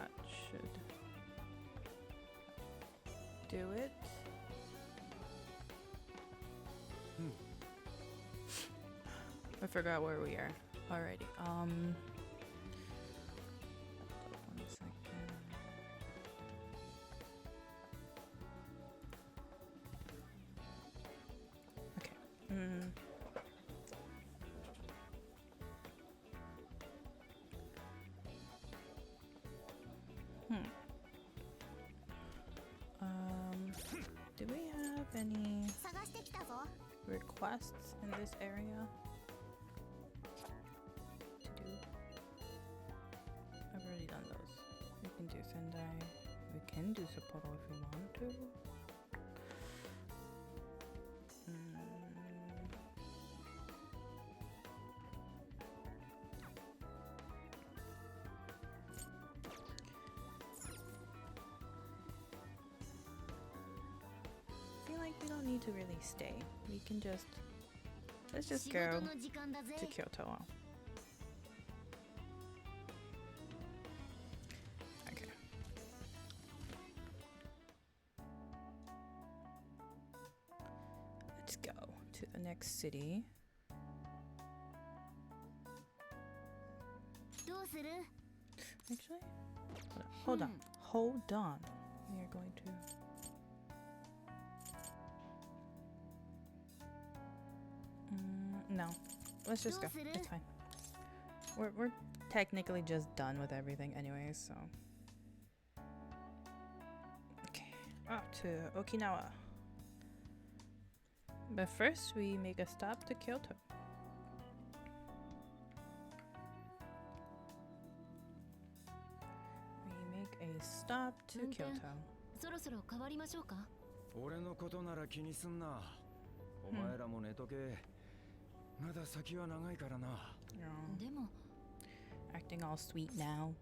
that should do it. I forgot where we are already. One second. Okay. Do we have any requests in this area to do? I've already done those. We can do Sendai. We can do Sapporo if we want to. I feel like we don't need to really stay. We can just let's just go to Kyoto. Okay. Let's go to the next city. Actually, hold on. We are going to. No, let's just go. It's fine. We're technically just done with everything anyways, so. Okay, up to Okinawa. But first, we make a stop to Kyoto. We make a stop to Kyoto. そろそろ変わりましょうか。俺のことなら気にすんな。お前らも寝とけ。まだ先は長いからな。でも Acting all sweet now.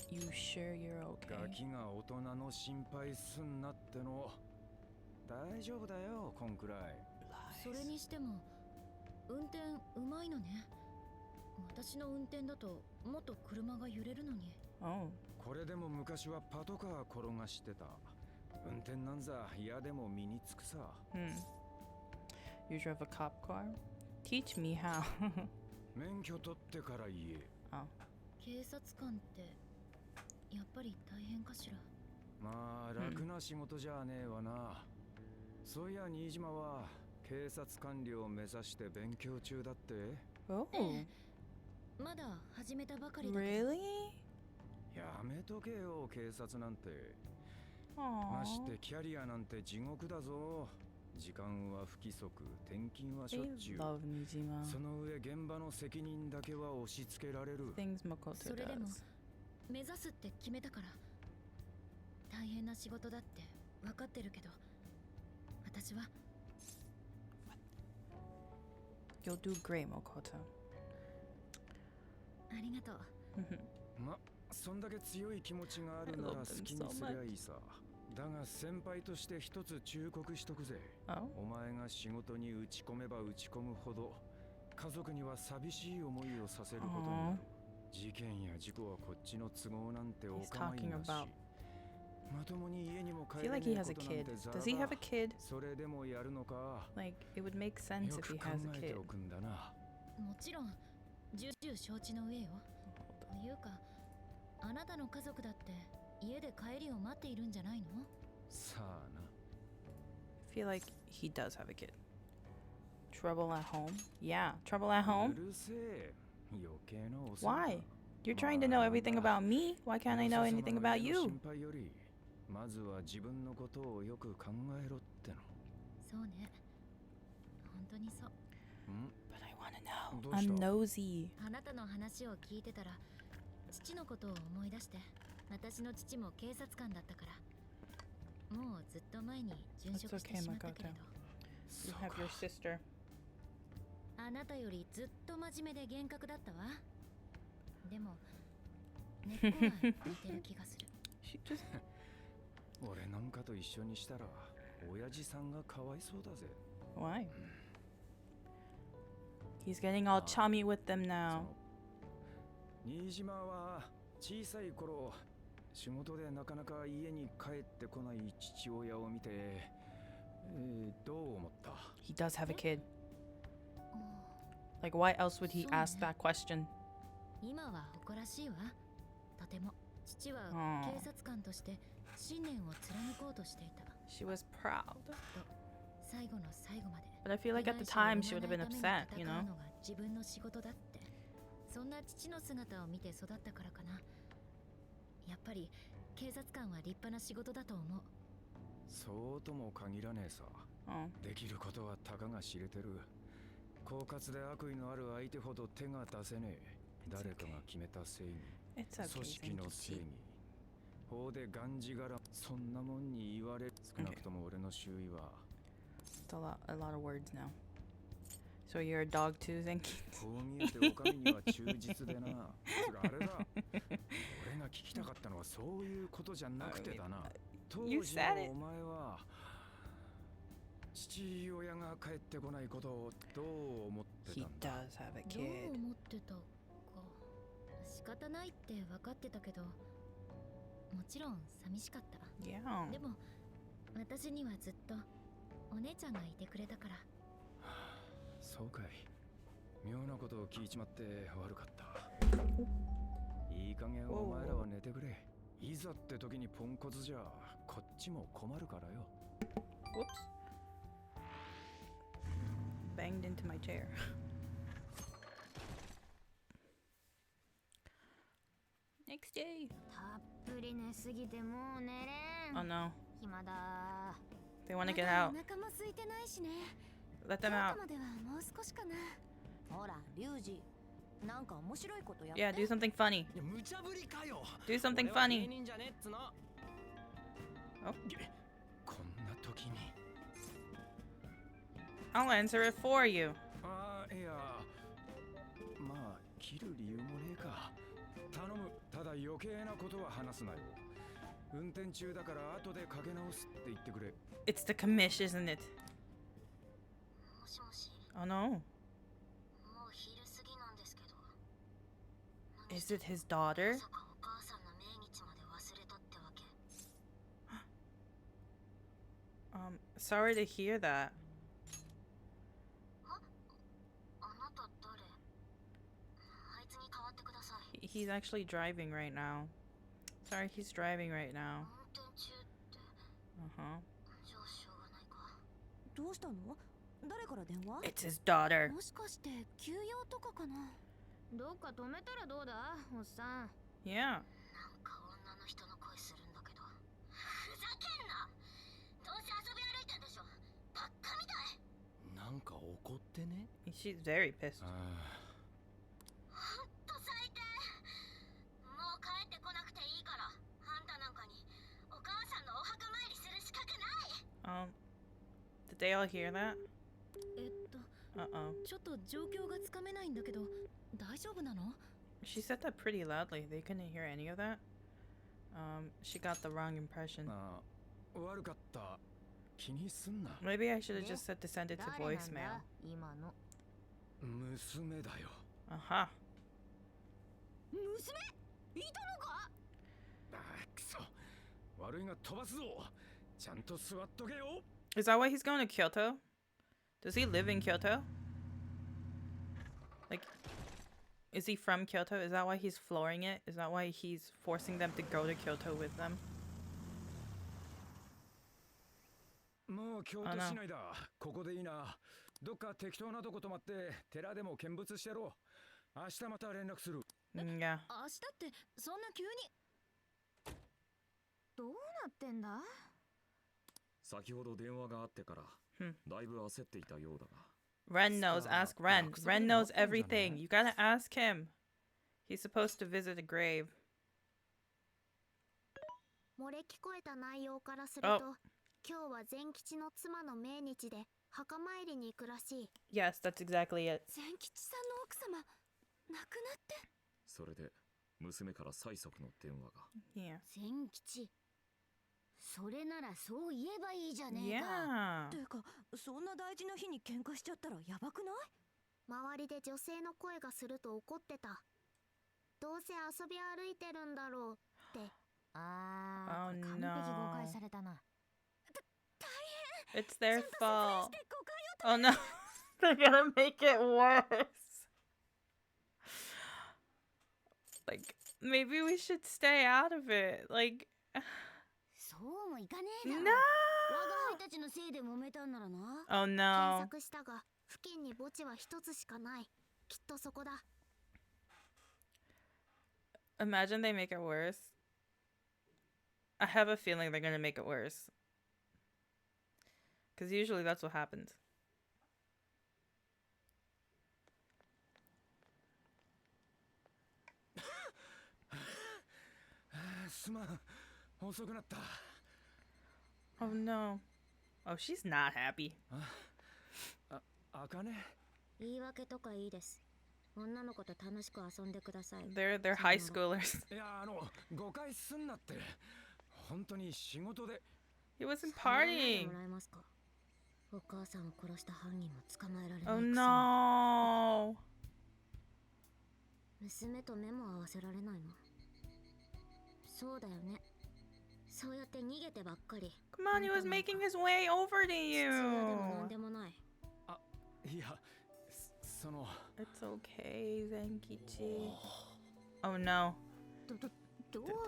You sure you're ガ okay? キが大人の心配すんなっての。大丈夫だよ、こんくらい。それにしても運転うまいのね。私の運転だともっと車が揺れるのに。Oh. これでも昔はパトカー転がしてた。運転なんざ嫌でも身につくさ。You drove a cop car? Teach me how. 免許取ってから言え。Oh. 警察官ってやっぱり大変かしら。まあ楽な仕事じゃねえわな。そういや新島は警察官僚を目指して勉強中だって。Oh. まだ始めたばかりだけど。 Really? やめとけよ警察なんて。 Aww. ましてキャリアなんて地獄だぞ。時間は不規則、転勤はしょっちゅう。 Love Nijima. その上現場の責任だけは押し付けられる。 Things Makoto それでも does. 目指すって決めたから。大変な仕事だって分かってるけど、私は You'll do great, Makoto. ありがとう。ま、そんだけ強い気持ちがあるなら好きにすりゃいいさ。だが先輩として一つ忠告しとくぜ。 Oh? お前が仕事に打ち込めば打ち込むほど家族には寂しい思いをさせることになる。事件や事故はこっちの都合なんてお構いなし。まともに家にも帰れないことなんてざらば。 Does he have a kid? それでもやるのか。 Like, it would make sense よ if く he 考 has a えて kid. おくんだな。もちろん重々承知の上よ。というか、あなたの家族だって家で帰りを待っているんじゃないの？さあな。 I feel like he does have a kid. Trouble at home? Yeah, trouble at う home? るせえ。余計なお世 Why? 話。 You're trying to know everything about me? Why can't I know anything about 心 you? 配よりまずは自分のことをよく考えろっての。そうね。本当にそう。But I want to know. どうした？ I'm nosy. あなたの話を聞いてたら父のことを思い出して。私の父も警察官だったから。もうずっと前に殉職してしまったけれど。 You have your sister. あなたよりずっと真面目で厳格だったわ。でも根っこは似てる気がする。 She just 俺なんかと一緒にしたら親父さんがかわいそうだぜ。 why? He's getting all chummy with them now. 新島は小さい頃仕事でなかなか家に帰ってこない父親を見て、どう思った？ He does have a kid. Like, why else would he ask that question? 今は誇らしいわ。とても父は警察官として信念を貫こうとしていた。 She was proud. 最後の最後まで。 But I feel like at the time she would have been upset, you know? 自分の仕事だって。そんな父の姿を見て育ったからかな。やっぱり警察官は立派な仕事だと思う。そうとも限らねえさ。できることはたかが知れてる。狡猾で悪意のある相手ほど手が出せねえ。誰かが決めた正義、組織の正義、法でがんじがら、そんなもんに言われ、少なくとも俺の周囲は。It's a lot of words now. So you're a dog too, Zenki? こう見えてお上には忠実でな。あれだ。俺が聞きたかったのはそういうことじゃなくてだな。当時のお前は父親が帰ってこないことをどう思ってたんだ？ He does have a kid. どう思ってたか。仕方ないって分かってたけど、もちろん寂しかった。Yeah. でも私にはずっとお姉ちゃんがいてくれたから。そうかい。妙なことを聞いちまって悪かった。いい加減お前らは寝てくれ。いざって時にポンコツじゃこっちも困るからよ。Whoops. Banged into my chair. Next day. たっぷり寝すぎてもう寝れん。 Oh no. 暇だ。 They want to get out. お腹も空いてないしね。 Let them out. 京都まではもう少しかな。ほら、リュウジ。なんか面白いことやって。 Yeah, do something funny. 無茶ぶりかよ。 Do something 俺は芸 funny. 人じゃねえっつの。 Oh. こんな時に。I'll answer it for you. ああ、いや。まあ、切る理由もねえか。頼む。ただ余計なことは話すなよ。運転中だから後でかけ直すって言ってくれ。 It's the commish, isn't it? もしもし。 Oh no. もう昼過ぎなんですけど。 Is it his daughter? まさかお母さんの命日まで忘れたってわけ。 Sorry to hear that. あなた誰？あいつに代わってください。 He's actually driving right now. Sorry, he's driving right now. 運転中って。 Uh-huh. じゃあしょうがないか。どうしたの？誰から電話？ It's his daughter. もしかして休養とかかな。どっか止めたらどうだ、おっさん。 Yeah. なんか女の人の声するんだけど。ふざけんな。どうせ遊び歩いてんでしょ。バッカみたい。なんか怒ってね。 She's very pissed. ああ。ほんと最低。もう帰ってこなくていいから。あんたなんかにお母さんのお墓参りする資格ない。Did they all hear that? ち Uh-oh. ょっと状況がつかめないんだけど、大丈夫なの？ She said that pretty loudly. They couldn't hear any of that. She got the wrong impression. ああ、悪かった。気にすんな。 Maybe I should have just said to send it to voicemail. 今の。娘だよ。 Uh-huh. 娘？いたのか？ああ、くそ。悪いが飛ばすぞ。ちゃんと座っとけよ。 Is that why he's going to Kyoto? Does he live in Kyoto? Like, is he from Kyoto? Is that why he's flooring it? Is that why he's forcing them to go to Kyoto with them? もう京都市内だ。ここでいいな。どっか適当なとこ泊まって寺でも見物してろ。明日また連絡する。Yeah. 明日ってそんな急に。どうなってんだ？先ほど電話があってからだいぶ焦っていたようだが。 Ren knows. Ask Ren. Ren knows everything. You gotta ask him. He's supposed to visit a grave. 漏れ聞こえた内容からすると、今日は善吉の妻の命日で墓参りに行くらしい。 Yes, that's exactly it. 善吉さんの奥様、亡くなって。それで娘から催促の電話が。Yeah. 善吉。それならそう言えばいいじゃねえか。 Yeah. てか、そんな大事な日に喧嘩しちゃったらやばくない？周りで女性の声がすると怒ってた。どうせ遊び歩いてるんだろうって。ああ、 Oh 完璧 no. 誤解されたな。 It's their fault. Oh no. They're gonna make it worse. Like, maybe we should stay out of it. Like, そうもいかねえな。 no. 我が輩たちのせいで揉めたんならな。 Oh 検 no. 索したが付近に墓地は一つしかない。きっとそこだ。 Imagine they make it worse. I have a feeling they're gonna make it worse. Because usually that's what happens. すまん、遅くなった。 Oh no. Oh, she's not happy. あかね。言い訳とかいいです。女の子と楽しく遊んでください。 They're high schoolers. いや、誤解すんなって。本当に仕事で。 He wasn't 触らないで partying. もらえますか。お母さんを殺した犯人も捕まえられない Oh くせに。 no. 娘と目も合わせられないの。そうだよね。そうやって逃げてばっかり。 Come on, he was making his way over to 父親でもなん you. でもない。いや、その。 It's okay, Zenkichi. Oh no. ど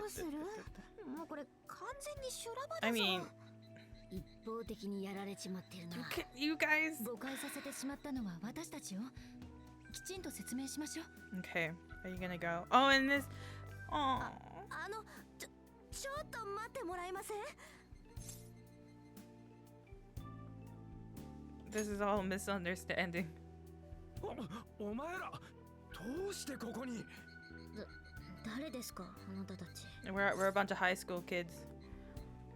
うする？もうこれ完全に修羅場だぞ。 I mean, 一方的にやられちまってるな。 you guys. 誤解させてしまったのは私たちよ。きちんと説明しましょう。 Okay, are you gonna go? Oh, and this. Oh. ちょっと待ってもらえません？ This is all a misunderstanding. お前ら、どうしてここに？誰ですか、あなたたち。 We're a bunch of high school kids.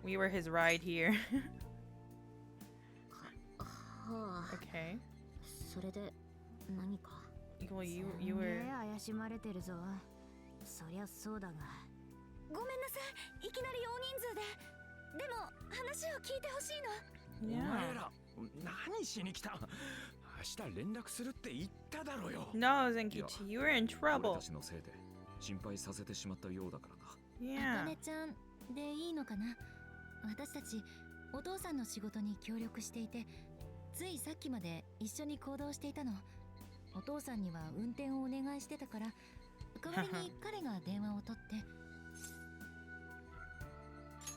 We were his ride here. はあ。 Okay. それで何か。 Well, you すんげ were. え怪しまれてるぞ。そりゃそうだが。ごめんなさい。いきなり大人数で。でも話を聞いてほしいの。お Yeah. 前ら、何しに来た？明日連絡するって言っただろよ。 No, Zenkichi, you were in 俺 trouble. たちのせいで心配させてしまったようだからな。あか Yeah. ねちゃんでいいのかな。私たちお父さんの仕事に協力していて、ついさっきまで一緒に行動していたの。お父さんには運転をお願いしてたから、代わりに彼が電話を取って。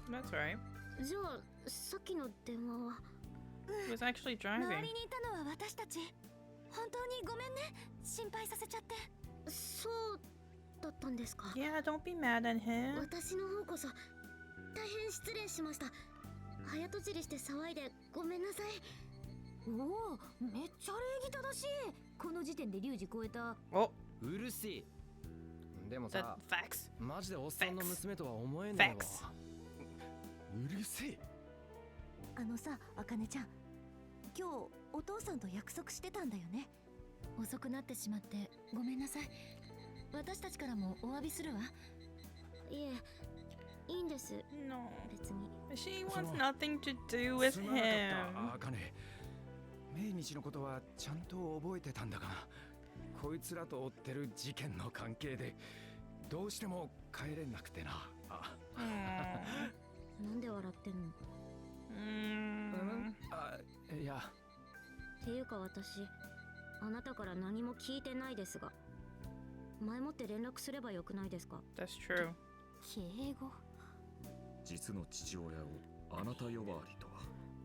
That's right. じゃあさっきの電話は。 He was actually 周 driving. りにいたのは私たち。本当にごめんね。心配させちゃって。そうだったんですか。 Yeah, don't be mad at him. 私の方こそ大変失礼しました。早とちりして騒いでごめんなさい。おお、めっちゃ礼儀正しい。この時点でリュウジ超えた。 Oh, うるせえ。でも that さ、 facts. マジでおっさんの娘とは思えないわ。 Facts. うるせえ。あのさ、あかねちゃん。今日お父さんと約束してたんだよね。遅くなってしまってごめんなさい。私たちからもお詫びするわ。いえ、いいんです。 No. 別に。 She wants nothing to do with すまなかっ him. た、あかね。命日のことはちゃんと覚えてたんだが、こいつらと追ってる事件の関係でどうしても帰れなくてな。なんで笑ってんの？ あ、いや。っていうか私、あなたから何も聞いてないですが、前もって連絡すればよくないですか？ That's true. 敬語。実の父親をあなた呼ばわりとは。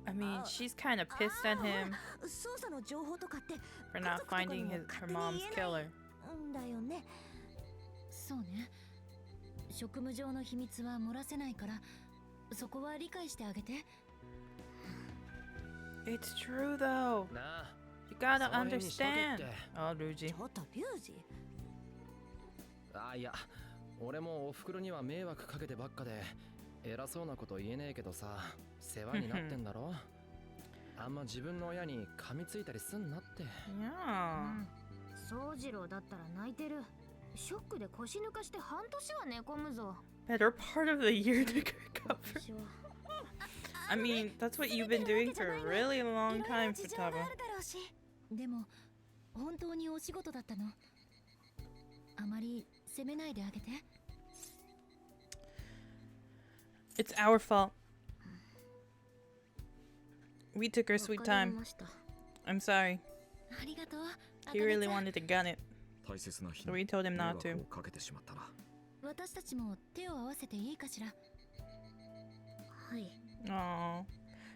I mean, she's kind of pissed at him 捜査の情報とかって for not finding her mom's killer. んだよね。そうね。職務上の秘密は漏らせないから、そこは理解してあげて。 It's true though. なあ、 You gotta その辺にしとけっ understand. て。 Oh, Ryuji. ちょっとリュウジ。あ、いや、俺もお袋には迷惑かけてばっかで偉そうなこと言えねえけどさ、世話になってんだろ。あんま自分の親に噛みついたりすんなって。 Yeah. 宗次郎だったら泣いてる。ショックで腰抜かして半年は寝込むぞ。 Better part of the year to recover. 私は I mean, that's what you've been doing for a really long いろいろ time, 事情があ Futaba. るだろうし。でも本当にお仕事だったの。あまり責めないであげて。 It's our fault. We took our sweet わかり time. ました。 I'm sorry. ありがとう。 He really wanted to gun it, 大切な日 so に we told him 迷 not 惑 to. をかけてしまったな。私たちも手を合わせていいかしら。はい。 Aww.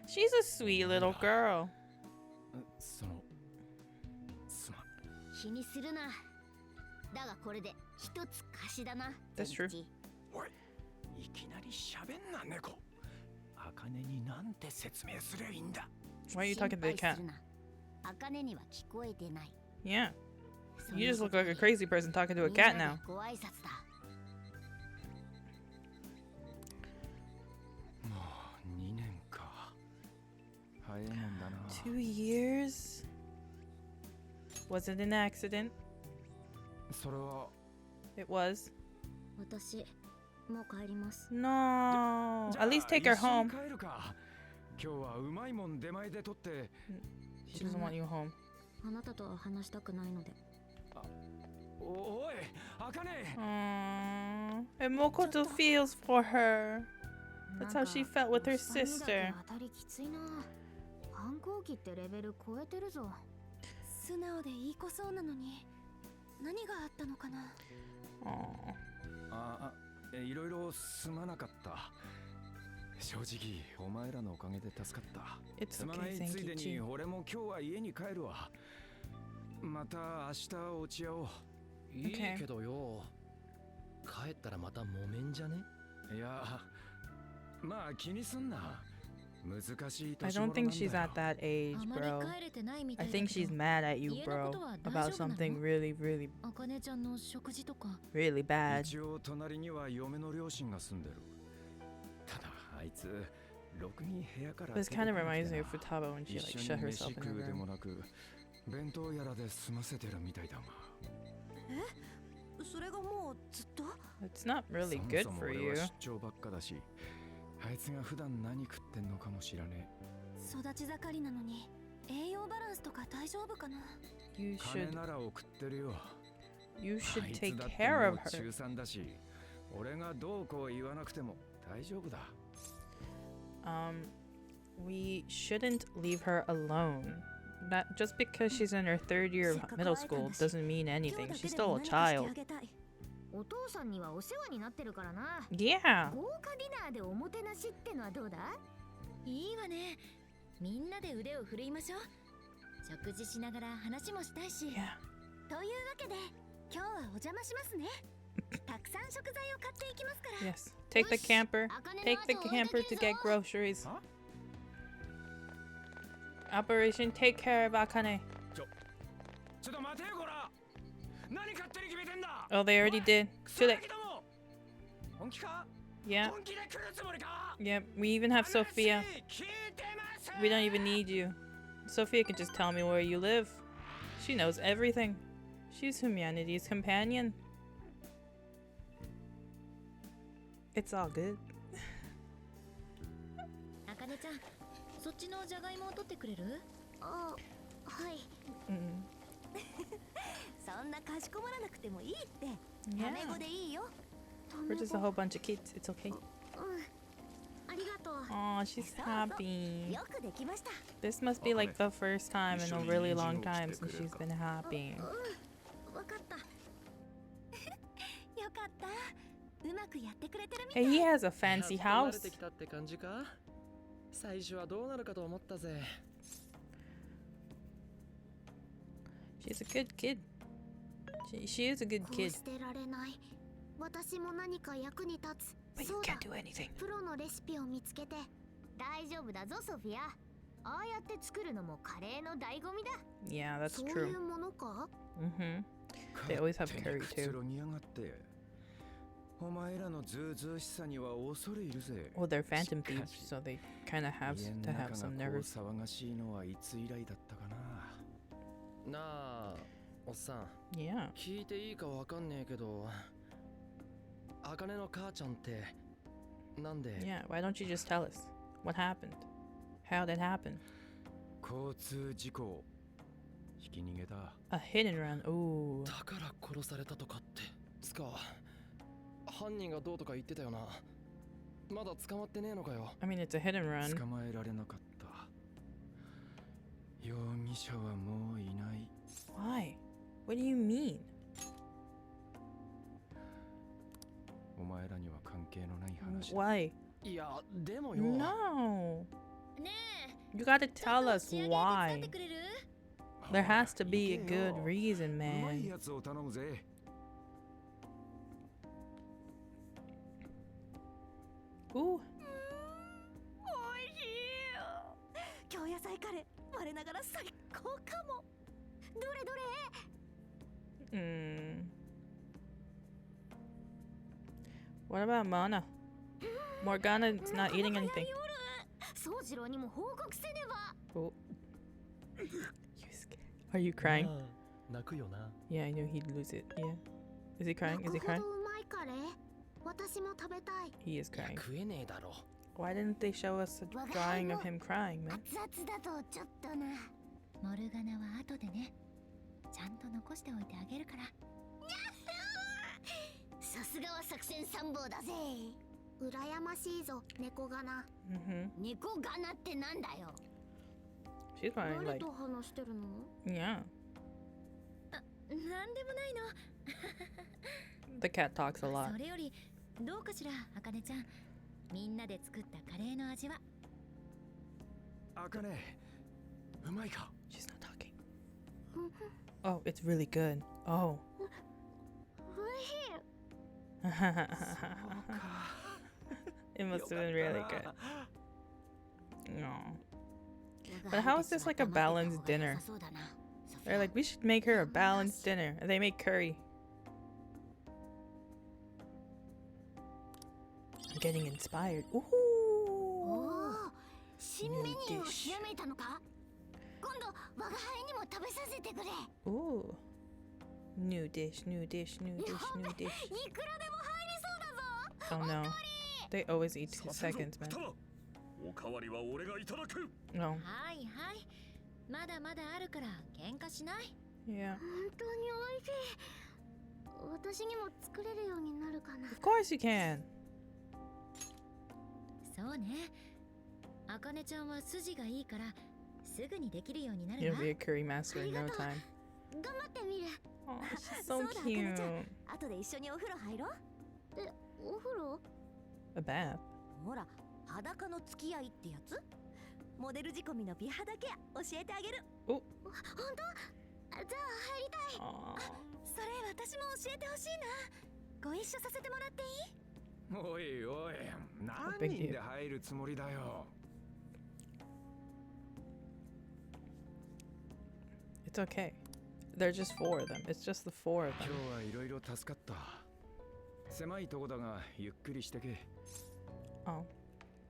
She's a sweet little girl. そのすまん。気にするな。だがこれで一つ貸しだな。 That's true. 全吉おい、いきなり喋んな猫。茜になんて説明すりゃいいんだ。 Why are you talking to the 心配 cat? するな。茜には聞こえてない。 Yeah. そんな You just こ look と like a より crazy person talking to a みん cat な now. でご挨拶だ。もう2年か。早いもんだな。 2 years? Was it an accident? それは It was. 私もう帰ります。 No. じゃあ At least take her 一緒 home. に帰るか。今日はうまいもん出前で取って。 She doesn't want you home. あなたとは話したくないので。おい、茜。 Aww. And Mokoto feels for her. That's how she felt with her sister. 当たりきついな。反抗期ってレベル超えてるぞ。素直でいい子そうなのに何があったのかな。 Aww. いろいろすまなかった。正直お前らのおかげで助かった。 It's すまな okay, いついで Senkichi. に俺も今日は家に帰るわ。また明日落ち合おう。いいけどよ。帰ったらまた揉めんじゃね？いや、まあ気にすんな。難しい I 年頃 don't なんだ think よ。 she's at that age, あまり bro. 帰れてないみた I いだけ think she's ど、 mad at you, 家の bro, ことは大 about 丈夫なの？ something really, really, あかねちゃんの食事とか。 really bad. 一応隣には嫁の両親が住んでる。ただあいつろくに部屋から This 出て kind こ of なく reminds て me な of Futaba when she 一 like 緒 shut に飯 herself 食 in う her でも room. なく弁当やらで済ませてるみたいだが。それがもうずっと。 It's not really そも good そも for 俺 you. は出張ばっかだし、あいつが普段何食ってんのかも知らね育ち盛りなのに栄養バランスとか大丈夫かな。 You え。金 should なら送ってるよ。 you あ should いつ take だって care も of う her. 中3だし、俺がどうこう言わなくても大丈夫だ。We shouldn't leave her alone. That just because she's in her 3rd year of middle school doesn't mean anything. She's still a child. お父さんにはお世話になってるからな。 Yeah. 豪華ディナーでおもてなしってのはどうだ？いいわね。みんなで腕を振るいましょう。食事しながら話もしたいし。 Yeah. というわけで今日はお邪魔しますね。たくさん食材を買っていきますから。 Yes. Take the camper. Take the camper to get groceries. Huh? Operation Take Care of Akane. ちょっと待てよこら。何勝手に決めてんだ。 Oh, they already did. クソ Too ガ late. キども。本気か？ Yeah. 本気で来るつもりか？ Yep. We even have Sophia. 話聞いてます。 We don't even need you. Sophia can just tell me where you live. She knows everything. She's humanity's companion. It's all good. あかねちゃん、そっちのじゃがいもを取ってくれる？あ、はい。 Mm. そんなかしこまらなくてもいいって。 Yeah. タメ語でいいよ。 We're just a whole bunch of kids. It's okay. ありがとう。 Aw, she's happy. よくできました。 This must be like the first time in a really long time since she's been happy. わかった。よかった。うまくやってくれてるみた Hey, い。 he has a fancy やっと慣 house. れてきたって感じか？最初はどうなるかと思ったぜ。 She's a good kid. She is a good こう kid. 捨てられない。私も何か役に立つ。 But そ you うだ can't。do anything. プロのレシピを見つけて。大丈夫だぞソフィア。ああやって作るのもカレーの醍醐味だ。 Yeah, that's そうい true. うものか？ Mm-hmm. They always have 勝手に curry く too. つろぎやがって。お前らのずうずうしさには恐れいるぜ。 Well, they're phantom thieves, so they kind of have 家の to 中 have が some こう nerves. 騒がしいのはいつ以来だったかな。なあ、おっさん。 Yeah. 聞いていいかわかんねえけど、あかねの母ちゃんってなんで？ Yeah, why don't you just tell us? What happened? How did it happen? 交通事故。ひき逃げだ。 A hit and run. Ooh. だから殺されたとかって。つか犯人がどうとか言ってたよな。まだ捕まってねえのかよ。 I mean, it's a hit and run. 捕まえられなかった。容疑者はもういない。 Why? What do you mean? お前らには関係のない話だ。 Why? いやでもよ。 No. ね You gotta え、ちょっ tell と us 仕上げ手伝っ why. てくれる？ There has to be a 行けよ。 good reason, うまい man. やつを頼むぜ。 Ooh. おいしい京野菜カレー我ながら最高かも。どれどれ？ What about Mana? Morgana's not eating anything. 宗次郎にも報告せねば。 Oh. Are you crying? 泣くよな。 Yeah, I knew he'd lose it. Yeah. Is he crying? Is he なるほ crying? どうまいカレー。私も食べたい。 He is いや crying. 食えねえだろ。 Why didn't they show us a drawing of him crying, man? 熱々だとちょっとな。モルガナは後でね。ちゃんと残しておいてあげるから。さすがは作戦参謀だぜ。羨ましいぞ、猫ガナ。 Mm-hmm. 猫ガナってなんだよ。 She's crying 誰 like, と話してるの？ yeah. なんでもないの。 The cat talks a lot. それよりどうかしら、あかねちゃん。みんなで作ったカレーの味は。あかね、うまいか。 She's not talking. Oh, it's really good. Oh. おいしい。 It must have been really good. No. But how is this like a balanced dinner? They're like, we should make her a balanced dinner. And they make curry. I'm getting inspired. お Ooh. お、新メニューをひらめいたのか？今度我が輩にも食べさせてくれ。 Ooh. New dish, new dish, new dish, new dish. いくらでも入りそうだぞ。 Oh no. They always eat 2 seconds, man. おかわりは俺がいただく。 No. はいはい。まだまだあるから喧嘩しない。 Yeah. 本当に美味しい。私にも作れるようになるかな。 Of course you can. そうね。あかねちゃんは筋がいいからすぐにできるようになる You'll な。 be a curry master in no time. 頑張ってみる。 Oh, she's so そうだ、あかねちゃん。 cute. 後で一緒にお風呂入ろう。え、お風呂？ A bath. ほら、裸の付き合いってやつ？モデル仕込みの美肌ケア教えてあげる。お、本当？じゃあ入りたい。 Aw. それ私も教えてほしいな。ご一緒させてもらっていい？おいおい、何人で入るつもりだよ。 It's okay. They're just 4 of them. It's just the 4 of 今 them. 日はいろいろ助かった。狭いとこだがゆっくりしてけ。 Oh.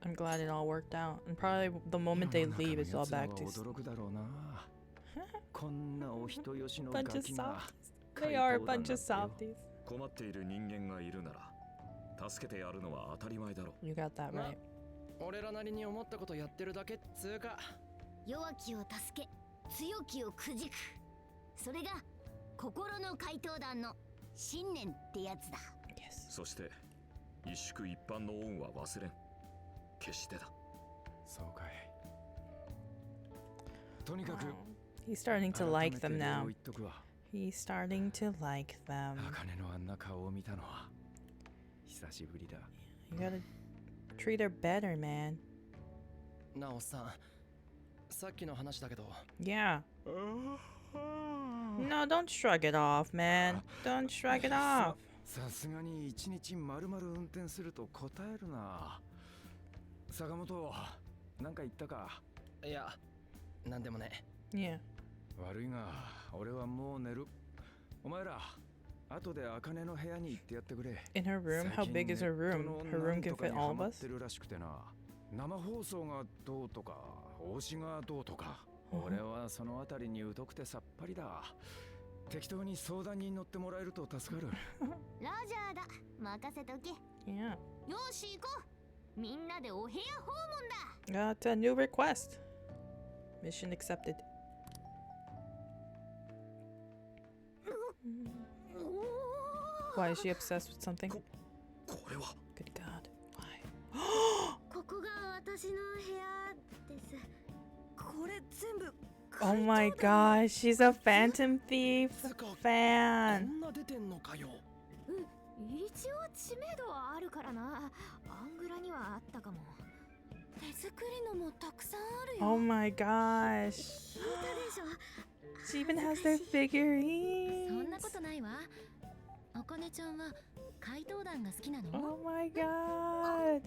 I'm glad it all worked out. And probably the moment they leave, it's all back to 驚くだろうな。こんなお人よしの bunch ガ of キが softies. They are a bunch of softies. 困っている人間がいるなら助けてやるのは当たり前だろ。 You got that right. 俺らなりに思ったことやってるだけっつうか。弱きを助け、強きをくじく。それが心の怪盗団の信念ってやつだ。 Yes. そして一宿一般の恩は忘れん。決してだ。そうかい。とにかく He's starting to like them 改めて礼を now. 言っとくわ。 He's starting to like them. 茜のあんな顔を見たのは久しぶりだ。 You gotta treat her better, man. なおさん、さっきの話だけど。 Yeah. No, don't shrug it off, man. Don't shrug it off. さすがに一日まるまる運転すると答えるな。坂本、なんか言ったか？いや、なんでもね。 Yeah. 悪いが、俺はもう寝る。お前ら、後で茜の部屋に行ってやってくれ。 In her room? How big is her room? Her room can fit all of us? るらしくてな。生放送がどうとか、推しがどうとか。俺はそのあたりに疎くてさっぱりだ。適当に相談に乗ってもらえると助かる。ラジャーだ。任せとけ。 Yeah. よし行こう。みんなでお部屋訪問だ。 Got a new request. Mission accepted. お Why is she obsessed with something? これは Good God. Why? ここが私の部屋です。これ全部 Oh my gosh, she's a Phantom Thief こ fan. んな出てんのかよ。一応知名度はあるからな。アングラにはあったかも。手作りのもたくさんあるよ。 Oh my gosh. 聞いたでしょ。 She even has their そん figurines. なことないわ。あかねちゃんは怪盗団が好きなの？ Oh my god.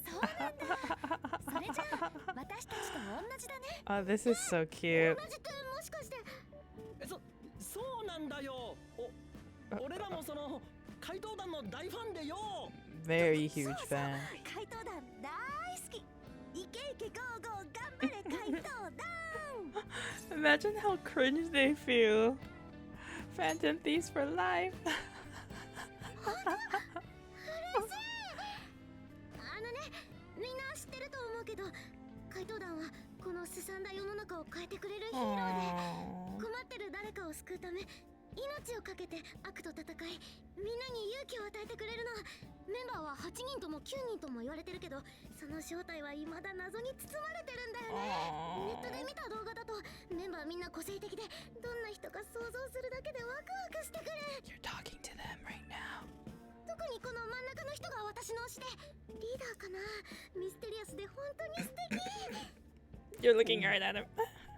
そうなんだ。それじゃあ私たちと同じだね。 Oh, this is so cute. 同じってもしかして。そうなんだよ。俺らもその怪盗団の大ファンでよ。 Very huge fan. 怪盗団大好き。イケイケゴーゴー頑張れ怪盗団。 Imagine how cringe they feel. Phantom Thieves for life. みんな知ってると思うけど、怪盗団はこのすさんだ世の中を変えてくれるヒーローで、 Aww. 困ってる誰かを救うため命を懸けて悪と戦い、みんなに勇気を与えてくれるの。メンバーは8人とも9人とも言われてるけど、その正体は未だ謎に包まれてるんだよね。ネットで見た動画だとメンバーみんな個性的で、どんな人か想像するだけでワクワクしてくる。 You're talking to them right now. 特にこの真ん中の人が私の推しで、リーダーかな。ミステリアスで本当に素敵。 You're looking right at him.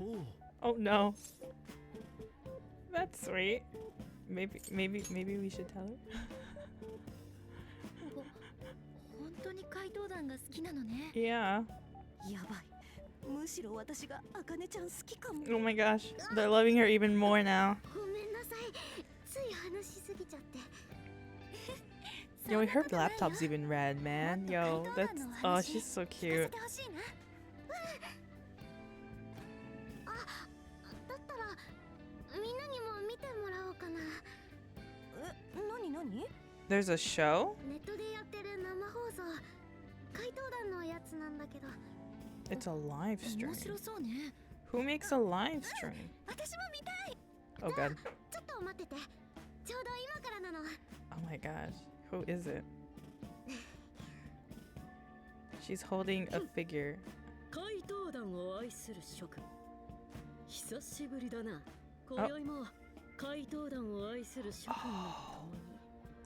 おう Oh no. That's sweet. Maybe we should tell her. 本当に怪盗団が好きなのね。 Yeah. やばい。むしろ私があかねちゃん好きかも。 Oh my gosh. They're loving her even more now. ごめんなさい。つい話しすぎちゃって。 Yo, her laptop's even red, man. Yo, that's... Oh, she's so 聞かせ cute. てほしいな。だったらみんなにも見てもらおうかな。何？ There's a show? ネットでやってる生放送。怪盗団のやつなんだけど。 It's a live 面 stream. 白そうね。 Who makes a live stream? 私も見たい。 Oh god. ちょっと待ってて。ちょうど今からなの。 Oh my gosh. Who is it? She's holding a figure. 怪盗団を愛する諸君、久しぶりだな。今宵も怪盗団を愛する諸君の共に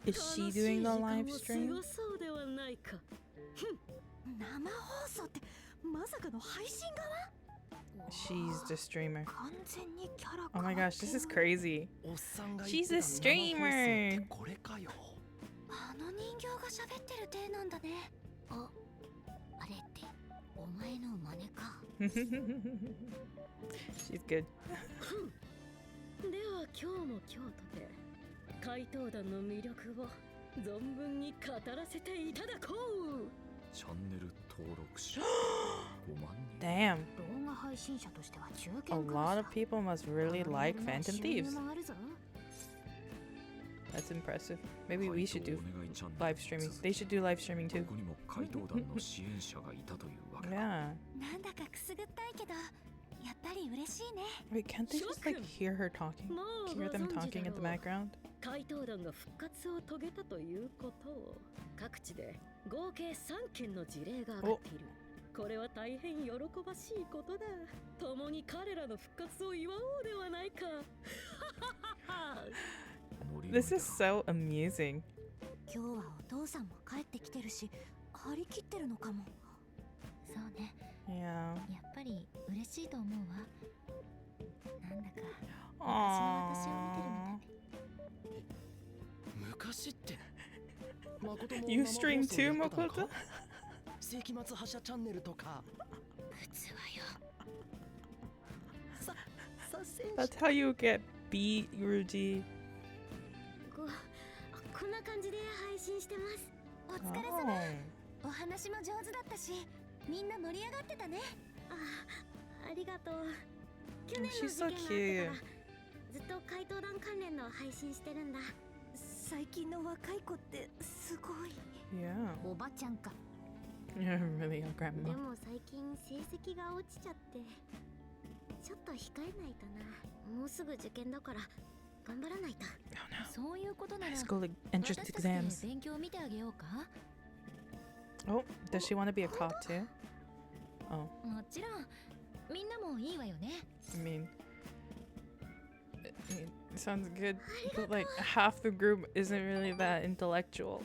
Is she doing the live 楽しい時間を stream? 過ごそうではないか。生放送ってまさかの配信側？ She's the streamer. 完全にキャラ Oh my gosh, this is crazy. おっさんが言っ She's て a た生放送って streamer. これかよ。あの人形が喋ってる体なんだね。あれってお前の真似か。 She's good. では今日も今日とて怪盗団の魅力を存分に語らせていただこう。チャンネル登録者5万人 Damn. 動画配信者としては中 A 堅ク lot ラ of ス people must really like Phantom 収入 Thieves. もあるぞ。 That's impressive. Maybe we should do お願いチャンネル live streaming. They should do live streaming too. ここにも怪盗団の支援者がいたというわけか。 Yeah. なんだかくすぐったいけど、やっぱり嬉しいね。 Wait, can't they just like hear her talking? もう Hear ご them 存知 talking だ in the ろう。 background? 怪盗団が復活を遂げたということを各地で合計3件の事例が上がっている。これは大変喜ばしいことだ。共に彼らの復活を祝おうではないか。ノリノリ This だ is so amusing. 今日はお父さんも帰ってきてるし、張り切ってるのかも。そうね。 Yeah. やっぱり嬉しいと思うわ。なんだか昔の私を見てるみたい Aww. で。昔って誠も You 生放 stream 送や too, ってたのか Makoto? 世紀末覇者チャンネルとか器よ。左遷 That's how you get beat, Yuji. こんな感じで配信してます。お疲れ Oh. 様。お話も上手だったし、みんな盛り上がってたね。ありがとう。去年の She's 事 so 件があって cute. からずっと怪盗団関連の配信してるんだ。最近の若い子ってすごい。 Yeah. おばちゃんか。 You're really a で grandma. も最近成績が落ちちゃって、ちょっと控えないとな。もうすぐ受験だから頑張らないと。そういうことなら High school entrance 私たちで exams. 勉強を見てあげようか。 Oh, does she want to be a cop too? Oh, もちろんみんなもいいわよね。 I mean, it sounds good, but like half the group isn't really that intellectual.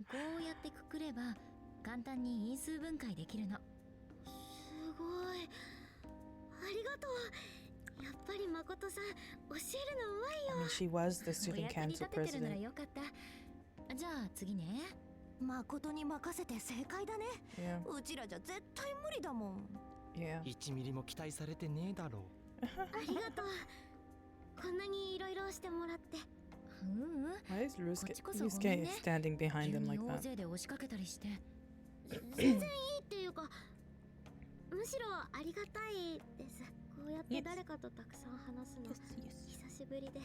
こうやってくくれば簡単に因数分解できるの。すごい。ありがとう。やっぱり誠さん教えるのうまい I よ。 mean, she was the お student 役に council 立ててるなら president. よかった。じゃあ次ね。誠に任せて正解だね。 Yeah, うちらじゃ絶対無理だもん。 yeah. 1ミリも期待されてねえだろ。ありがとう。こんなにいろいろしてもらって。Why is Rusuke こっちこそごめんね。 standing behind 急 them に like 大 that? 勢で押しかけたりして。全然いいっていうか、むしろありがたいです。こうやって誰かとたくさん話すの久しぶりで。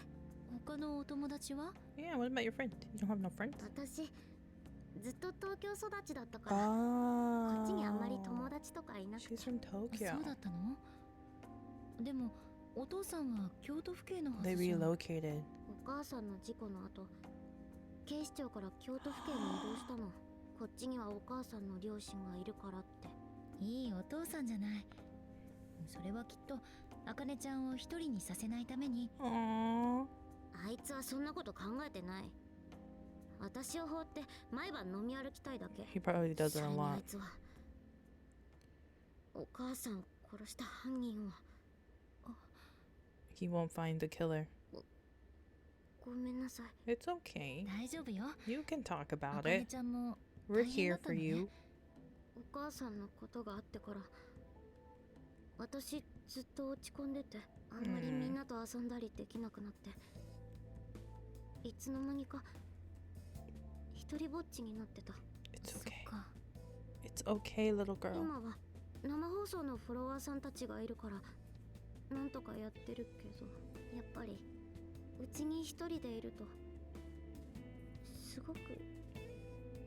他のお友達は？ Yeah, what about your friend? You don't have no friends? 私ずっと東京育ちだったから、こっちにあんまり Oh, 友達とかいなくて。 she's from そう Tokyo. だったの？でもお父さんは京都府警のは They ずじゃん。 relocated. お母さんの事故の後、警視庁から京都府警に移動したの。こっちにはお母さんの両親がいるからって。いいお父さんじゃない。それはきっと茜ちゃんを一人にさせないために。 Aww. あいつはそんなこと考えてない。私を放って毎晩飲み歩きたいだけ。 He probably does そ it れ a にあ lot. いつはお母さんを殺した犯人を。 He won't find the killer. ごめんなさい。 It's okay. 大丈夫よ。 You can talk about 茜 it. ちゃんも We're 大変だ here った for のね。 you. お母さんのことがあってから私ずっと落ち込んでて、あんまりみんなと遊んだりできなくなって、いつの間にか一人ぼっちになってた。 It's そっ okay. か。 It's okay, little girl. 今は生放送のフォロワーさんたちがいるからなんとかやってるけど、やっぱりうちに一人でいるとすごく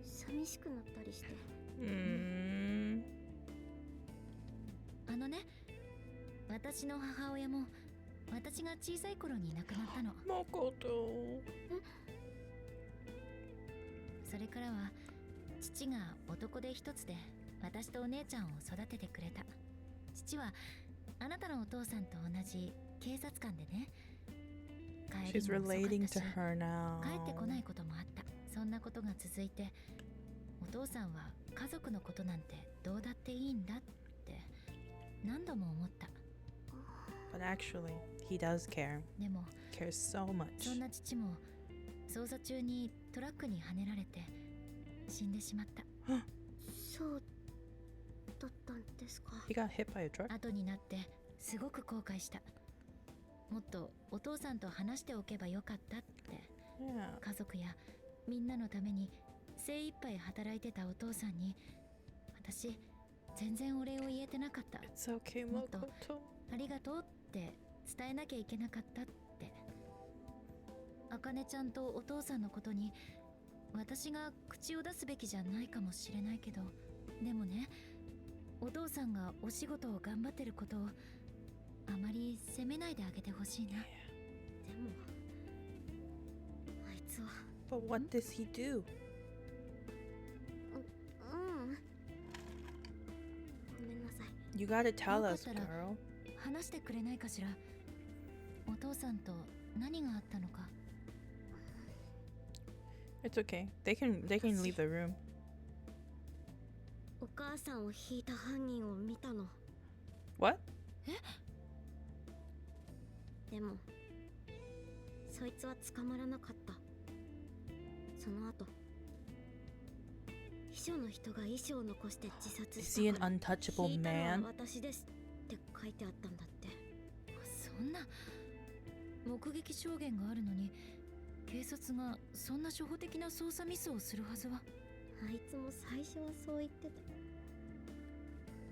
寂しくなったりして。 あのね、私の母親も私が小さい頃に亡くなったの。 Makoto. それからは父が男手一つで私とお姉ちゃんを育ててくれた。父はあなたのお父さんと同じ警察官でね。帰 She's りも遅か relating った to し、 her now. 帰ってこないこともあった。そんなことが続いて、お父さんは家族のことなんてどうだっていいんだって何度も思った。 But actually, he does care. でも Cares so そん much. な父も捜査中にトラックにはねられて死んでしまった。そうだったんですか。 He got hit by a truck? 後になってすごく後悔した。もっとお父さんと話しておけばよかったって。 Yeah. 家族やみんなのために精一杯働いてたお父さんに私全然お礼を言えてなかった。 It's okay, もっと Makoto. ありがとうって伝えなきゃいけなかったって。茜ちゃんとお父さんのことに私が口を出すべきじゃないかもしれないけど、でもね、お父さんがお仕事を頑張ってることをあまり責めないであげてほしいな。でもあいつは But what does he do? ごめんなさい。 You gotta tell us, よかったら girl. 話してくれないかしら。お父さんと何があったのか。 It's okay. They can leave the room. お母さんを引いた犯人を見たの。 What? でもそいつは捕まらなかった。その後秘書の人が遺書を残して自殺 Is し he た an から、 untouchable 引いたの man? は私ですって書いてあったんだって。そんな目撃証言があるのに警察がそんな初歩的な捜査ミスをするはずは。あいつも最初はそう言ってた。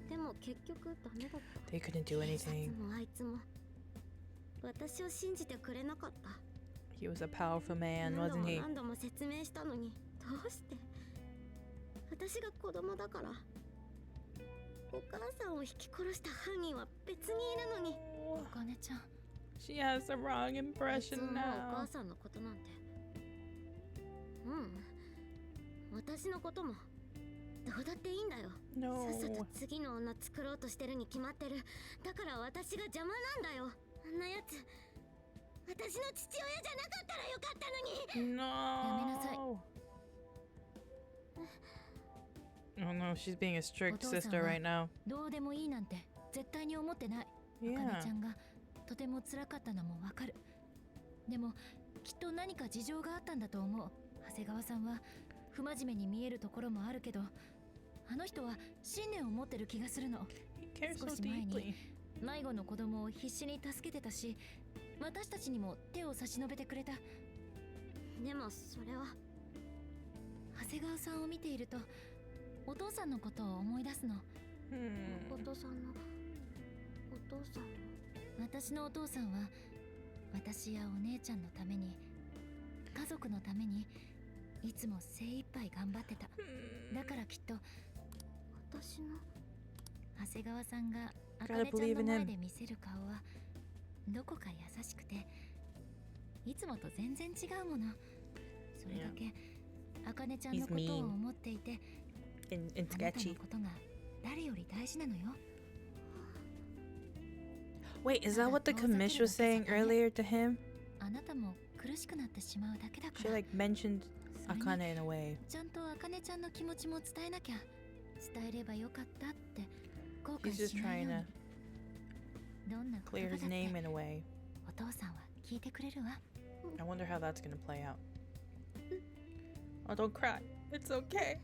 でも結局ダメだった。 They couldn't do 警察 anything. もあいつも私を信じてくれなかった。 He was a powerful man, 何度 wasn't も he? 何度も説明したのにどうして。私が子供だからお母さんを引き殺した犯人は別にいるのに。あかねちゃん。 She has the wrong いつ impression もお now. 母さんのことなんて。私のこともどうだっていいんだよ。No. さっさと次の女作ろうとしてるに決まってる。だから私が邪魔なんだよ。あんなやつ私の父親じゃなかったらよかったのに。 No. やめなさい。 Oh no, she's being a お strict 父さん sister は right now. どうでもいいなんて絶対に思ってない。あかね Yeah. ちゃんがとても辛かったのもわかる。でもきっと何か事情があったんだと思う。長谷川さんは不真面目に見えるところもあるけど、あの人は信念を持ってる気がするの。 He cares so 少し前 deeply. に迷子の子供を必死に助けてたし、私たちにも手を差し伸べてくれた。でもそれは長谷川さんを見ているとお父さんのことを思い出すの。お父さんのお父さんの。私のお父さんは私やお姉ちゃんのために、家族のためにいつも精一杯頑張ってた。だからきっと私の長谷川さんがあかねちゃんの前で見せる顔はどこか優しくて、いつもと全然違うもの。それだけあかねちゃんのことを思っていて、 And あなた sketchy. のことが誰より大事なのよ。 Wait, is that what the commish was saying earlier to him? あなたも苦しくなってしまうだけだか She ら、 like mentioned それに Akane in a way. ちゃんとあかねちゃんの気持ちも伝えなきゃ。伝えればよかったって後 He's 悔 just しない trying よ to うに。どんな言 clear 葉 his だっ name て in a way. お父さんは聞いてくれるわ。 I wonder how that's gonna play out. Oh, don't cry. It's okay.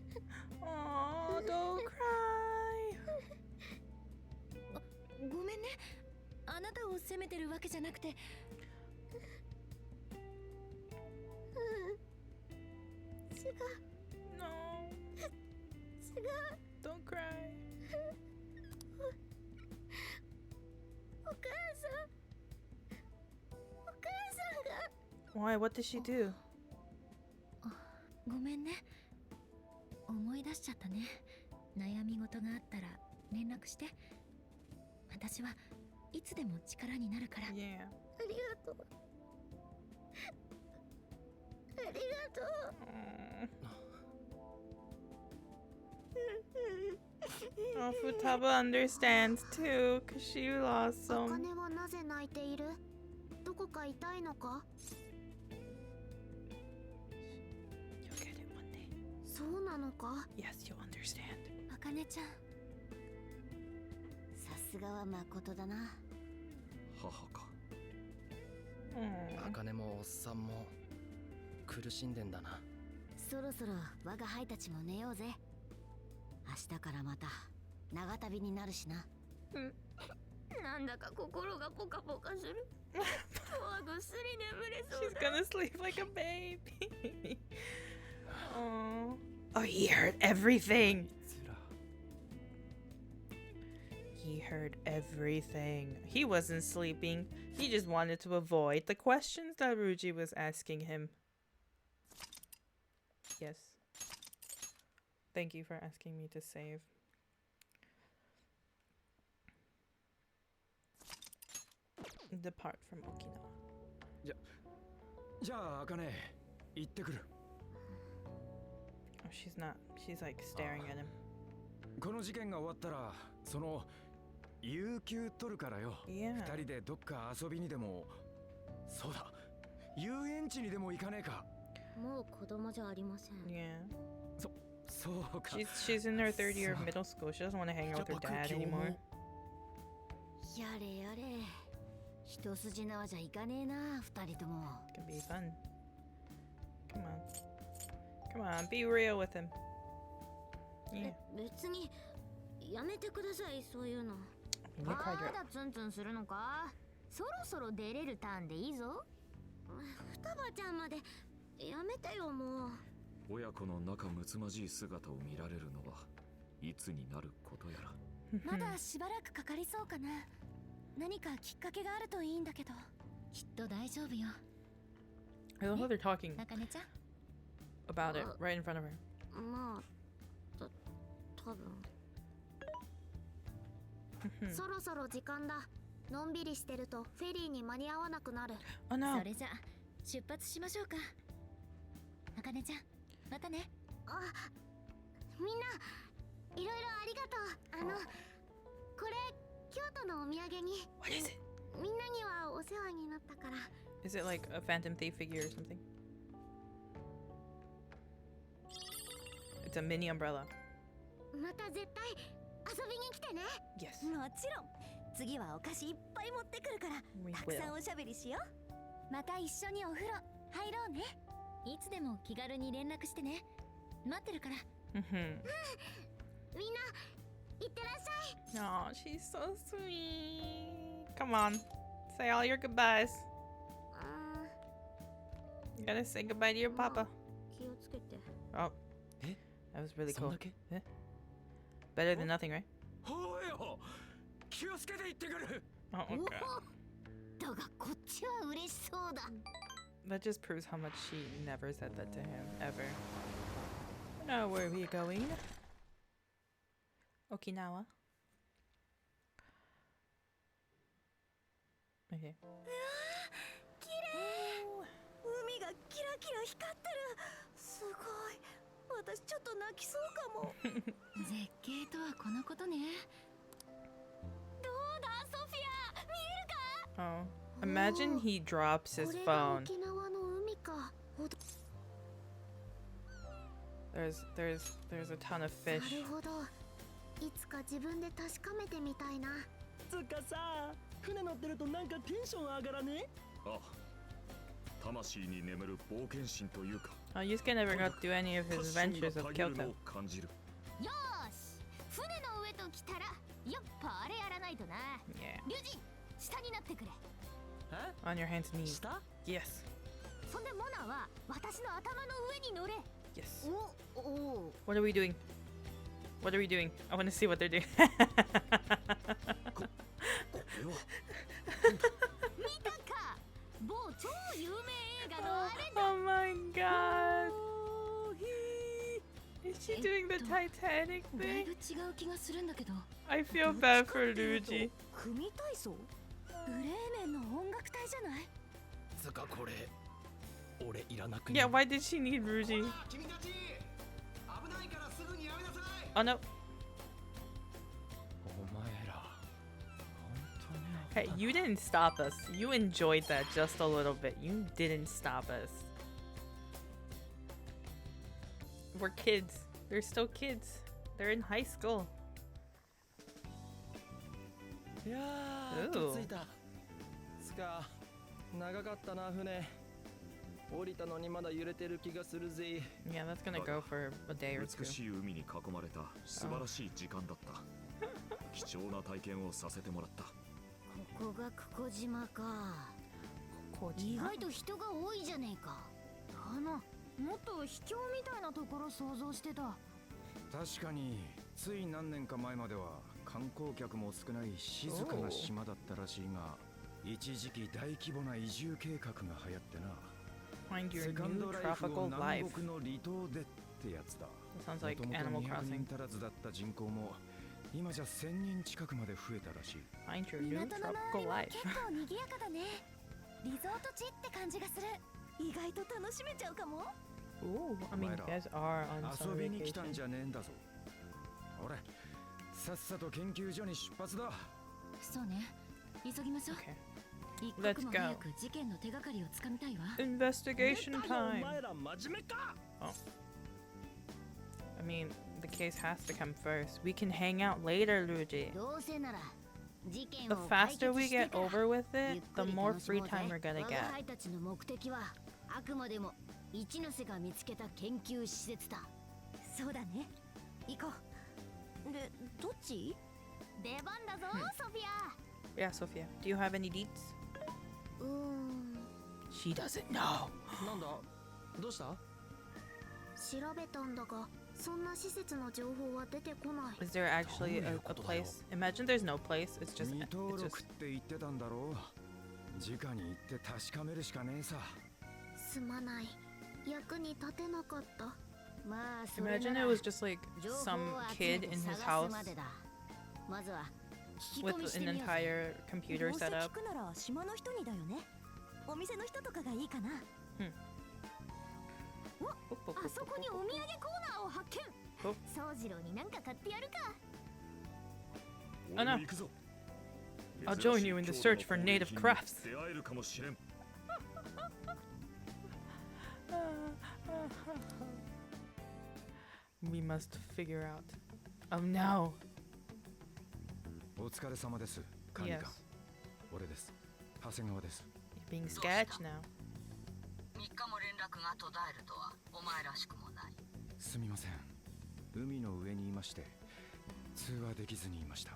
Oh, don't cry. ごめんね。あなたを責めてるわけじゃなくて、 No. 違う。 Don't cry. お母さんお母さんが Why? What did she do? ごめんね。思い出しちゃったね。悩み事があったら連絡して。私はいつでも力になるから。 Yeah. ありがとう。ありがとう。 Oh, Futaba understands too, cause she lost あ some. かねはなぜ泣いている？どこか痛いのか？ You'll get it one day. そうなのか？ Yes, you'll understand. あかねちゃん、さすがは誠だな。母か。Mm. あかねもおっさんも苦しんでんだな。そろそろ我が輩たちも寝ようぜ。明日からまた長旅になるしな。なんだか心がポカポカする。今日はぐっすり眠れそう She's だ。 gonna sleep like a baby. Oh. Oh, he heard everything. He heard everything. He wasn't sleeping. He just wanted to avoid the questions that Ruji was asking him. Yes. Thank you for asking me to save. Depart from Okinawa. じゃあ、あかね、行ってくる。 Oh, she's not. She's like staring at him. この事件が終わったら、その有給取るからよ。 Yeah. 二人でどっか遊びにでも、そうだ、遊園地にでも行かねえか。もう子供じゃありません。 Yeah. そうか。 She's in her third year of middle school. She doesn't want to hang out with her dad anymore. やれやれ。一筋縄じゃいかねえな、二人とも。 It can be fun. Come on. Come on, be real with him. Yeah. 別にやめてください、そういうの。 You ま cried your だツンツンするのか？そろそろ出れるターンでいいぞ。双葉ちゃんまでやめてよ、もう。親子の仲睦まじい姿を見られるのはいつになることやら。まだしばらくかかりそうかな。何かきっかけがあるといいんだけど。きっと大丈夫よ。 I love how they're talking あかねちゃん、 about it right in front of her. まあ、多分。そろそろ時間だ。のんびりしてるとフェリーに間に合わなくなる。 Oh no. それじゃ出発しましょうか。あかねちゃん、またね。あ、みんないろいろありがとう。これ京都のお土産に。 What is it? みんなにはお世話になったから。 Is it like a Phantom Thief figure or something? It's a mini umbrella. また絶対遊びに来てね。 Yes. もちろん。次はお菓子いっぱい持ってくるから We たくさん will. おしゃべりしよう。また一緒にお風呂入ろうね。いつでも気軽に連絡してね。待ってるから。 Mhm. みんないってらっしゃい。 Oh, she's so sweet. Come on. Say all your goodbyes. You gotta say goodbye to your papa. 気をつけて。 Oh. Eh? That was really そん cool. だけ Eh? Better than nothing, right? ほうよ、気をつけて行ってくる。 Oh, okay. だがこっちは嬉しそうだ。 That just proves how much she never said that to him, ever. Now, where are we going? Okinawa. Okay. 綺麗。海がキラキラ光ってる。すごい。私ちょっと泣きそうかも。絶景とはこのことね。どうだソフィア、見えるか？ Oh. Imagine he drops his これが phone. 沖縄の海か。 There's a ton of な fish. るほど。いつか自分で確かめてみたいな。つうかさ、船乗ってるとなんかテンション上がらね？あ、魂に眠る冒険心というか、 Oh, Yusuke never got to do any of his パッション adventures が of たぎるの Kyoto. を感じる。よーし、船の上と来たらやっぱあれやらないとな。 Yeah. 龍神、下になってくれ。 On your hands and knees. 下？ Yes. そんでモナは私の頭の上に乗れ。 Yes. おお。 What are we doing? What are we doing? I want to see what they're doing. これは見たか？某超有名映画のあれだ。 Oh my god. Is she doing the Titanic だい thing? ぶ違う気がするんだけど。 I feel bad for Ryuji. 組体操？ブレーメンの音楽隊じゃない？つかこれ俺いらなく Yeah, why did she need Ryuji? 君たち、危ないからすぐにやめなさい。 Oh no. お前ら本当に Hey, you didn't stop us. You enjoyed that just a little bit. You didn't stop us. We're kids. They're still kids. They're in high school. いやー、おう着いた。つか長かったな船。降りたのにまだ揺れてる気がするぜ。 Yeah, that's gonna go for a day or 美 two. しい海に囲まれた素晴らしい時間だった。貴重な体験をさせてもらった。ここが久古島か。意外と人が多いじゃねえか。もっと秘境みたいなところ想像してた。確かについ何年か前までは観光客も少ない静かな島だったらしいが、一時期大規模な移住計画が流行ってな。 Find your セカン new ドライフを tropical 南 life. 国の離島でってやつだ。 That sounds like もとも Animal と200 Crossing. 人足らずだった人口も今じゃ1000人近くまで増えたらしい。 Find your new 港の周 tropical りは life. 結構賑やかだね。リゾート地って感じがする。意外と楽しめちゃうかも。 Ooh, I mean, you guys are on 遊 summer びに来たん vacation. じゃねえんだぞ。俺、さっさと研究所に出発だ。そうね。急ぎましょう。 Okay. 一 Let's 刻も go. 早く事件の手がかりをつかみたいわ。 Investigation 出たよお time. 前ら真面目か？ I mean, the case has to come first. We can hang out later, Ryuji. どうせなら事件 The を解 faster 決 we して get から over with ゆ it, っ the くり more 楽し free もうぜ。 time we're gonna 我 get. が輩たちの目的はあくまでも一ノ瀬が見つけた研究施設だ。そうだね。行こう。で、どっち？出番だぞ、ソフィア。 Yeah, Sophia. Do you have any deets? She doesn't know. なんだどうした？調べたんだが、そんな施設の情報は出てこない。 Is there actually a place? Imagine there's no place. It's just 未登 it's 録 just って言ってたんだろう。直に行って確かめるしかねえさ。すまない。役に立てなかった。まあそれ imagine な it ら was just like 情報 some を集め kid て in his 探 house. すまでだ。まずは聞き込み with して an みようぜ。 entire ど computer うせ setup. 聞くなら島の人にだよね。お店の人とかがいいかな。あそこにお土産コーナーを発見。お宗次郎になんか買ってやるか。 Oh no. I'll join you in the search for native crafts. We must figure out. Oh no. お疲れ様です。管理官。俺です。長谷川です。 You're being sketched now. 3日も連絡が途絶えるとはお前らしくもない。すみません。海の上にいまして、通話できずにいました。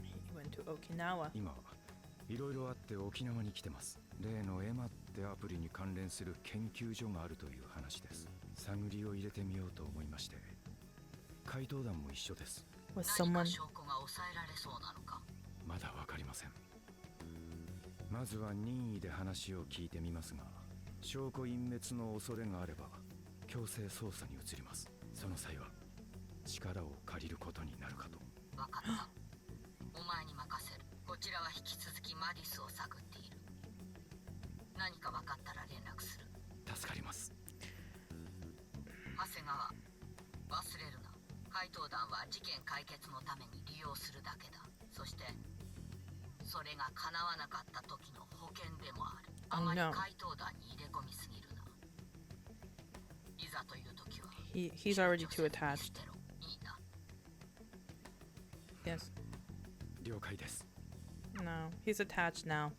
He went to Okinawa. 今、いろいろあって沖縄に来てます。例のエマってアプリに関連する研究所があるという話です。探りを入れてみようと思いまして。怪盗団も一緒です。Was 何 someone か証拠が抑えられそうなのか。まだわかりません。まずは任意で話を聞いてみますが、証拠隠滅の恐れがあれば強制捜査に移ります。その際は力を借りることになるかと。わかった。お前に任せる。こちらは引き続きマディスを探っている。何か分かったら連絡する。助かります。長谷川、忘れるな。怪盗団は事件解決のために利用するだけだ。そしてそれが叶わなかった時の保険でもある。あまり怪盗団に入れ込みすぎるな。いざという時は he's already too attached. いいな。 Yes. 了解です。 No, he's attached now.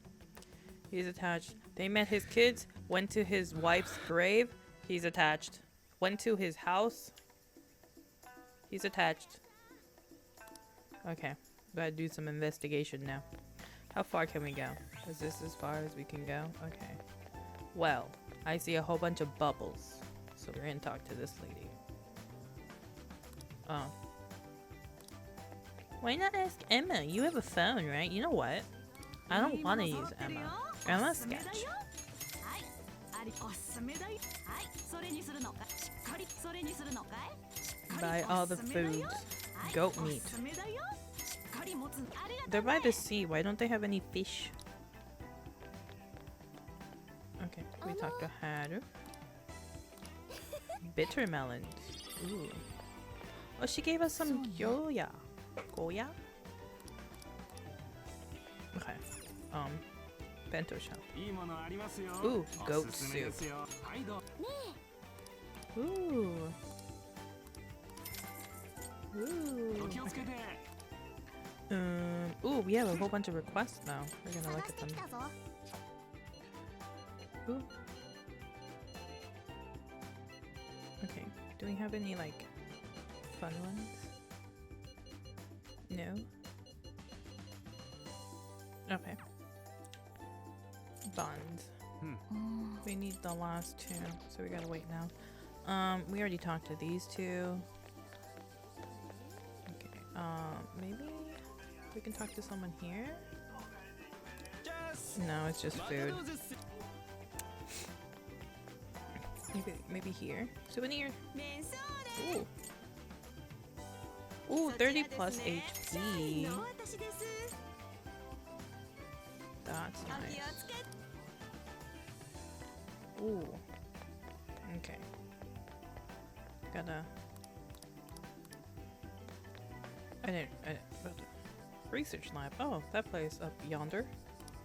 He's attached. They met his kids, went to his wife's grave. He's attached. Went to his house. He's attached. Okay, gotta do some investigation now. How far can we go? Is this as far as we can go? Okay. Well, I see a whole bunch of bubbles. So we're gonna talk to this lady. Oh. Why not ask Emma? You have a phone, right? You know what? I don't want to use Emma. Emma sketch. Buy all the foods. Goat meat. They're by the sea. Why don't they have any fish? Okay, we talk to Haru. Bitter melons. Ooh. Oh, she gave us some Goya. Goya? Okay. Bento shell. Ooh, goat soup. Ooh. Ooh. Ooh, we have a whole bunch of requests now. We're gonna look at them. Ooh. Okay. Do we have any like fun ones? No. Okay. Bonds. We need the last two, so we gotta wait now. We already talked to these two. Okay. Maybe we can talk to someone here. No, it's just food. Maybe here. Souvenir. Ooh. Ooh, 30 plus HP. That's nice. Ooh. Okay. Gotta. Research lab. Oh, that place up yonder.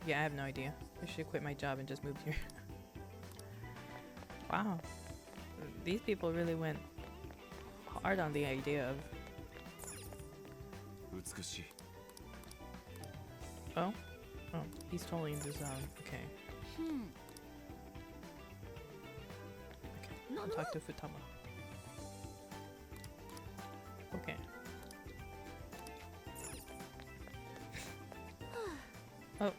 Yeah, I have no idea. I should quit my job and just moved here. Wow. These people really went hard on the idea of. Oh? Oh, he's totally in the zone. Okay. Okay, I'll talk to Futaba. Okay. Oh.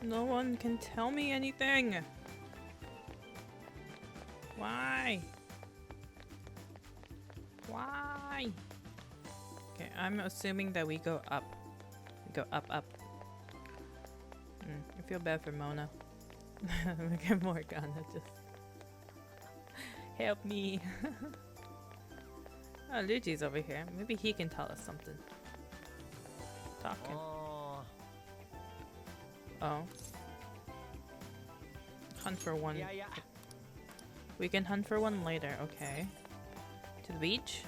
No one can tell me anything. Why? Why? Okay, I'm assuming that we go up. We go up, up. I feel bad for Mona. Look at Morgana just... Help me. Oh, Luigi's over here. Maybe he can tell us something. Talking. Oh. Hunt for one. We can hunt for one later, okay. To the beach?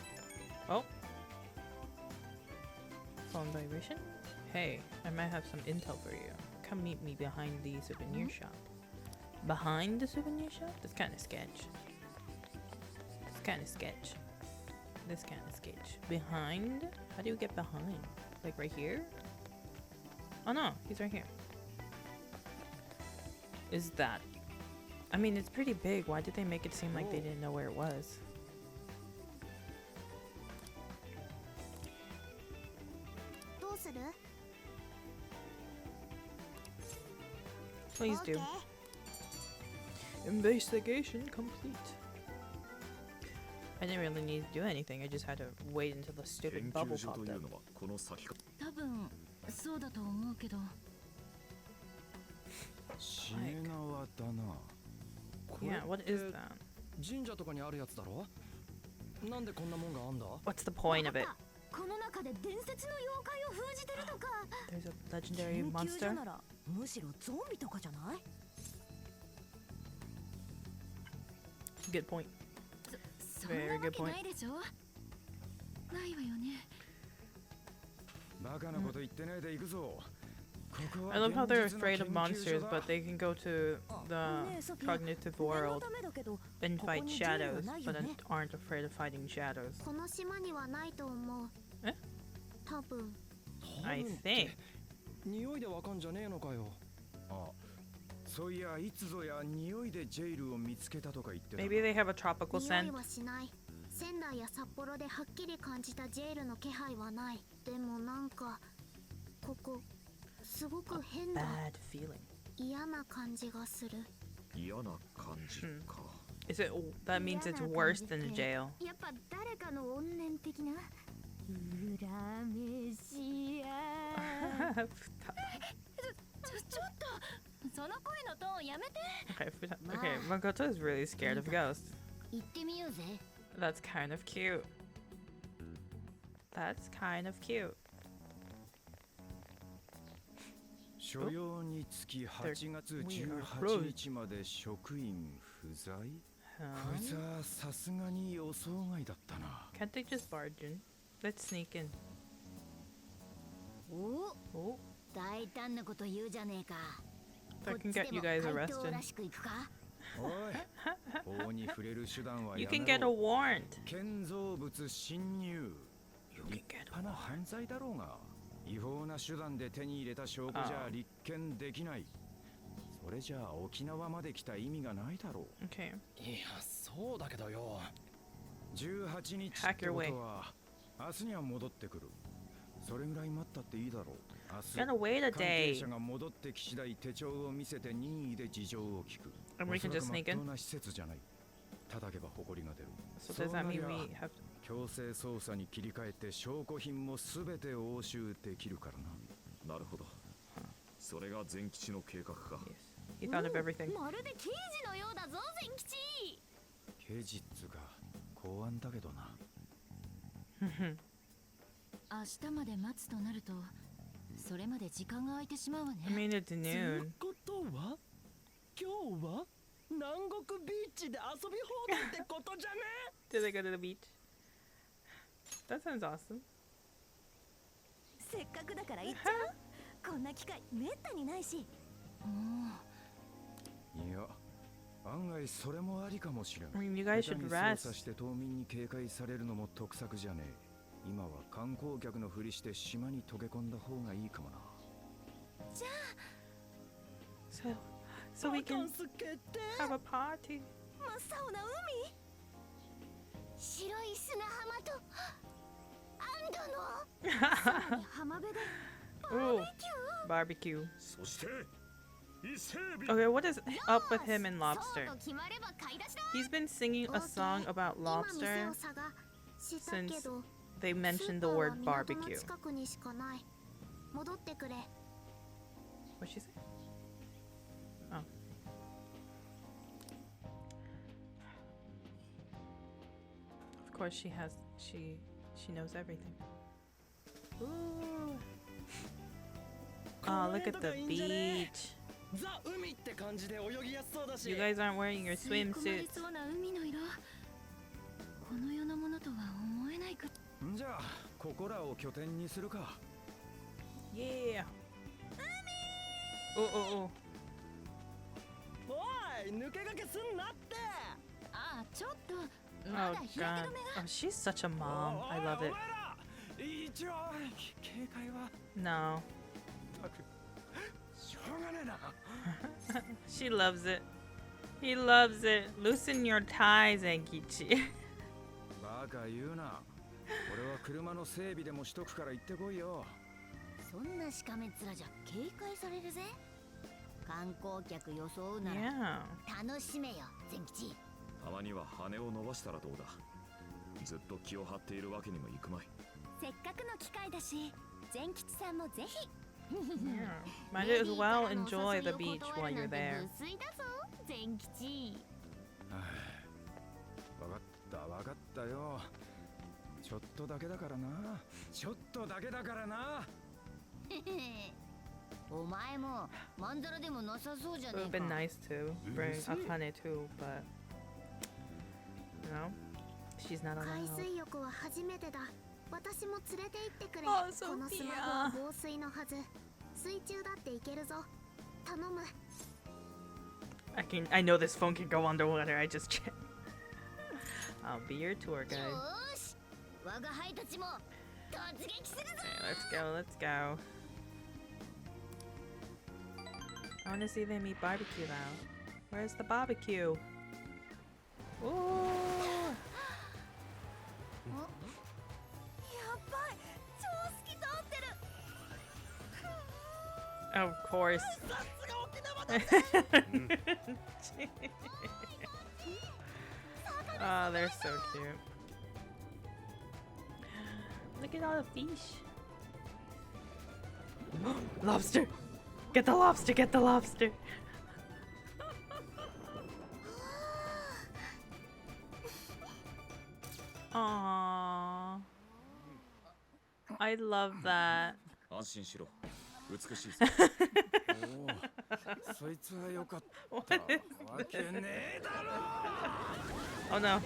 Oh. Phone vibration? Hey, I might have some intel for you. Come meet me behind the souvenir shop. Behind the souvenir shop? That's kind of sketch. It's kind of sketch. This kind of sketch. Behind? How do you get behind? Like right here? Oh no, he's right here. Is that? I mean, it's pretty big. Why did they make it seem like they didn't know where it was? Please do. Investigation complete. I didn't really need to do anything. I just had to wait until the stupid bubble popped up. 多分そうだと思うけど。しめ縄だな。 Yeah, what is that? 神社とかにあるやつだろ？なんでこんなもんがあんだ？ What's the point of it? この中で伝説の妖怪を封じてるとか。 There's a legendary 研究所 monster. ならむしろゾンビとかじゃない？ Good point. そんなわけないでしょ？ないわよね。バカなこと言ってねえで行くぞ。 I love how they're afraid of monsters, but they can go to the cognitive world and fight shadows, but aren't afraid of fighting shadows. この島にはないと思う。え？多分。 I think. 匂いでわかんじゃねえのかよ。あ、そういやいつぞや匂いでジェイルを見つけたとか言ってた。 Maybe they have a tropical 匂 scent. いはしない。仙台や札幌ではっきり感じたジェイルの気配はない。でもなんかここすごく変だ。Bad feeling. 嫌な感じがする。嫌な感じか。 Is it? That means it's worse than a jail. やっぱ誰かの怨念的な。恨めしや。ちょっと。その声のトーンやめて。 Okay, Makoto is really scared of ghosts. 行ってみようぜ。 That's kind of cute. That's kind of cute. 所用につき8月18日まで職員不在？こいつはさすがに予想外だったな。 Can't they just barge in? Let's sneak in. お、大胆なこと言うじゃねえか。 That can get you guys arrested. らしく行くか。おい、法に触れる手段は You やめ can get a ろ。 warrant. 建造物侵入。立派な犯罪だろうが、違法な手段で手に入れた証拠じゃ立件できない。それじゃあ沖縄まで来た意味がないだろう。 Okay. いや、そうだけどよ。18日ってことは明日には戻ってくる。それぐらい待ったっていいだろう。明 Gotta wait a 日関係 day. 者が戻ってき次第手帳を見せて任意で事情を聞く。 And we can おそら just く sneak 真っ in. 当な施設じゃない。叩けば埃が出る。 So does that mean we have? 強制捜査に切り替えて証拠品もすべて押収できるからな。なるほど。それが全吉の計画か。 He thought of everything. まるで刑事のようだぞ、千吉。刑事っつうか公安だけどな。明日まで待つとなると、それまで時間が空いてしまうわ I ね。 mean, it's とい noon. うことは今日は南国ビーチで遊び放題ってことじゃね？ Did they go to the beach? That sounds awesome. せっかくだから行っちゃう。こんな機会めったにないし。もいや、案外それもありかもしれん。 I mean, you guys 下手 should に捜査 rest. して島民に警戒されるのも得策じゃねえ。今は観光客のふりして島に溶け込んだ方がいいかもな。 So we バカ can ンス決定。 have a party. 真っ青な海。白い砂浜と安堵の。浜辺で Ooh, barbecue. そして伊勢海 Okay, what is up with him and lobster? そうと決まれば買い出しだ。 He's been singing a song about 今店 lobster を探したけ since ど。 they スー mentioned パ the ーは word 港の barbecue. 近くにしかない。戻ってくれ。 What'd she say? Oh. Of course she knows everything. Ooh. Oh, look at the beach. You guys aren't wearing your swimsuits. この世のものとは思えないく。じゃあここらを拠点にするか。Yeah. Oh, oh, oh. おい、抜け駆けすんなって。あ、ちょっと。 Oh god. Oh, she's such a mom. I love it. 一応警戒は。No. しょうがねえな。She loves it. He loves it. Loosen your ties, Enkichi. バカ言うな。俺は車の整備でもしとくから行ってこいよ。そんなしかめっ面じゃ警戒されるぜ。観光客装うなら楽しめよ、善吉。たまには羽を伸ばしたらどうだ。ずっと気を張っているわけにもいくまい。せっかくの機会だし、善吉さんもぜひ。Yeah. Might as well enjoy the beach while you're there. 水だぞ、善吉。わかったわかったよ。ちょっとだけだからな。ちょっとだけだからな。お前もまんざらでもなさそうじゃ It ね would え have か。 been nice to bring Akane too, but you know, she's not 海 allowed. 水浴は初めてだ。私も連れて行ってくれ。 Oh, このスマホは防水のはず。水中だって行けるぞ。頼む。I know this phone can go underwater. I just checked. I'll be your tour guide. よーし、我が輩たちも突撃するぞ。 Okay, let's go. I want to see them eat barbecue now. Where's the barbecue? Ooh. やばい、超透き通ってる。 Of course. さすが沖縄だ。Oh, they're so cute. Look at all the fish. Lobster! Get the lobster! Get the lobster! Aww. I love that. 安心しろ。美しい。おお、そいつはよかったわけねえだろ。 Oh no.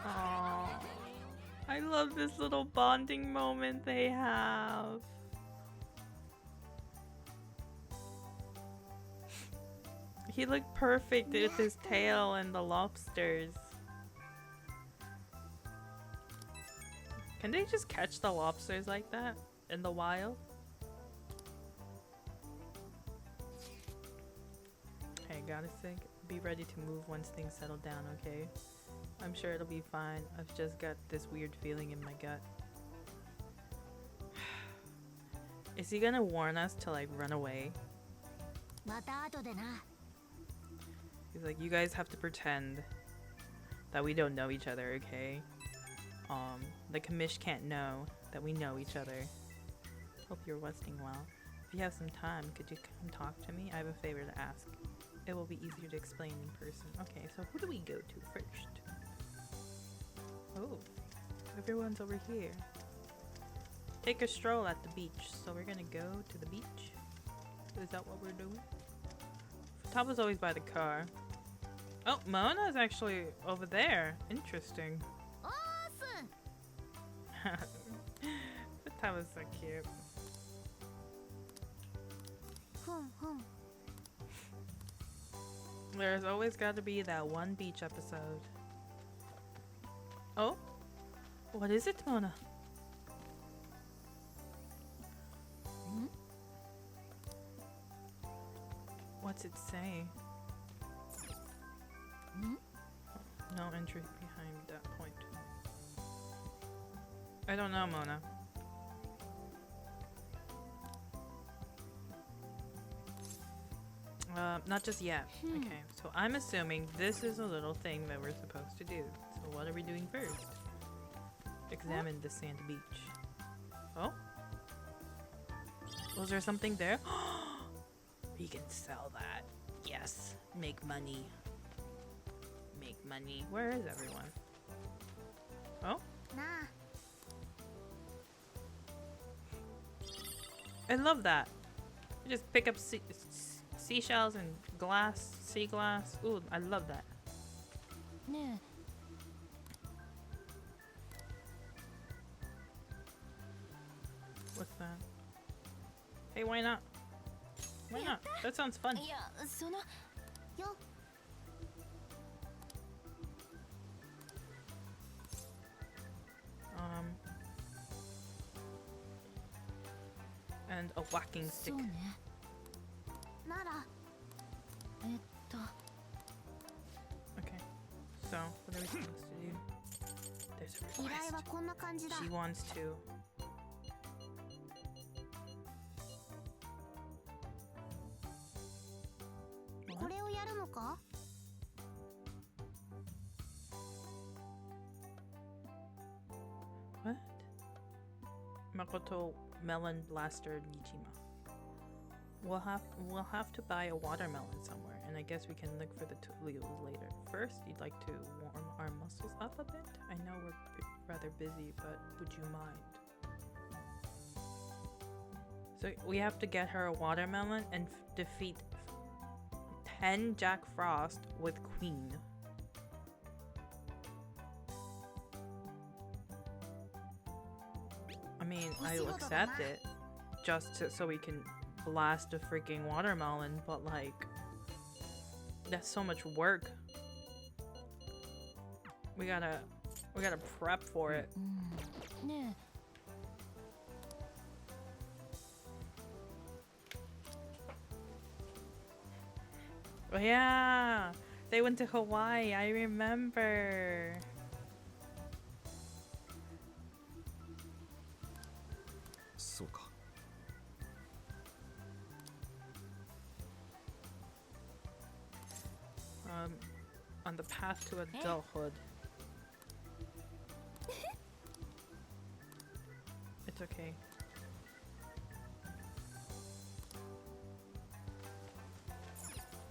Aww. I love this little bonding moment they have. He looked perfect with his tail and the lobsters. Can they just catch the lobsters like that in the wild? Hey, gotta think. Be ready to move once things settle down, okay? I'm sure it'll be fine. I've just got this weird feeling in my gut. Is he gonna warn us to like run away? また後でな。 He's like, you guys have to pretend that we don't know each other, okay? The commish can't know that we know each other. Hope you're resting well. If you have some time, could you come talk to me? I have a favor to ask. It will be easier to explain in person. Okay, so who do we go to first? Oh, everyone's over here. Take a stroll at the beach. So we're gonna go to the beach? Is that what we're doing? Top is always by the car. Oh, Mona's actually over there. Interesting. Awesome. That was so cute. ふんふん。 There's always got to be that one beach episode. Oh? What is it, Mona? Hmm? What's it say? Hmm? No entry behind that point. I don't know, Mona. Not just yet. Okay, so I'm assuming this is a little thing that we're supposed to do. So what are we doing first? Examine the sand beach. Oh? Was there something there? We can sell that. Yes. Make money. Make money. Where is everyone? Oh? Nah. I love that. You just pick up seashells and glass, sea glass. Ooh, I love that. ね What's that? Hey, why not? Why not? That sounds fun. えいやそのよ And a whacking stick. そうねなら えっと Okay. So, what are we supposed to do? There's a 依頼は request. こんな感じだ She wants to. What? これをやるのか What? Makoto Melon Blaster Nijima. We'll have to buy a watermelon somewhere, and I guess we can look for the leaves later. First, you'd like to warm our muscles up a bit? I know we're rather busy, but would you mind? So we have to get her a watermelon and defeat 10 Jack Frost with Queen. I mean, I'll accept it so we can blast a freaking watermelon, but like, that's so much work. We gotta prep for it. ね Oh yeah, they went to Hawaii. I remember. So ka. On the path to adulthood. It's okay.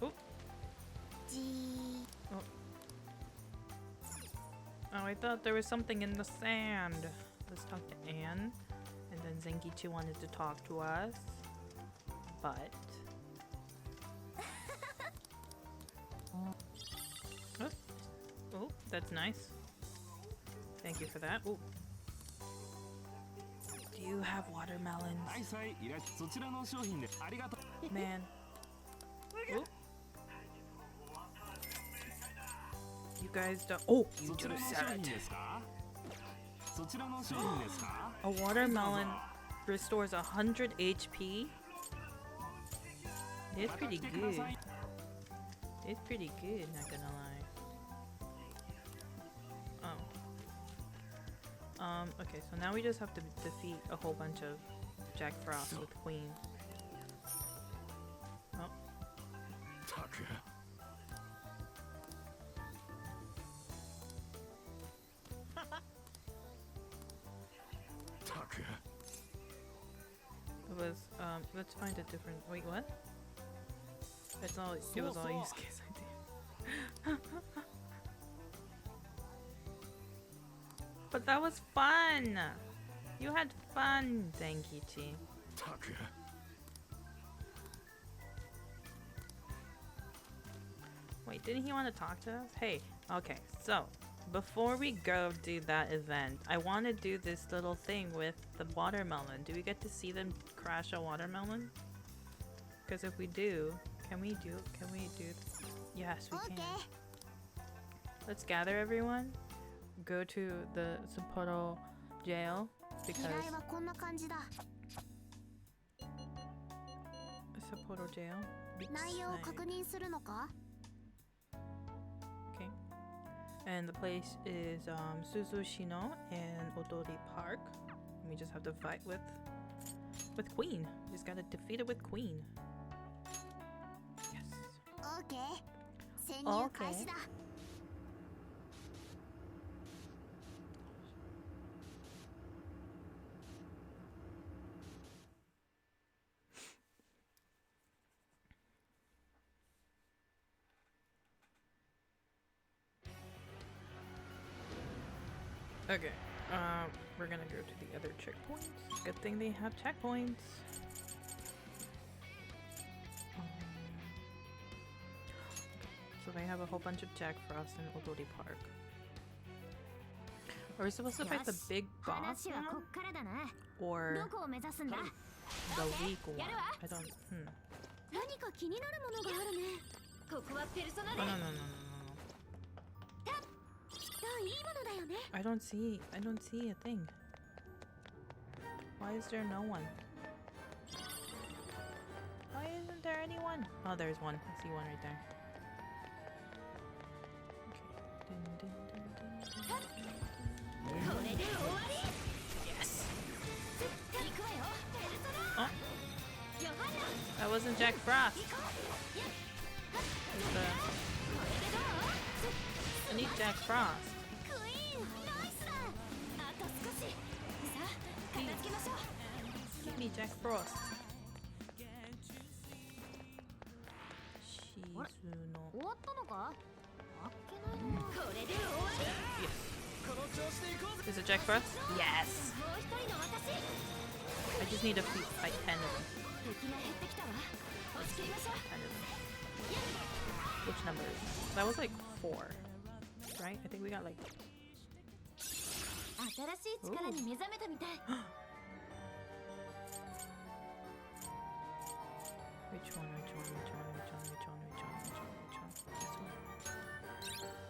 Oh. じー Oh, I thought there was something in the sand. Let's talk to Anne. And then Zenkichi wanted to talk to us. But... Oh, oh, that's nice. Thank you for that. Ooh. Do you have watermelons? Man. Ooh. You guys don't. Oh, you do said it. A watermelon restores 100 HP. It's pretty good. It's pretty good, not gonna lie. Oh. Okay, so now we just have to defeat a whole bunch of Jack Frost with Queen. Oh. It was, let's find a different, wait, what? It's all, it was all use case idea. But that was fun! You had fun, Zenkichi. Wait, didn't he want to talk to us? Hey, okay, so before we go do that event, I want to do this little thing with the watermelon. Do we get to see them crash a watermelon? Because if we do, can we do? Yes, we can. Let's gather everyone. Go to the Sapporo jail 依 because 頼はこんな感じだ Sapporo jail. 内容を確認するのか Okay. And the place is Suzushino and Odori Park. And we just have to fight with Queen. We just gotta defeat it with Queen. Yes. オーケー潜入開始だ Okay. Okay. We're gonna go to the other checkpoints. Good thing they have checkpoints. So they have a whole bunch of Jack Frost in Odori Park. Are we supposed to fight the big boss now? Or the weak one? I don't. Oh, no, no, no, no, no. I don't see a thing. Why is there no one? Why isn't there anyone? Oh, there's one. I see one right there. Okay. Yes. Oh. That wasn't Jack Frost. I need Jack Frost. Give me Jack Frost. Yes. Is it Jack Frost? Yes. I just need to fight 10 of them. 10 of them. Which number? That was like 4, right? I think we got like. Which one? This one.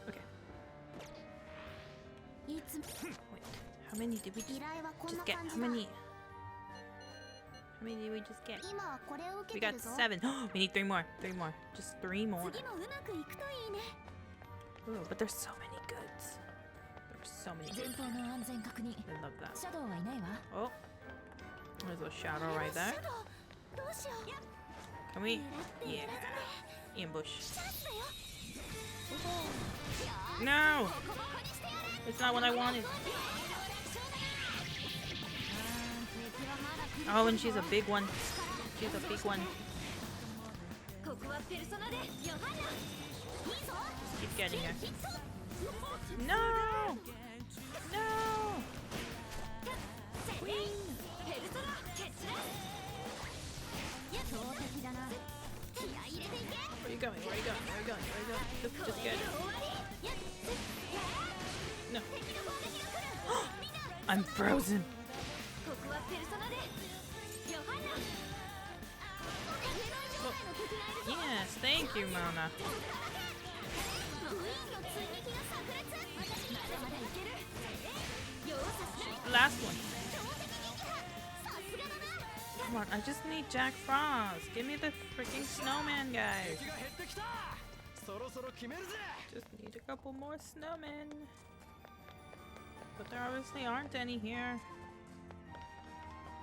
Okay. Wait, how many did we just get? How many did we just get? We got 7. We need 3 more. 3 more. Just 3 more. Ooh, but there's so many goods. There's so many goods. I love that. Oh, there's a shadow right there. Can we? Yeah. Ambush. No! It's not what I wanted. Oh, and she's a big one. She's a big one. Just keep getting her. No! No! Queen! Where are you going? Where are you going? Where are you going? Where are you going? Just get it. No. I'm frozen. Oh. Yes, thank you, Mona. The last one. Come on, I just need Jack Frost. Give me the freaking snowman, guys. Just need a couple more snowmen. But there obviously aren't any here.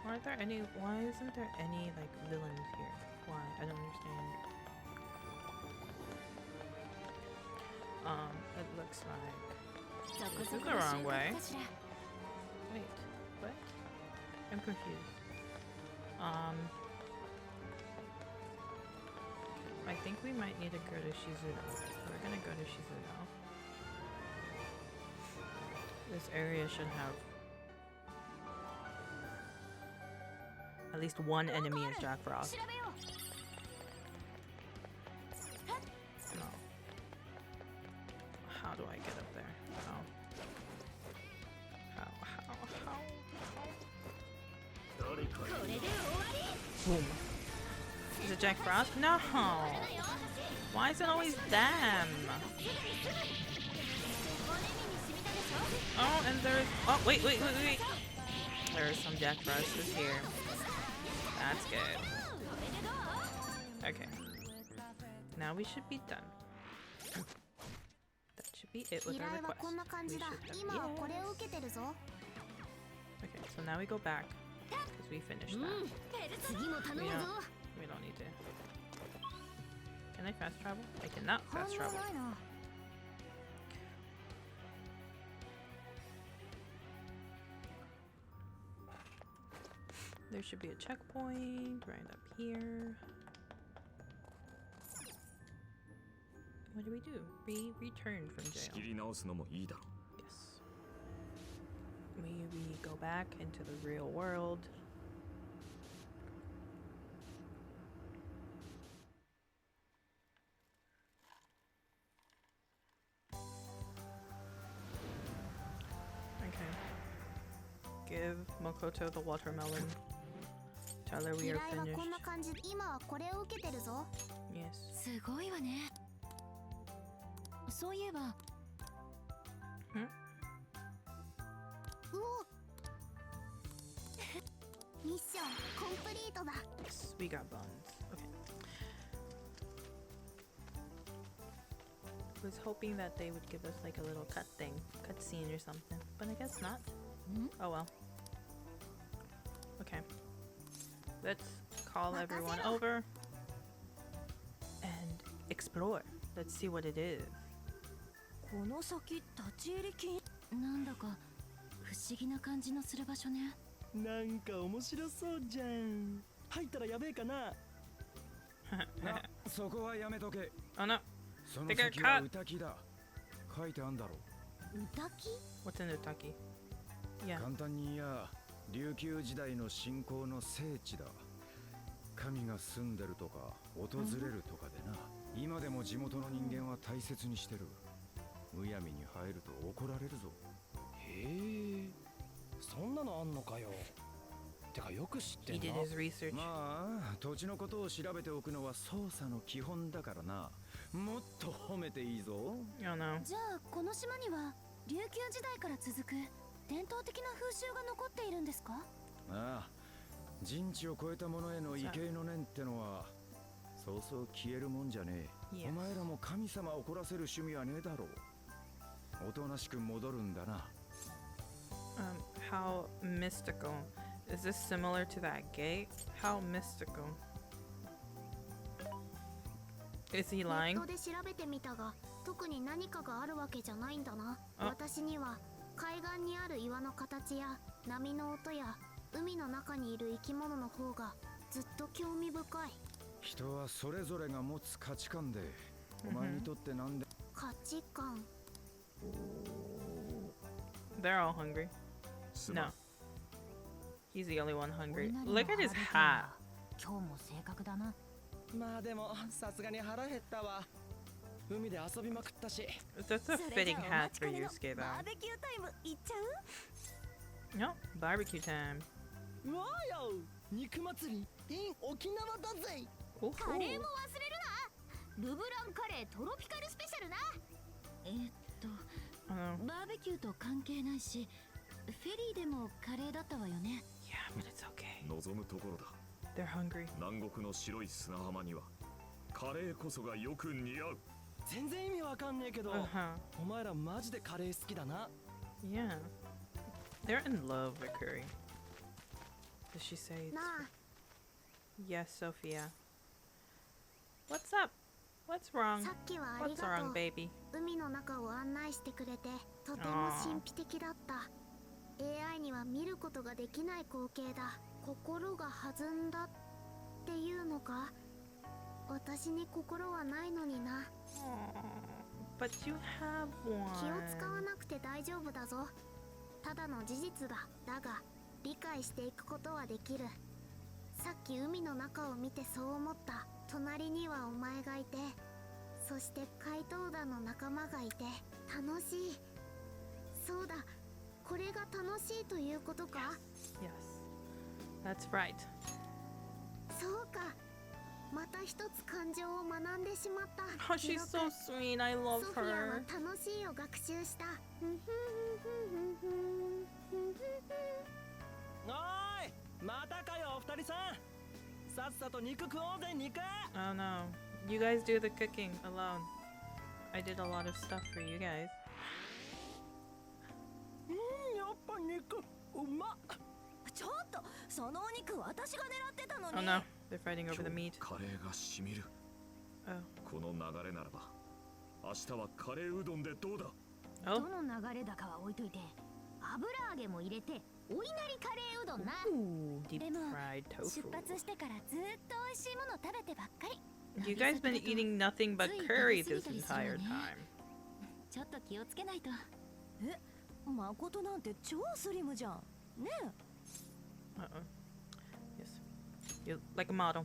Aren't there any? Why isn't there any, like, villains here? Why? I don't understand. It looks like this is the wrong way. Wait, what? I'm confused. I think we might need to go to Shizuno. We're gonna go to Shizuno. This area should have at least one enemy as Jack Frost. No. How do I get up there? How? Boom. Is it Jack Frost? No! Why is it always them? Oh, and there's... Oh, wait. There's some Jack Frosters here. That's good. Okay. Now we should be done. That should be it with our request. We should have... Yes. Okay, so now we go back. Because we finished that. We don't need to. Can I fast travel? I cannot fast travel. There should be a checkpoint right up here. What do? We return from jail. Yes. we go back into the real world. Okay. Give Makoto the watermelon. Tell her we 依 are 頼は finished. こんな感じ。今はこれを受けてるぞ。 Yes. すごいわね。そういえば、うおミッションコンプリートだ。 Yes, we got buns. Okay. Was hoping that they would give us like a little cut scene or something, but I guess not. Oh well. Okay. Let's call everyone over and explore. Let's see what it is. この先立ち入り禁なんだか不思議な感じのする場所ね。なんか面白そうじゃん。入ったらやべえかな。そこはやめとけ。 Oh no. その They got 先は caught. 歌木だ。書いてあんだろ。歌き What's in Utaki? Yeah. 簡単に言や琉球時代の信仰の聖地だ。神が住んでるとか訪れるとかでな、今でも地元の人間は大切にしてる。むやみに入ると怒られるぞ。へえ、そんなのあんのかよ。てかよく知って He ん did な。 his research. まあ土地のことを調べておくのは捜査の基本だからな。もっと褒めていいぞ。 Oh no. じゃあこの島には琉球時代から続く伝統的な風習が残っているんですか？ああ、人知を超えたものへの畏敬の念ってのはそうそう消えるもんじゃねえ。 Yes. お前らも神様を怒らせる趣味はねえだろう。おとなしく戻るんだな。How mystical. Is this similar to that gate? How mystical. Is he ネッ lying? トで調べてみたが特に何かがあるわけじゃないんだな。あ私には海岸にある岩の形や波の音や海の中にいる生き物の方がずっと興味深い。人はそれぞれが持つ価値観で、お前にとってなんで。価値観。 They're all hungry. すまん No. He's the only one お hungry. 稲荷の Look at his 腹 hat. 今日も正確だな。まあでもさすがに腹減ったわ。海で遊びまくったし。 That's a それじ fitting ゃあお hat 待ち for かね you, の Skedan. バーベキュータイム行っちゃう？ No, barbecue time. わーよ、肉祭り in 沖縄だぜ。 Ooh. カレーも忘れるな。ルブランカレートロピカルスペシャルな。バーベキューと関係ないし、フェリーでもカレーだったわよね。 Yeah, but it's okay. 望むところだ。 They're hungry. 南国の白い砂浜にはカレーこそがよく似合う。全然意味わかんねえけど、 Uh-huh. お前らマジでカレー好きだな。 Yeah. They're in love with curry. Does she say it's... なあ、 Yes, Sophia. What's up? What's wrong? さっきはあり What's がと wrong, う。 baby? 海の中を案内してくれてとても神秘的だった。 AI には見ることができない光景だ。心が弾んだっていうのか？私に心はないのにな。 But you have 気を使わ one. なくて大丈夫だぞ。ただの事実だ。だが理解していくことはできる。さっき海の中を見てそう思った。隣にはお前がいて、そして怪盗団の仲間がいて楽しい。そうだ、これが楽しいということか？ Yes. That's right. そうか。また一つ感情を学んでしまった。 Oh, she's so sweet. I love ソフィアは her. 楽しいを学習した。おーい、またかよお二人さん。さっさと肉食おうぜ肉。 Oh no. You guys do the cooking alone. I did a lot of stuff for you guys. やっぱ肉うまっ。ちょっとそのお肉私が狙ってたのに。 Oh no. They're fighting 今 over the 日 meat. カレーがしみる。 Oh. この流れならば明日はカレーうどんでどうだ。 Oh. どの流れだかは置いといて、油揚げも入れてお稲荷カレーうどんな。 Ooh, deep でも fried 出 tofu. 発してからずっと美味しいもの食べてばっかり。 You guys been eating nothing but curry this entire time. ちょっと気をつけないと。誠なんて超スリムじゃんねえ。 Yes. You like a model.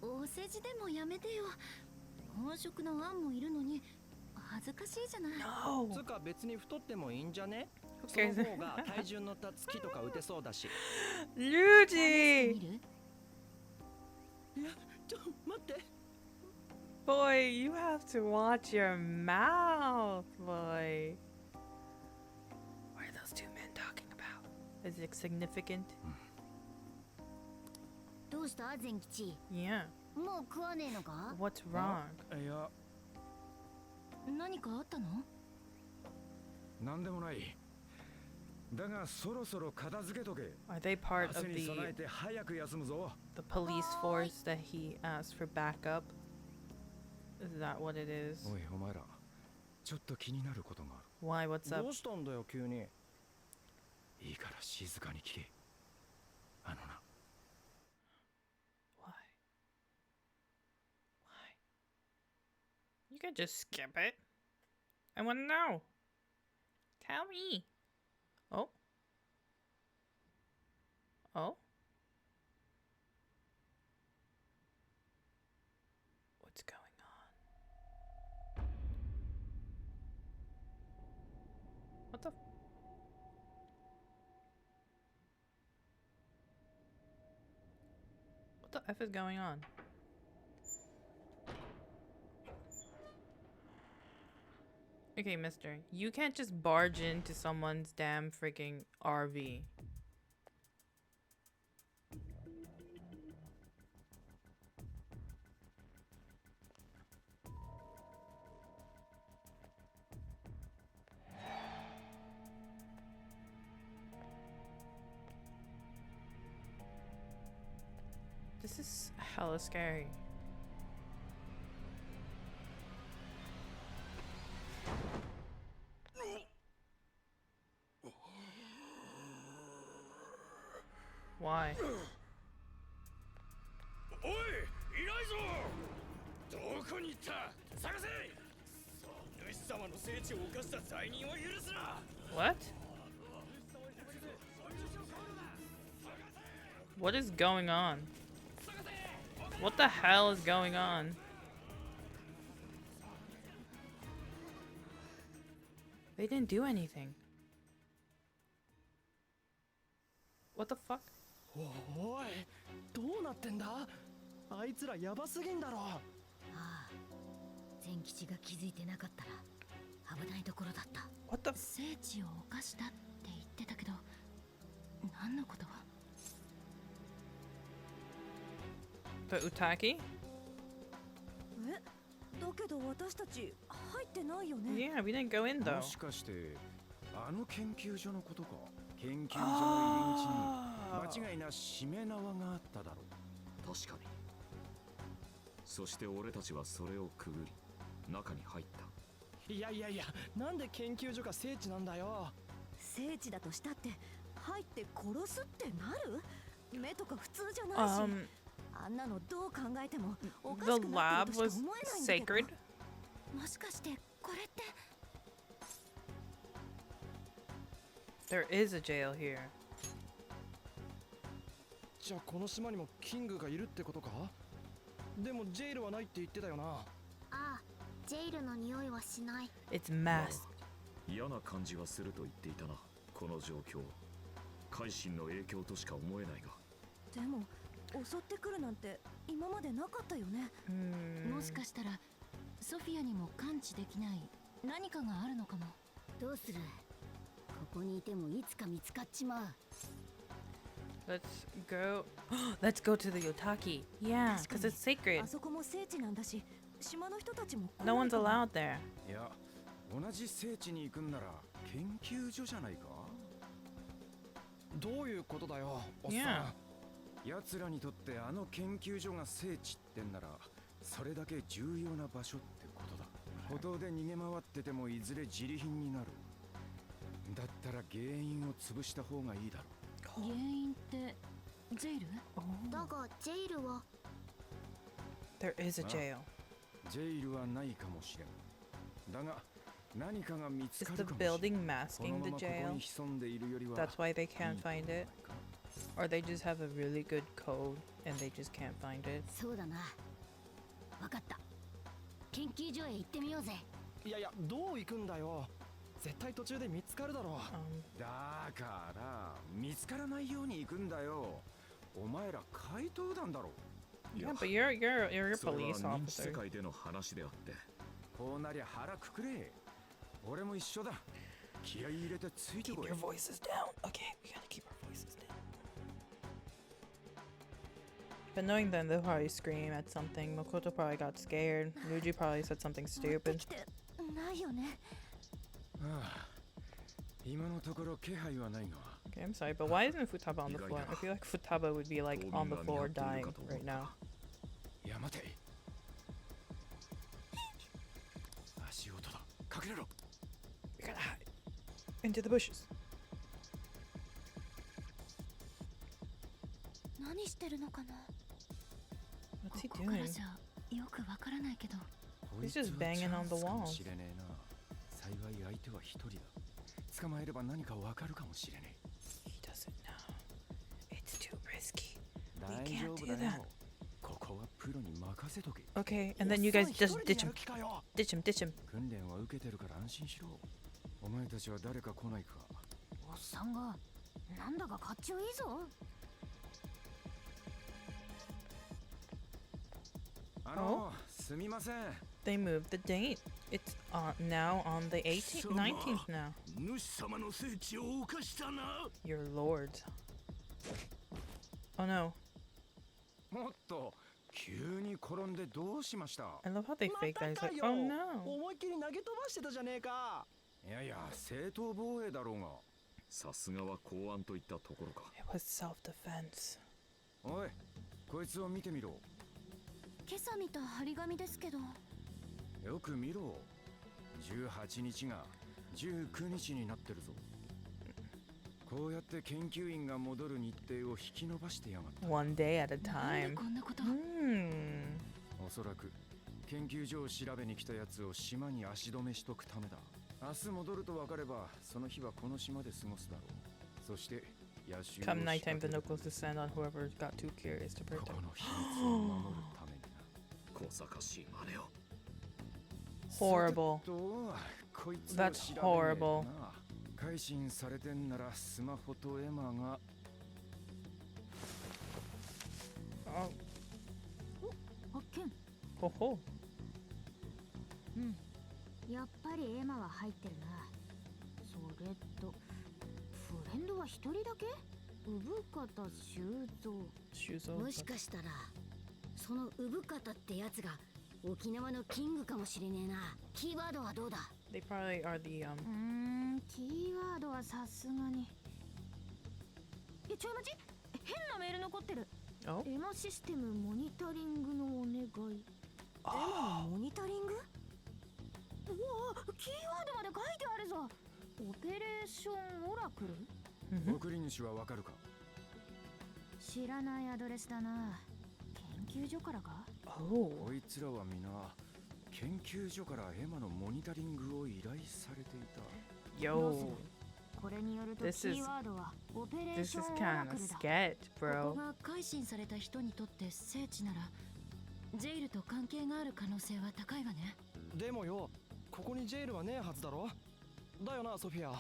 お世辞でもやめてよ。本職のアンもいるのに恥ずかしいじゃない。No. つか別に太ってもいいんじゃね？ Who その cares? 方が体重乗った月とか打てそうだし。見 Ryuji! る？ちょ待って。 Boy, you have to watch your mouth, boy. What are those two men talking about? Is it significant? どうした善吉？ Yeah. もう食わねえのか？ What's wrong? いや、何かあったの？なんでもない。だがそろそろ片付けとけ。 Are they part 明 of 日に備えて早く休むぞ。 the police force that he asked for backup? Is that what it is? おいお前ら、ちょっと気になることがあ Why? What's ど up? うしたんだよ急に。る。いいから静かに聞け。あのな。 Why? Why? You can just skip it. I want to know. Tell me. Oh. Oh. What's going on? What the? What the F is going on? Okay, mister. You can't just barge into someone's damn freaking RV. This is hella scary. Why? おい、いないぞ。どこに行った？探せ。主様の聖地を犯した罪人を許すな。 What? What is going on? What the hell is going on? They didn't do anything. What the fuck? おい、どうなってんだ？あいつらヤバすぎんだろ。ああ、善吉が気づいてなかったら危ないところだった。 What the? 聖地を犯したって言ってたけど、何のこと？ The Utaki? え、だけど私たち入ってないよね。 Yeah, we didn't go in though. もしかしてあの研究所のことか。研究所の入り口に間違いなしめ縄があっただろう。確かに。そして俺たちはそれをくぐり中に入った。いやいやいや、なんで研究所が聖地なんだよ。聖地だとしたって入って殺すってなる？目とか普通じゃないし。あんなのどう考えてもおか The しくなってる lab と was しか思えないんだけど。 sacred. もしかしてこれって？ There is a jail here. じゃあこの島にもキングがいるってことか？でもジェイルはないって言ってたよな。ああ、ジェイルの匂いはしない。 It's masked. 嫌な感じはすると言っていたな。この状況。改心の影響としか思えないが。でも襲ってくるなんて今までなかったよね。もしかしたらソフィアにも感知できない何かがあるのかも。どうする？ここにいてもいつか見つかっちまう。 Let's go. Let's go to the Yotaki. Yeah, because it's sacred. あそこも聖地なんだし、島の人たちも来 No ない one's かも。 allowed there. いや、同じ聖地に行くんなら研究所じゃないか。どういうことだよ、おっさん。 Yeah. 奴らにとってあの研究所が聖地ってんならそれだけ重要な場所ってことだ。歩道で逃げ回っててもいずれ自利品になる。だったら原因を潰した方がいいだろう。原因ってジェイル？だがジェイルは There is a jail. ジェイルはないかもしれん。だが何かが見つ Is か the るかもしれない。 building この masking ま the まここ jail? に潜んでいるよりは That's why they いい can't んじゃ find ない it? か。 Or they just have a really good code and they just can't find it? そうだな。わかった。研究所へ行ってみようぜ。いやいや、どう行くんだよ。絶対途中で見つかるだろう。だから見つからないように行くんだよ。お前ら怪盗団だろ。 Yeah, but you're a それは police 認知世 officer. 界での話であって。こうなりゃ腹くくれ。俺も一緒だ。気合い入れてついて Keep こい。 your voices down. Okay, we gotta keep our voices down. But knowing them, they'll probably scream at something. Makoto probably got scared. Ryuji probably said something 持って stupid. きてないよね。ああ、今のところ気配はないが。 Okay, I'm sorry, but why isn't Futaba on the floor? I feel like Futaba would be like on the floor dying right now. いや待て。足音だ。隠れろ。 We gotta hide into the bushes. 何してるのかな。 What's he ここから doing? じゃよくわからないけど。こい He's つは just banging チャ on ン the スかも wall. しれねえな。幸い相手は一人だ。捕まえれば何かわかるかもしれね He doesn't know. It's too risky. え。 We 大 can't 丈夫 do だ that. よ。ここはプロに任せとけ。 Okay, and then you guys just ditch him. 機かよ。 Ditch him, ditch him. 訓練は受けてるから安心しろ。お前たちは誰か来ないか。おっさんがなんだかかっちょいいぞ。すみません。 They moved the date. It's now on the 18th, 19th now. 主様の聖地を犯したな。 Your lord. Oh no. もっと急に転んでどうしました I love how they ま fake た that. He's か like, よ。 oh no. 思いっきり投げ飛ばしてたじゃねえか。いやいや、正当防衛だろうが。さすがは公安といったところか。 It was self-defense. おい、こいつを見てみろ。今朝見た張り紙ですけど。よく見ろ。18日が19日になってるぞ。こうやって研究員が戻る日程を引き延ばしてやがった。 One day at a なんで time. こんなこと。おそらく研究所を調べに来たやつを島に足止めしとくためだ。明日戻ると分かれば、その日はこの島で過ごすだろう。そして野襲を Come 仕掛 nighttime, け the る。 knuckles descend on whoever got too curious to こ protect. この秘密を守るためにな。小賢しい真似を。 Horrible. さてとこいつを That's 調べねえと horrible. な。改心されてんならスマホとエマが Oh, 発見。 ho ho. やっぱりエマは入ってるな。それとフレンドは一人だけ？産方修造。 Shoes も off. しかしたらその産方ってやつが沖縄のキングかもしれねえな。キーワードはどうだ？ They probably are the キーワードはさすがに。ちょい待ち。変なメール残ってる。 Oh. エマシステムモニタリングのお願い。エマのモニタリング？うわあ、キーワードまで書いてあるぞ。オペレーションオラクル？ Mhm. 送り主はわかるか。知らないアドレスだな。研究所からか？ Oh. こいつらは皆研究所からエマのモニタリングを依頼されていた。 Yo. これによると This キ is ーワードはオペレー This ショ is ンオラ kind ク of ルだ。 sketch, こ bro. こが改心された人にとって聖地ならジェイルと関係がある可能性は高いわね。でもよ、ここにジェイルはねえはずだろ。だよな、ソフィア。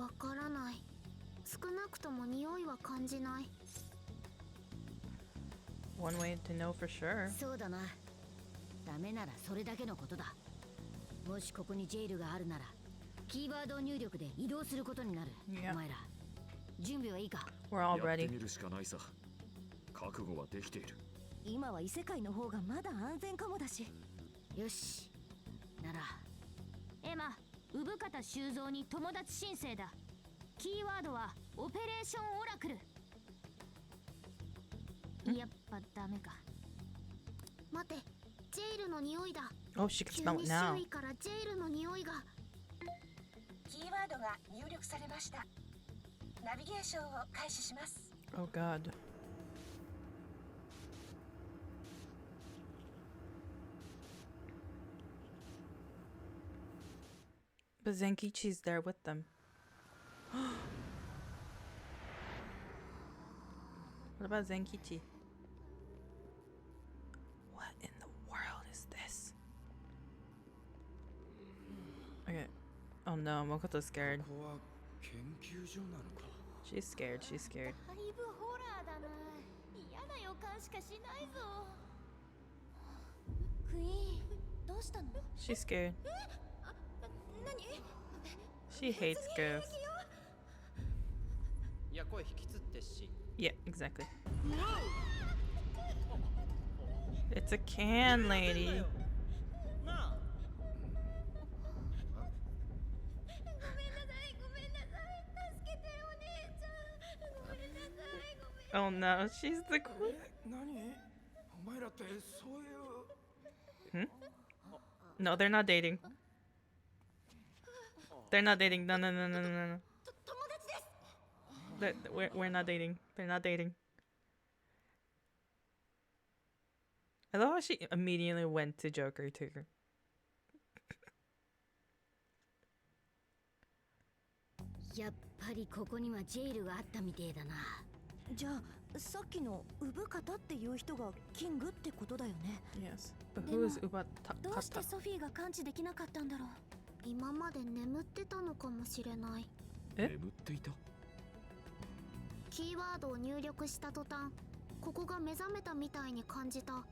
わからない。少なくとも匂いは感じない。 One way to know for sure. そうだな。ダメならそれだけのことだ。もしここにジェイルがあるならキーワード入力で移動することになる。 Yeah. お前ら準備はいいか？ We're all やって ready. みるしかないさ。覚悟はできている。今は異世界の方がまだ安全かもだし。よし。ならエマ、産方修造に友達申請だ。キーワードはオペレーションオラクル。やっぱダメか。待て、ジェイルの匂いだ。 Oh, she can 急 smell に it 周 now. 囲からジェイルの匂いが。キーワードが入力されました。ナビゲーションを開始します。 Oh god. But Zenkichi's there with them. What about Zenkichi? What in the world is this? Okay. Oh no, Mokoto's scared. She's scared, she's scared. だいぶホラーだな。嫌な予感しかしないぞ。クイーン、どうしたの？ She's scared. 何？ She hates ghosts. いや、声引きつってし。 Yeah, exactly. It's a can, lady. なあ。 Oh no, she's the queen. 何お前らってそういう Hmm? No, they're not dating. They're not dating. No, no, no, no, no, no. We're not dating. They're not dating. I love how she immediately went to Joker too. やっぱりここにはジェイルがあったみてえだな。じゃあさっきの産方っていう人がキングってことだよね。 Yes. But who is Ubata? どうしてソフィーが感知できなかったんだろう。今まで眠ってたのかもしれない。え？眠っていた。キーワードを入力した途端、ここが目覚めたみたいに感じた。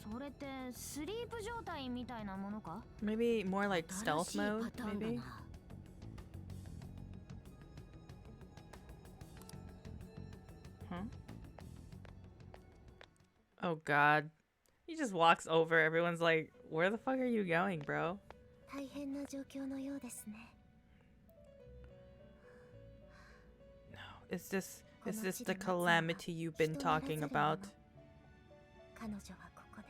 それってスリープ状態みたいなものか？ Maybe more like 新 stealth しい mode. パターンだ Maybe. な。 Huh? Oh God. He just walks over. Everyone's like, "Where the fuck are you going, bro?" 大変な状況のようですね。 No, is this the calamity you've been talking about? 彼女はここで。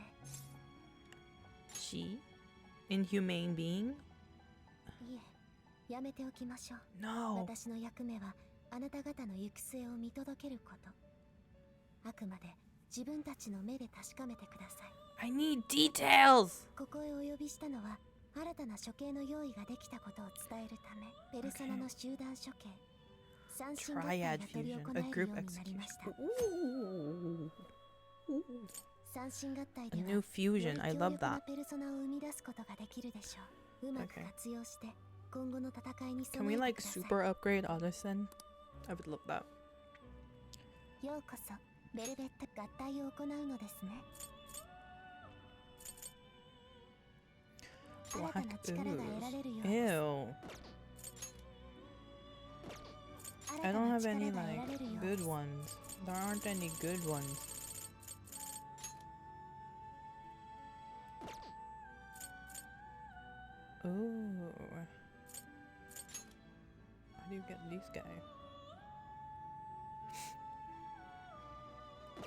She? Inhumane being? いえ、やめておきましょう。 No. 私の役目はあなた方の行く末を見届けること。あくまで自分たちの目で確かめてください。 I need details. ここへお呼びしたのは新たな処刑の用意ができたことを伝えるため、ペルソナの集団処刑、三神合体が Triad 執り行 fusion, え a る group ようになりました。 execution. 三神合体 A では new fusion. よ I り love 強力な that. ペルソナを生み出すことができるでしょう。うまく Okay. 活用して今後の戦いに Can 備 we えて like ください。 super upgrade Addison? I would love that. ようこそベルベット合体を行うのですね。 新 Black たな力が得られるよう ooze. です。 Ew. 新 I た don't な have 力 any が得 like られるようで good す。 ones. There aren't any good ones. Ooh. How do you get this guy?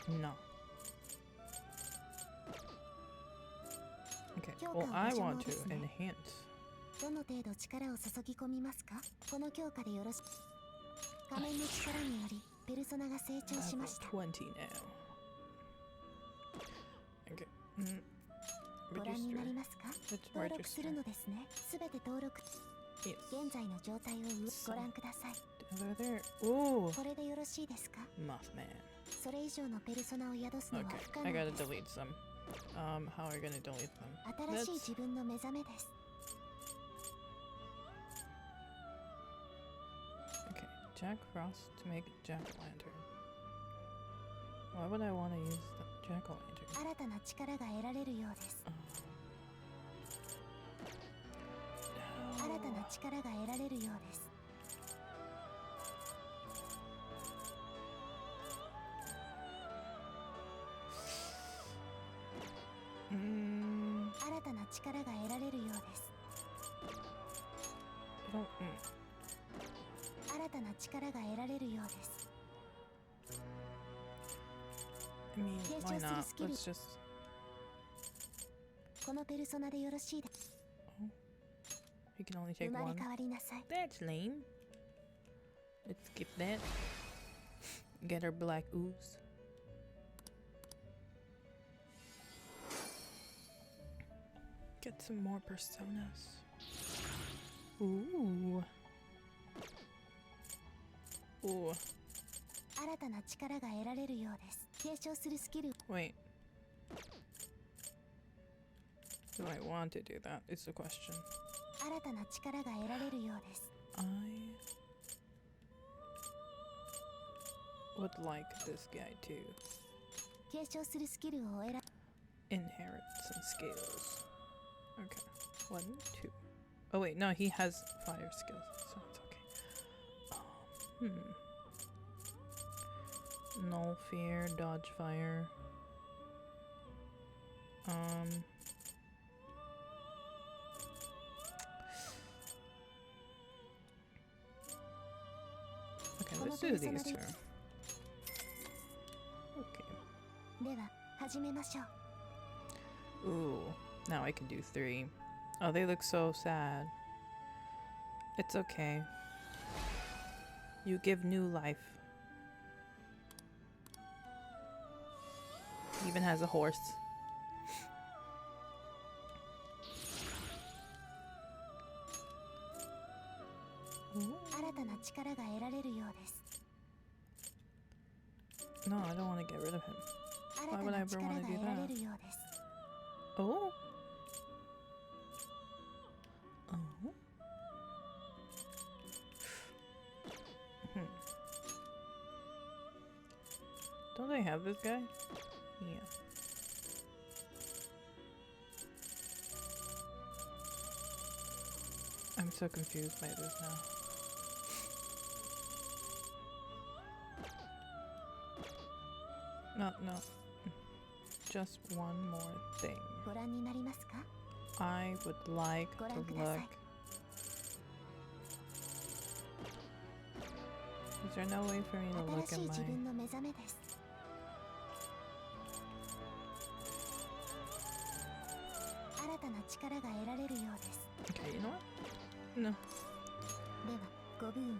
No. Okay. Well, I want to enhance. どの程度力を注ぎ込みますか？この強化でよろしく。画面の力によりペルソナが成長しました。 20 now. Okay. ご覧になりますか？ Let's 登録す register. るのですね。すべて登録。 Yes. 現在の状態をご覧ください。 Over there. Ooh. これでよろしいですか？ Mothman. それ以上のペルソナを宿すのは Okay. 不可 I 能 gotta です。 delete some. How are we gonna delete them? 新しい自分の目覚めです。 Okay. Jack Frost to make Jack Lantern. Why would I want to use the Jack O' Lantern? 新たな力が得られるようです。新たな力が得られるようです。 新たな力が得られるようです。 新たな力が得られるようです。 I mean, why not? Let's just. このペルソナでよろしいです。 You can only 生 take まれ one. 変わりなさい。 That's lame. Let's skip that. Get her black ooze. Get some more personas. Ooh. Ooh. 新たな力が得られるようです。継承するスキル。 Wait. Do I want to do that? Is the question. 新たな力が得られるようです。 I would like this guy to 継承するスキルを選 inherit some skills. Okay. 1, 2. Oh wait, no, he has fire skills, so it's okay. Null fear, dodge fire. Okay, let's do these two. Okay. では始めましょう。 Ooh, now I can do 3. Oh, they look so sad. It's okay. You give new life. He even has a horse. Ooh. 新たな力が得られるようです。 No, I don't want to get rid of him. 新 Why た would I な ever 力 want が to do 得られ that? るようです。 Oh. Oh. Don't they have this guy? Yeah. I'm so confused by this now. No, no. Just one more thing. ご覧になりますか？ I would like to ご覧ください。 look. Is there no way for me to look 新し at い自 my... 分の目覚めです。新たな力が得られるようです。 Okay, you know what? No. ではご武運を。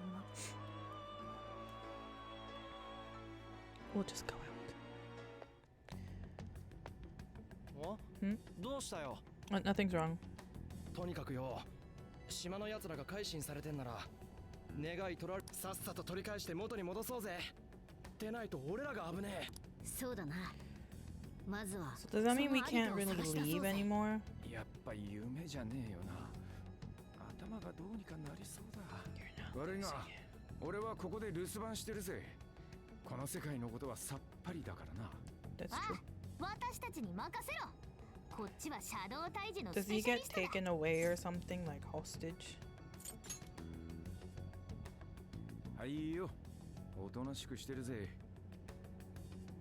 We'll just go out. お、どうしたよ。 Nothing's wrong. とにかくよ、島の奴らが改心されてんなら願い取られ、さっさと取り返して元に戻そうぜ。でないと俺らが危ねえ。そうだな。まずは So does that mean we can't really leave anymore? やっぱ夢じゃねえよな。頭がどうにかなりそうだ。悪いが、俺はここで留守番してるぜ。この世界のことはさっぱりだからな。 That's true. 私たちに任せろ。こっちはシャドウ退治の Does スペ he シャ get リストだ。 taken away or something, like hostage? はいよ。おとなしくしてるぜ。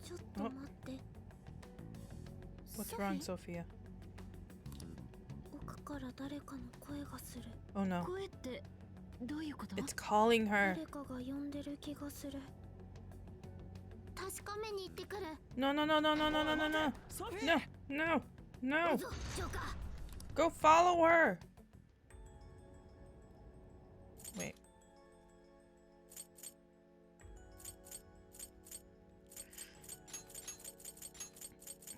ちょっと待って。 What's ソフィ wrong, Sophia? 奥から誰かの声がする。 Oh no. 声ってどういうこと？ It's calling her. 誰かが呼んでる気がする。確かめに行ってくる。 No, no, no, no, no, no, no, no, no. ソフィ No, no, no. ぞ、ジョーカー。 Go follow her. Wait.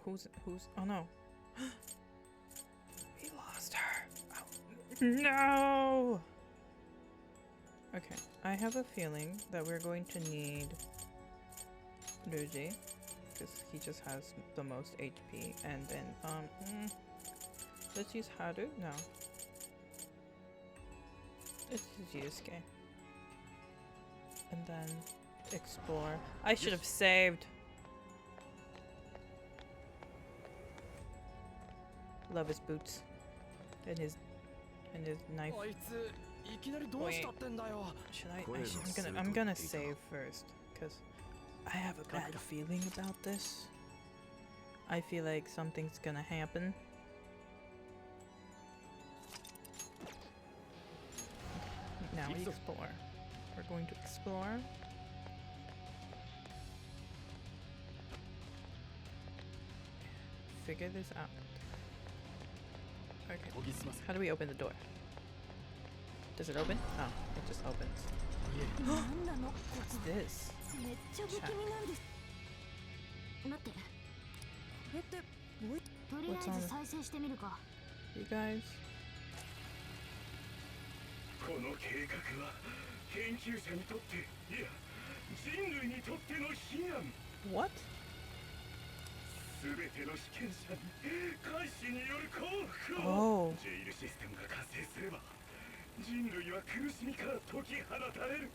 Who's, oh no. We lost her. Oh, no. Okay, I have a feeling that we're going to need Ryuji, because he just has the most HP, and then, let's use Haru? No. Let's use Yusuke. And then explore. I should have saved. Love his boots. And his knife. あいついきなりどうしたってんだよ。 Should I'm gonna save first, because I have a bad feeling about this. I feel like something's gonna happen. Now we explore. We're going to explore. Figure this out. Okay. How do we open the door? Does it open? Oh, it just opens. なんなの？ What's this? めっちゃ不気味なんです。待って。これってとりあえ What's on ず it? 再生してみるか。 You guys? の計画は研究者にとっていや人類にとっての悲願。 What? すべての被験者に改心による幸福を。ジェイルシステムが完成すれば人類は苦しみから解き放たれる。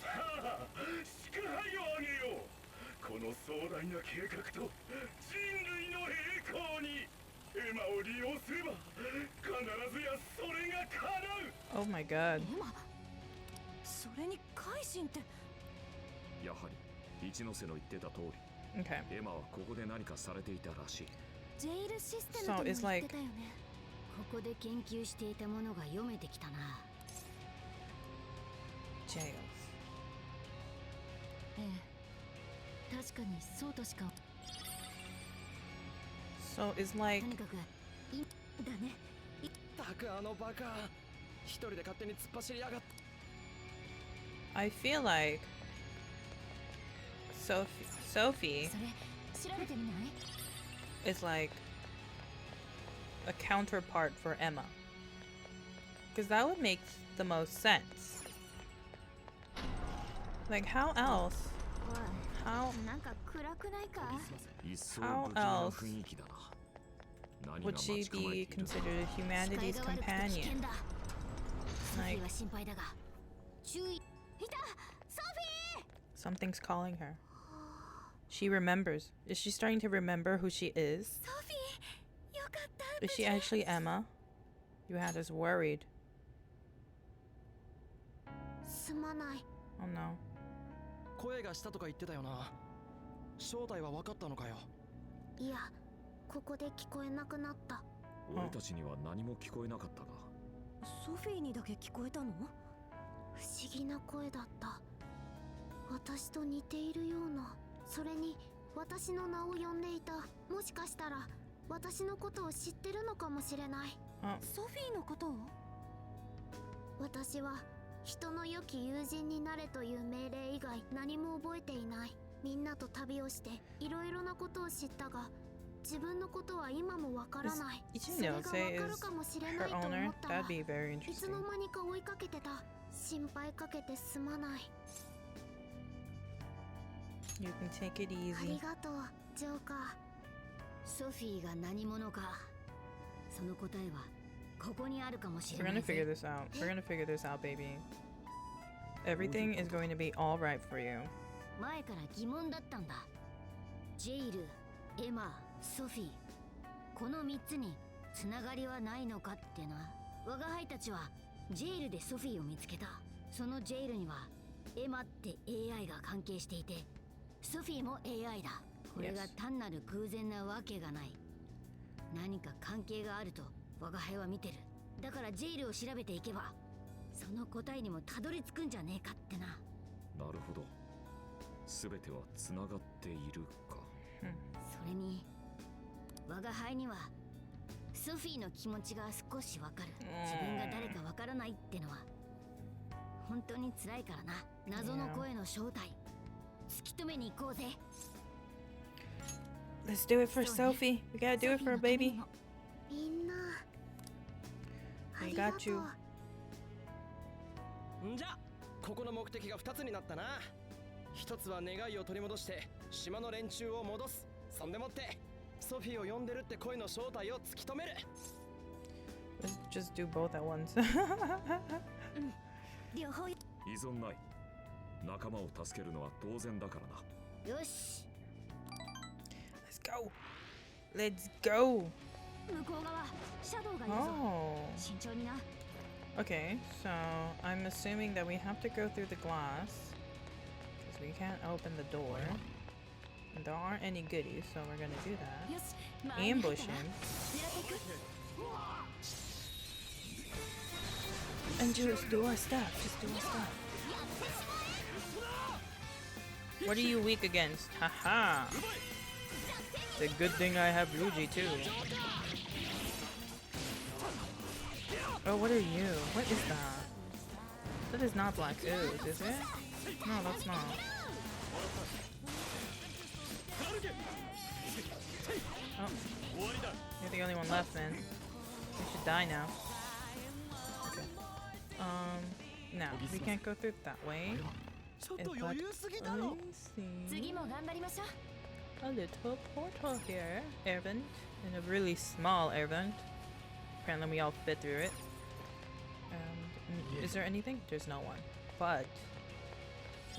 さあ祝杯をあげよう。この壮大な計画と人類の栄光にエマを利用すれば必ずやそれが叶う。 Oh my god. エマ、それに改心って。やはり一ノ瀬の言ってた通り、Okay. エマはここで何かされていたらしい。ジェイルシステムとも言ってたよね。ここで研究していたものが読めてきたな。Jails. ええ、確かにそうとしか。 So it's like とにかくいいんだね。たくあのバカ、一人で勝手に突っ走りやがって。 I feel like Sophie それ調べてみない？ is like a counterpart for Emma. Because that would make the most sense. Like, how else? How なんか暗くないか？一層 How 不気味な else 雰囲気だな。何が would 待 she ち構えて be いる？ considered humanity's 視界が悪くて危 companion? 険だ。ソフィ Like ーは心配だが注意。いた！ソフィー！ something's calling her. She remembers. Is she starting to remember who she is? ソフィー、よかった。 Is she actually Emma? You had us worried. すまない。 Oh no. 声がしたとか言ってたよな。正体は分かったのかよ。いや、ここで聞こえなくなった。俺たちには何も聞こえなかったが。ソフィーにだけ聞こえたの？不思議な声だった。私と似ているような。それに私の名を呼んでいた。もしかしたら私のことを知ってるのかもしれない。ソフィーのことを？私は人の良き友人になれという命令以外何も覚えていない。みんなと旅をしていろいろなことを知ったが、自分のことは今もわからない。それがわかるかもしれないと思ったら、いつの間にか追いかけてた。心配かけてすまない。 You can take it あり easy. がとう、ジョーカー。ソフィーが何者か、その答えはここにあるかもし We're れな gonna いぜ。 figure this out. We're gonna figure this out, baby. Everything is going to be all right for you. 前から疑問だったんだ。ジェイル、エマ、ソフィー、この3つにつながりはないのかってな。我が輩たちはジェイルでソフィーを見つけた。そのジェイルにはエマって AI が関係していて、ソフィーも AI だ。これが単なる偶然なわけがない。何か関係があると我が輩は見てる。だからジェイルを調べていけばその答えにもたどり着くんじゃねえかってな。なるほど。すべてはつながっているか。それに我が輩にはソフィーの気持ちが少しわかる。自分が誰かわからないってのは本当に辛いからな。謎の声の正体突き止めに行こうぜ。 Let's do it for Sophie. We gotta do it for her baby. みんな、あ I りがと got you. んじゃ、ここの目的が2つになったな。一つは願いを取り戻して島の連中を戻す。そんでもってソフィーを呼んでるって声の正体を突き止める。 Let's just do both at once. 両方。依存ない。仲間を助けるのは当然だからな。よし。 Let's go. Let's go. 向こう側、シャドウがいるぞ。 Oh. 慎重にな。 Okay, so I'm assuming that we have to go through the glass because we can't open the door. And there aren't any goodies, so we're gonna do that. よし、 Ambush him. 狙っていく。 And just do our stuff. Just do our stuff. What are you weak against? Haha. It's a good thing I have Ryuji too. Oh, what are you? What is that? That is not black ooze, is it? No, that's not. Oh. You're the only one left, man. You should die now. Okay. now. We can't go through that way. But let me see. 次も頑張りましょう。 A little portal here. Air vent. And a really small air vent. Apparently we all fit through it. Is there anything? There's no one. But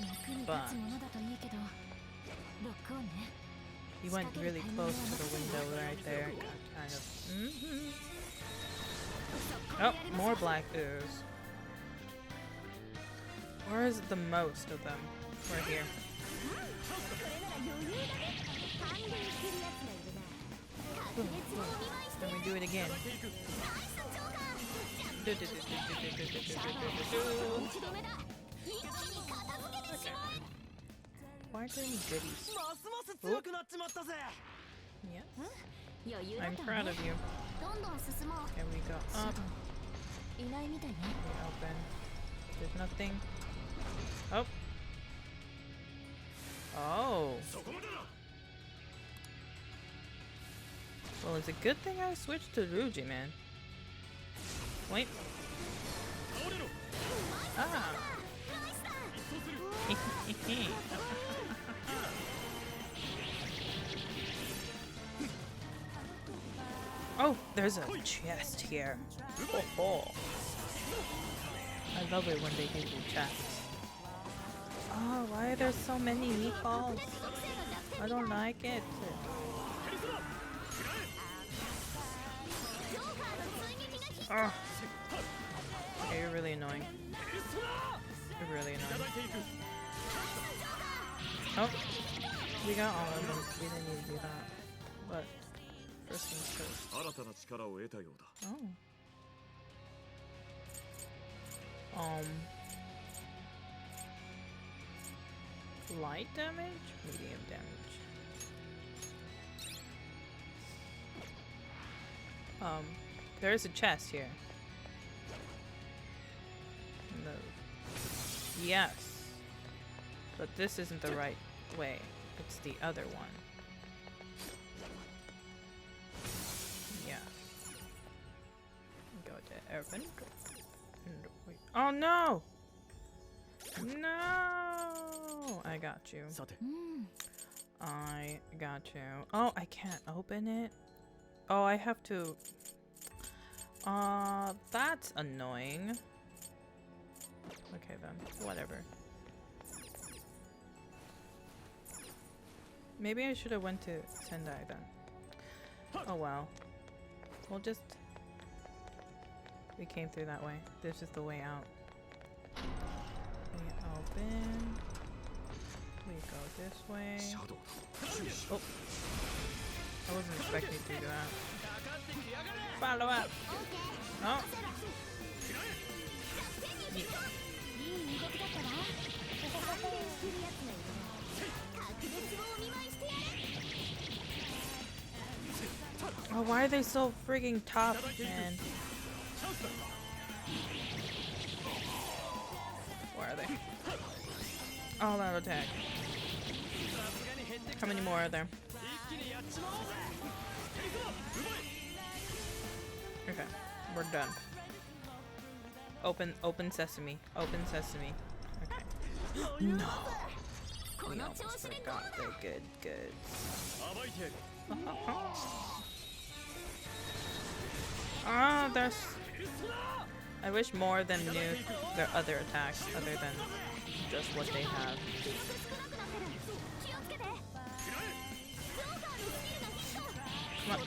役に立つものだといいけど、ロックオンね。 he went really close to the window right there. Kind of. Oh, more black ooze. Where is the most of them? We're here. Then we do it again. Why are there any goodies? Oh. Yes. I'm proud of you. どんどん進もう。 Here we go up. いないみたいね。 We open. There's nothing. Oh. Oh. Well, it's a good thing I switched to Ruji, man. Wait. Ah. Oh, there's a chest here. Oh. I love it when they give you chests. Oh, why are there so many meatballs? I don't like it. Oh. Okay, you're really annoying. You're really annoying. Oh, we got all of them. We didn't need to do that. But first things first. Oh. Light damage? Medium damage. There is a chest here. No. Yes. But this isn't the right way. It's the other one. Yes. Go to Urban. Oh no! No! I got you. I got you. Oh, I can't open it. Oh, I have to. That's annoying. Okay then, whatever. Maybe I should have went to Sendai then. Oh well. We'll just. We came through that way. This is the way out. We open. We go this way. Oh. I wasn't expecting to do that. Follow up! Oh! Yeah. Oh, why are they so frigging tough, man? Where are they? All out attack. How many more are there? Okay, we're done. Open sesame. Open sesame. Okay. No! We almost forgot their good goods. Ah, there's... I wish more of them knew their other attacks other than just what they have. Come on.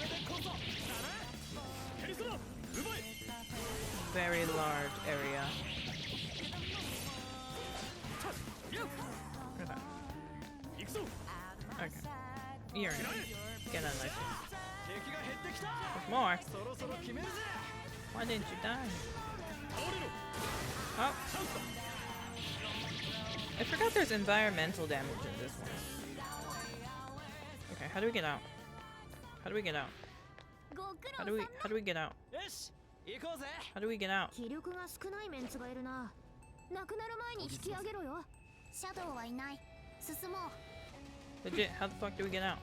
Very large area. Okay. You're in. Get on like There's more. Why didn't you die? Oh. I forgot there's environmental damage in this one. Okay, how do we get out? How do we get out? How do we get out? How do we get out? 気力が少ないメンツがいるな。なくなる前に引き上げろよ。シャドウはいない。進もう。 Legit, how the fuck do we get out?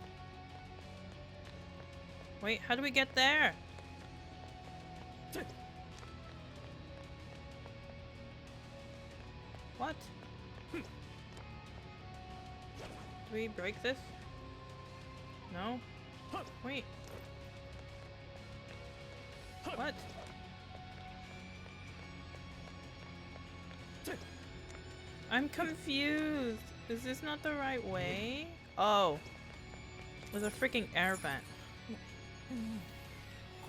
Wait, how do we get there? What? Do we break this? No? Wait. What? I'm confused. Is this not the right way? Oh. There's a freaking air vent.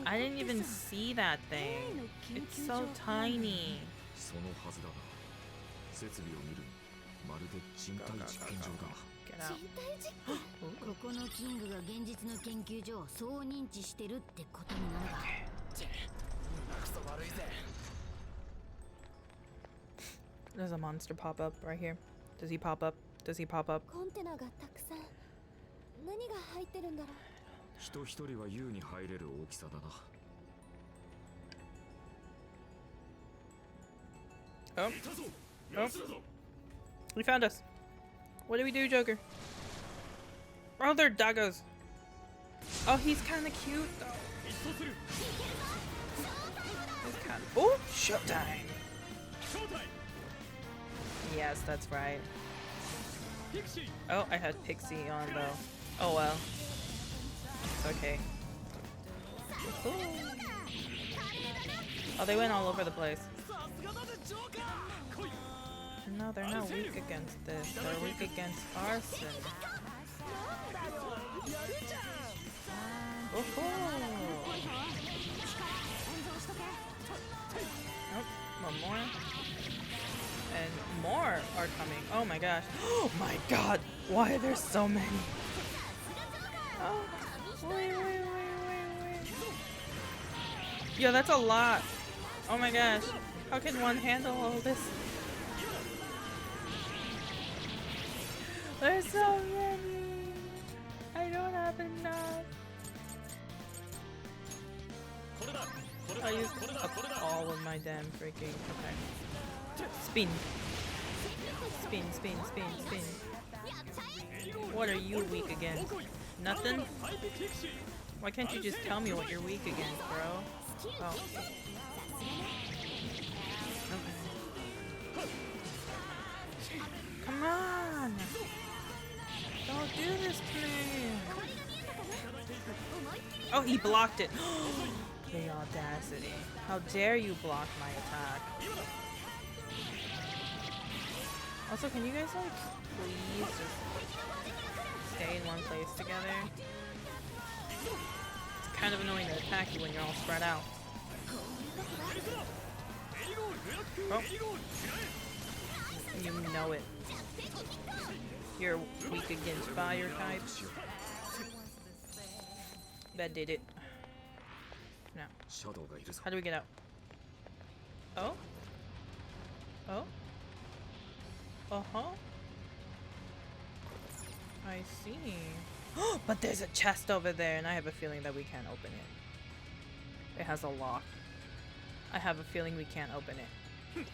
I didn't even see that thing. It's so tiny. そのはずだが設備を見るにまるで人体実験場だ。 Get out. ここのキングが現実の研究所をそう認知してるってことになるか。クソ悪いぜ。 There's a monster pop up right here. Does he pop up? Does he pop up? コンテナがたくさん。何が入ってるんだろう。人一人は優に入れる大きさだな。 Oh. Oh. He found us. What do we do, Joker? Oh, they're daggers. Oh, he's kind of cute, though. He's kind of... Oh, showtime. Yes, that's right. Oh, I had Pixie on, though. Oh, well. It's okay. Ooh. Oh, they went all over the place. No, they're not weak against this. They're weak against arson. Oh, one more. And more are coming. Oh my gosh. Oh my god! Why are there so many? Oh, wait. Yo, that's a lot. Oh my gosh. How can one handle all this? There's so many. I don't have enough. I used up all of my damn freaking attack. Spin. Spin. What are you weak against? Nothing? Why can't you just tell me what you're weak against, bro? Oh. Okay. Come on! Don't do this to me! Oh, he blocked it! The audacity. How dare you block my attack? Also, can you guys, like, please just stay in one place together? It's kind of annoying to attack you when you're all spread out. Oh. You know it. You're weak against fire types. That did it. Now, how do we get out? Oh? Oh? Uh-huh. I see. But there's a chest over there, and I have a feeling that we can't open it. It has a lock. I have a feeling we can't open it.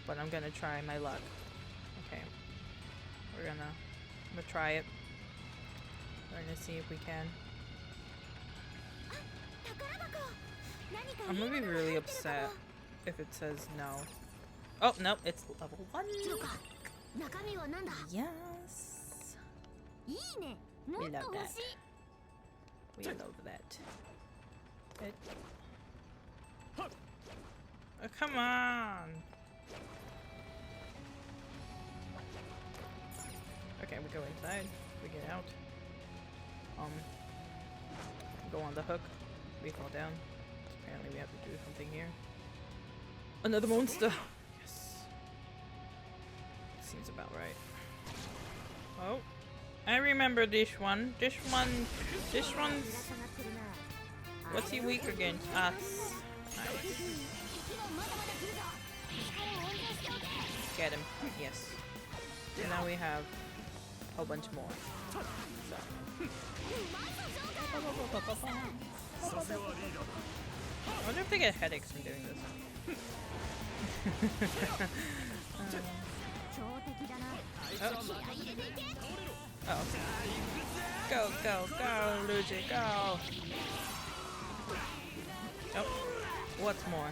But I'm gonna try my luck. Okay. I'm gonna try it. We're gonna see if we can. I'm gonna be really upset if it says no. Oh, no, it's level 1. Yes. We love that. We love that. Oh, come on. Okay, we go inside. We get out. Go on the hook. We fall down. Apparently we have to do something here. Another monster! Yes. Seems about right. Oh. I remember this one. This one's... What's he weak against? Us. Nice. Get him. Yes. And now we have a bunch more. So. I wonder if they get headaches from doing this. Oh. Go, Luigi, go! Oh, what's more?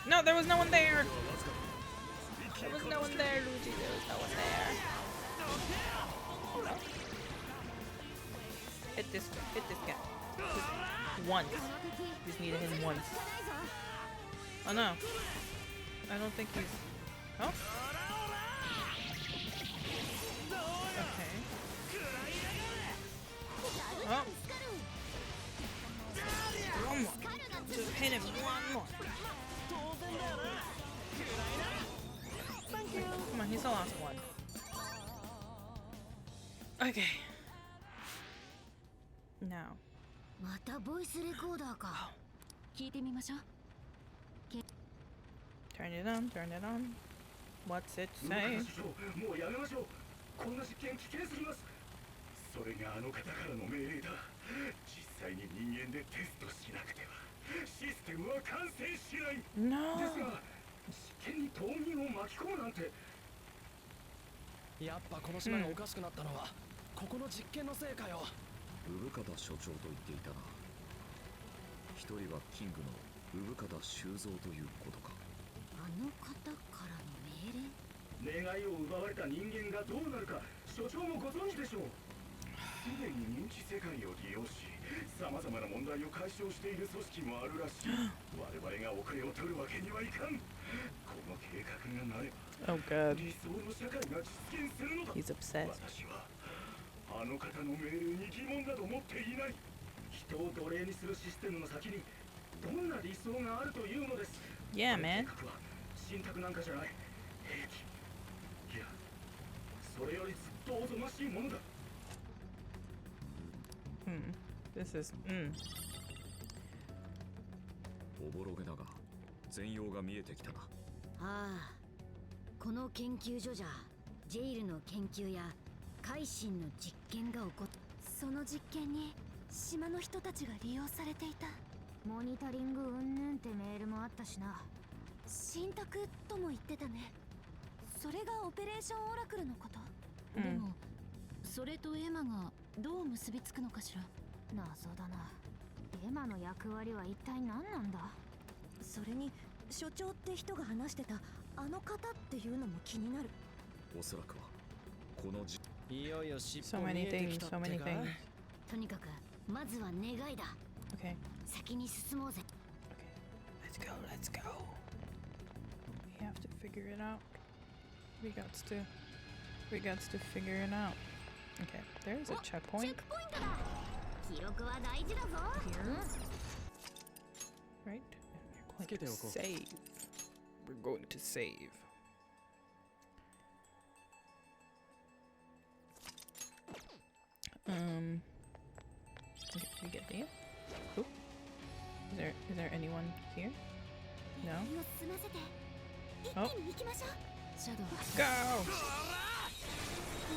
No, there was no one there. There was no one there, Luigi. There was no one there. No. Hit this guy. Hit this guy. Just once. Just need to hit him once. Oh no. I don't think he's. Oh. Okay. Oh. One more. Just hit him one more. Come on, he's the last one. Okay. Now. またボイスレコーダーか。聞いてみましょう。 Turn it on, turn it on. What's it say? もうやめましょう。こんな実験危険すぎます。それがあの方からの命令だ。実際に人間でテストしなくてはシステムは完成しない。 No. ですが実験に島民を巻き込むなんて。やっぱこの島がおかしくなったのは、ここの実験のせいかよ。産方所長と言っていたな。一人はキングの産方修造ということか。あの方からの命令？願いを奪われた人間がどうなるか所長もご存知でしょう。すでに認知世界を利用しさまざまな問題を解消している組織もあるらしい。我々が遅れを取るわけにはいかん。この計画がなれば Oh god. 理想の社会が実現するのだ。 He's obsessed. 私はあの方の命令に疑問など持っていない。人を奴隷にするシステムの先にどんな理想があるというのです。 Yeah, man. 計画は信託なんかじゃない。兵器。いや、それよりずっとおぞましいものだ。This is. おぼろげだが全容が見えてきたな。ああ、この研究所じゃジェイルの研究や改心の実験が起こった。その実験に島の人たちが利用されていた。モニタリングうんぬんってメールもあったしな。信託とも言ってたね。それがオペレーションオラクルのこと？でもそれとエマがどう結びつくのかしら。謎だな。エマの役割は一体何なんだ。それに所長って人が話してたあの方っていうのも気になる。おそらくはこのじいよいよ尻 So 尾見 many えて things, きた so って many か。 things. とにかくまずは願いだ。 Okay. 先に進もうぜ。 Let's go, let's go. We have to figure it out. We got to figure it out. Okay, there's a チェ checkpoint ックポイントだ。記録は大事だぞ。 here, right? And we're going to つけておこう。 save. We're going to save. Okay, we get there. Oh, is there anyone here? No. 身を済ませて一気に行きましょう。シャドウ。 Go! 4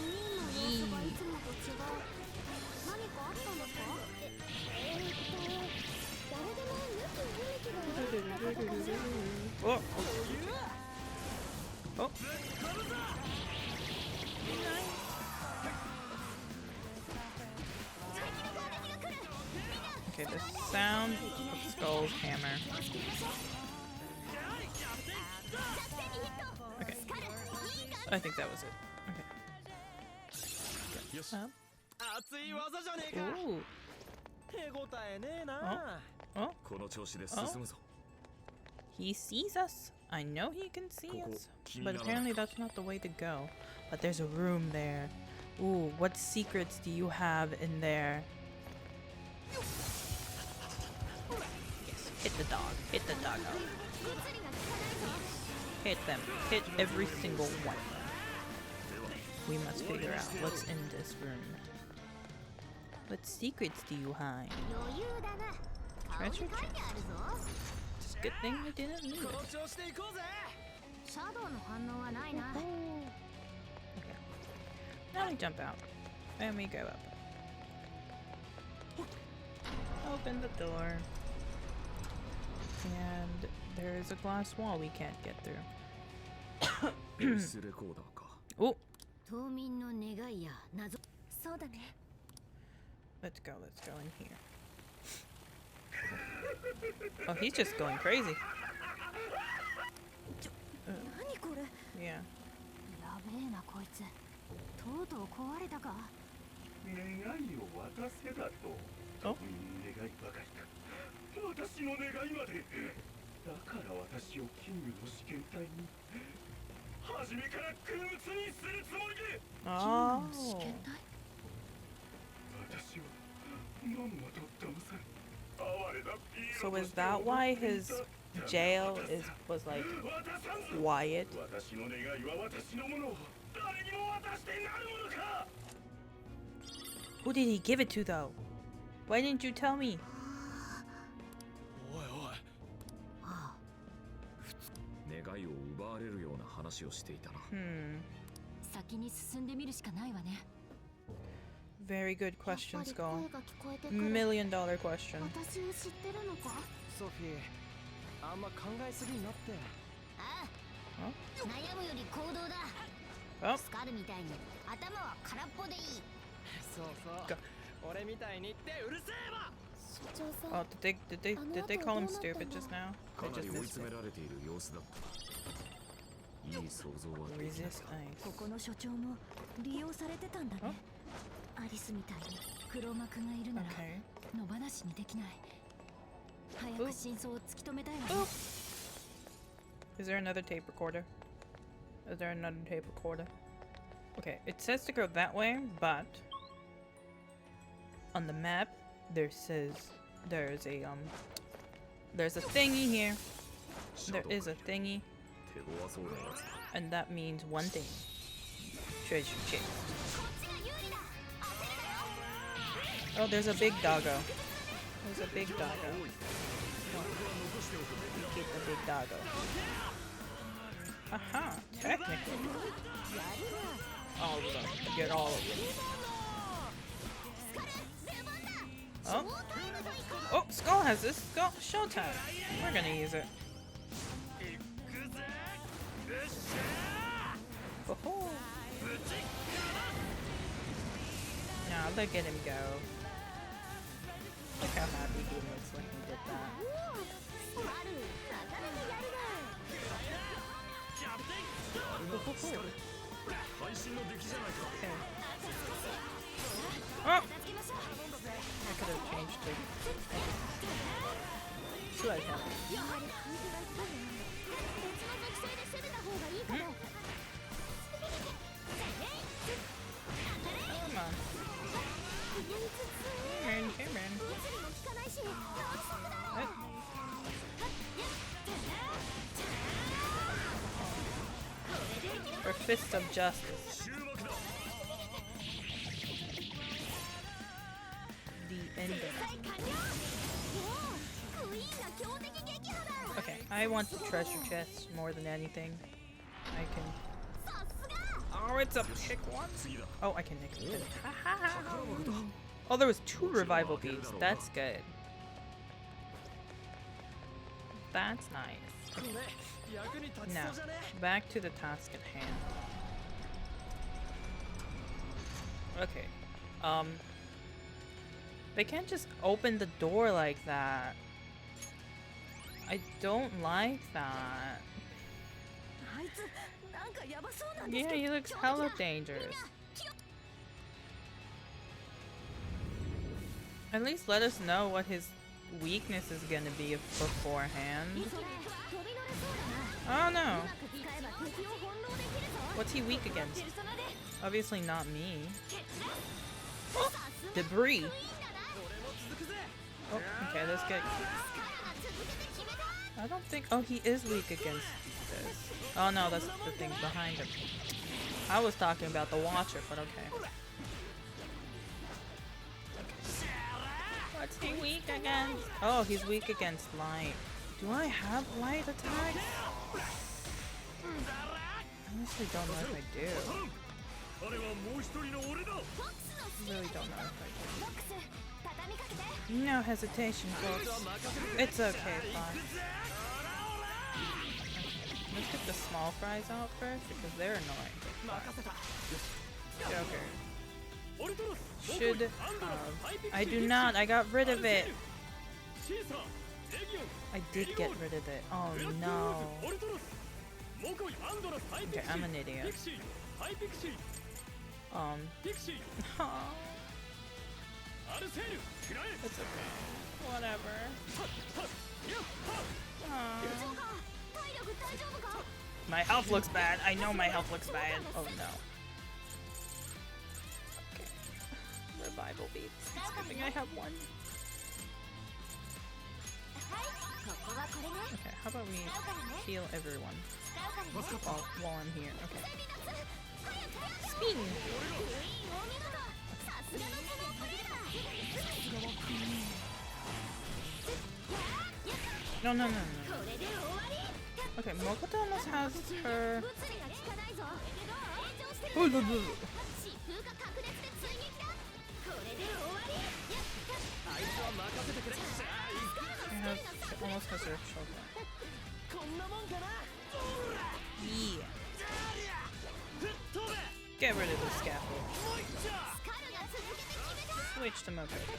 人の様子がいつもと違う。何かあったんですか？誰でも抜き不向きが悪くなったとかじゃ。 Oh. Oh. Okay, the sound of Skull's hammer. Okay. I think that was it. Okay. Up. 熱い技じゃねえか。 Ooh. 手応えねえな。 Oh. この調子で進むぞ。 He sees us. I know he can see us. But apparently that's not the way to go. But there's a room there. Ooh, what secrets do you have in there? Yes, hit the dog. Hit the doggo. Hit them. Hit every single one. We must figure out what's in this room. What secrets do you hide? 余裕だな。 Treasure 顔に書いてあるぞ。 It's a good thing we didn't leave この it. 調子で行こうぜ。シャドウの反応はないな。 Okay. Now we jump out. And we go up. Open the door. And there is a glass wall we can't get through. ボイスレコーダーか。 Oh! 島民の願いや謎。そうだね。 Let's go in here. Oh, he's just going crazy. 何これ。 Yeah. やべえなこいつ。とうとう壊れたか。願いを渡せだと。願いばかりか。私の願いまで。だから私をキングの試験体に初めから軍鬱にするつもりで。Oh. 私はまんまと騙され。哀れなピエ So ロと is して that 踊 why ってい his た。 jail was like 渡さんぞ。 quiet? 私の願いは私のものを誰にも渡してなるものか。 Who did he give it to though? Why didn't you tell me? おいおい。願いを奪われるような話をしていたな。先に進んでみるしかないわね。 Very good question, やっぱり Skull. 声が聞こえてくる。 $1 million question. 私を知ってるのか。ソフィー、あんま考えすぎんなって。ああ、悩むより行動だ。 Oh. スカルみたいに頭は空っぽでいい。そうそう俺みたいにってうるせえわ。 所長さん、 Oh, did they call him stupid just now? か I なり just 追い missed 詰 it. められている様子だった。いい想像はできない Resist か。 ice. ここの所長も利用されてたんだね。アリスみたいに黒幕がいるなら Okay. 野放しにできない。早く真相を突き止めたいわね。 Is there another tape recorder? Is there another tape recorder? Okay, it says to go that way, but on the map there says there's a thingy here. There is a thingy, 手強そうなやつだ。 and that means one thing. Treasure chest. Oh, there's a big doggo. There's a big doggo. Get the big doggo. Aha, technically. All of them. Get all of them. Oh. Oh, Skull has this. Skull showtime. We're gonna use it. Oh. Nah, look at him go. Look how happy he looks when he did that. Okay. Oh! I could have changed it. Sledgehammer. Come on. Cameron. What? For Fist of Justice. The ending. Okay, I want the treasure chest more than anything. I can. Oh, it's a pick one. Oh, I can nick it. Oh, there was 2 revival beads. That's good. That's nice. Now, back to the task at hand. Okay. They can't just open the door like that. I don't like that. Yeah, he looks hella dangerous. At least let us know what his weakness is gonna be beforehand. Oh no. What's he weak against? Obviously not me. Oh, debris. Oh, okay, let's get... I don't think... Oh, he is weak against this. Oh no, that's the thing behind him. I was talking about the Watcher, but okay. What's he weak against? Oh, he's weak against light. Do I have light attacks? I honestly don't know if I do. I really don't know if I do. No hesitation, folks. It's okay, fine. Let's get the small fries out first because they're annoying. Okay. Should I do not. I got rid of it. I did get rid of it. Oh no. Okay, I'm an idiot. That's okay. Whatever. My health looks bad. I know my health looks bad. Oh no. Okay. Revival beats. It's good thing I have one. Okay, how about we heal everyone? While I'm here. Okay. Spin! No. Okay, Mokoto almost has her... She almost has her shoulder. Yeah. Get rid of the scaffold. Switch to Mokoto.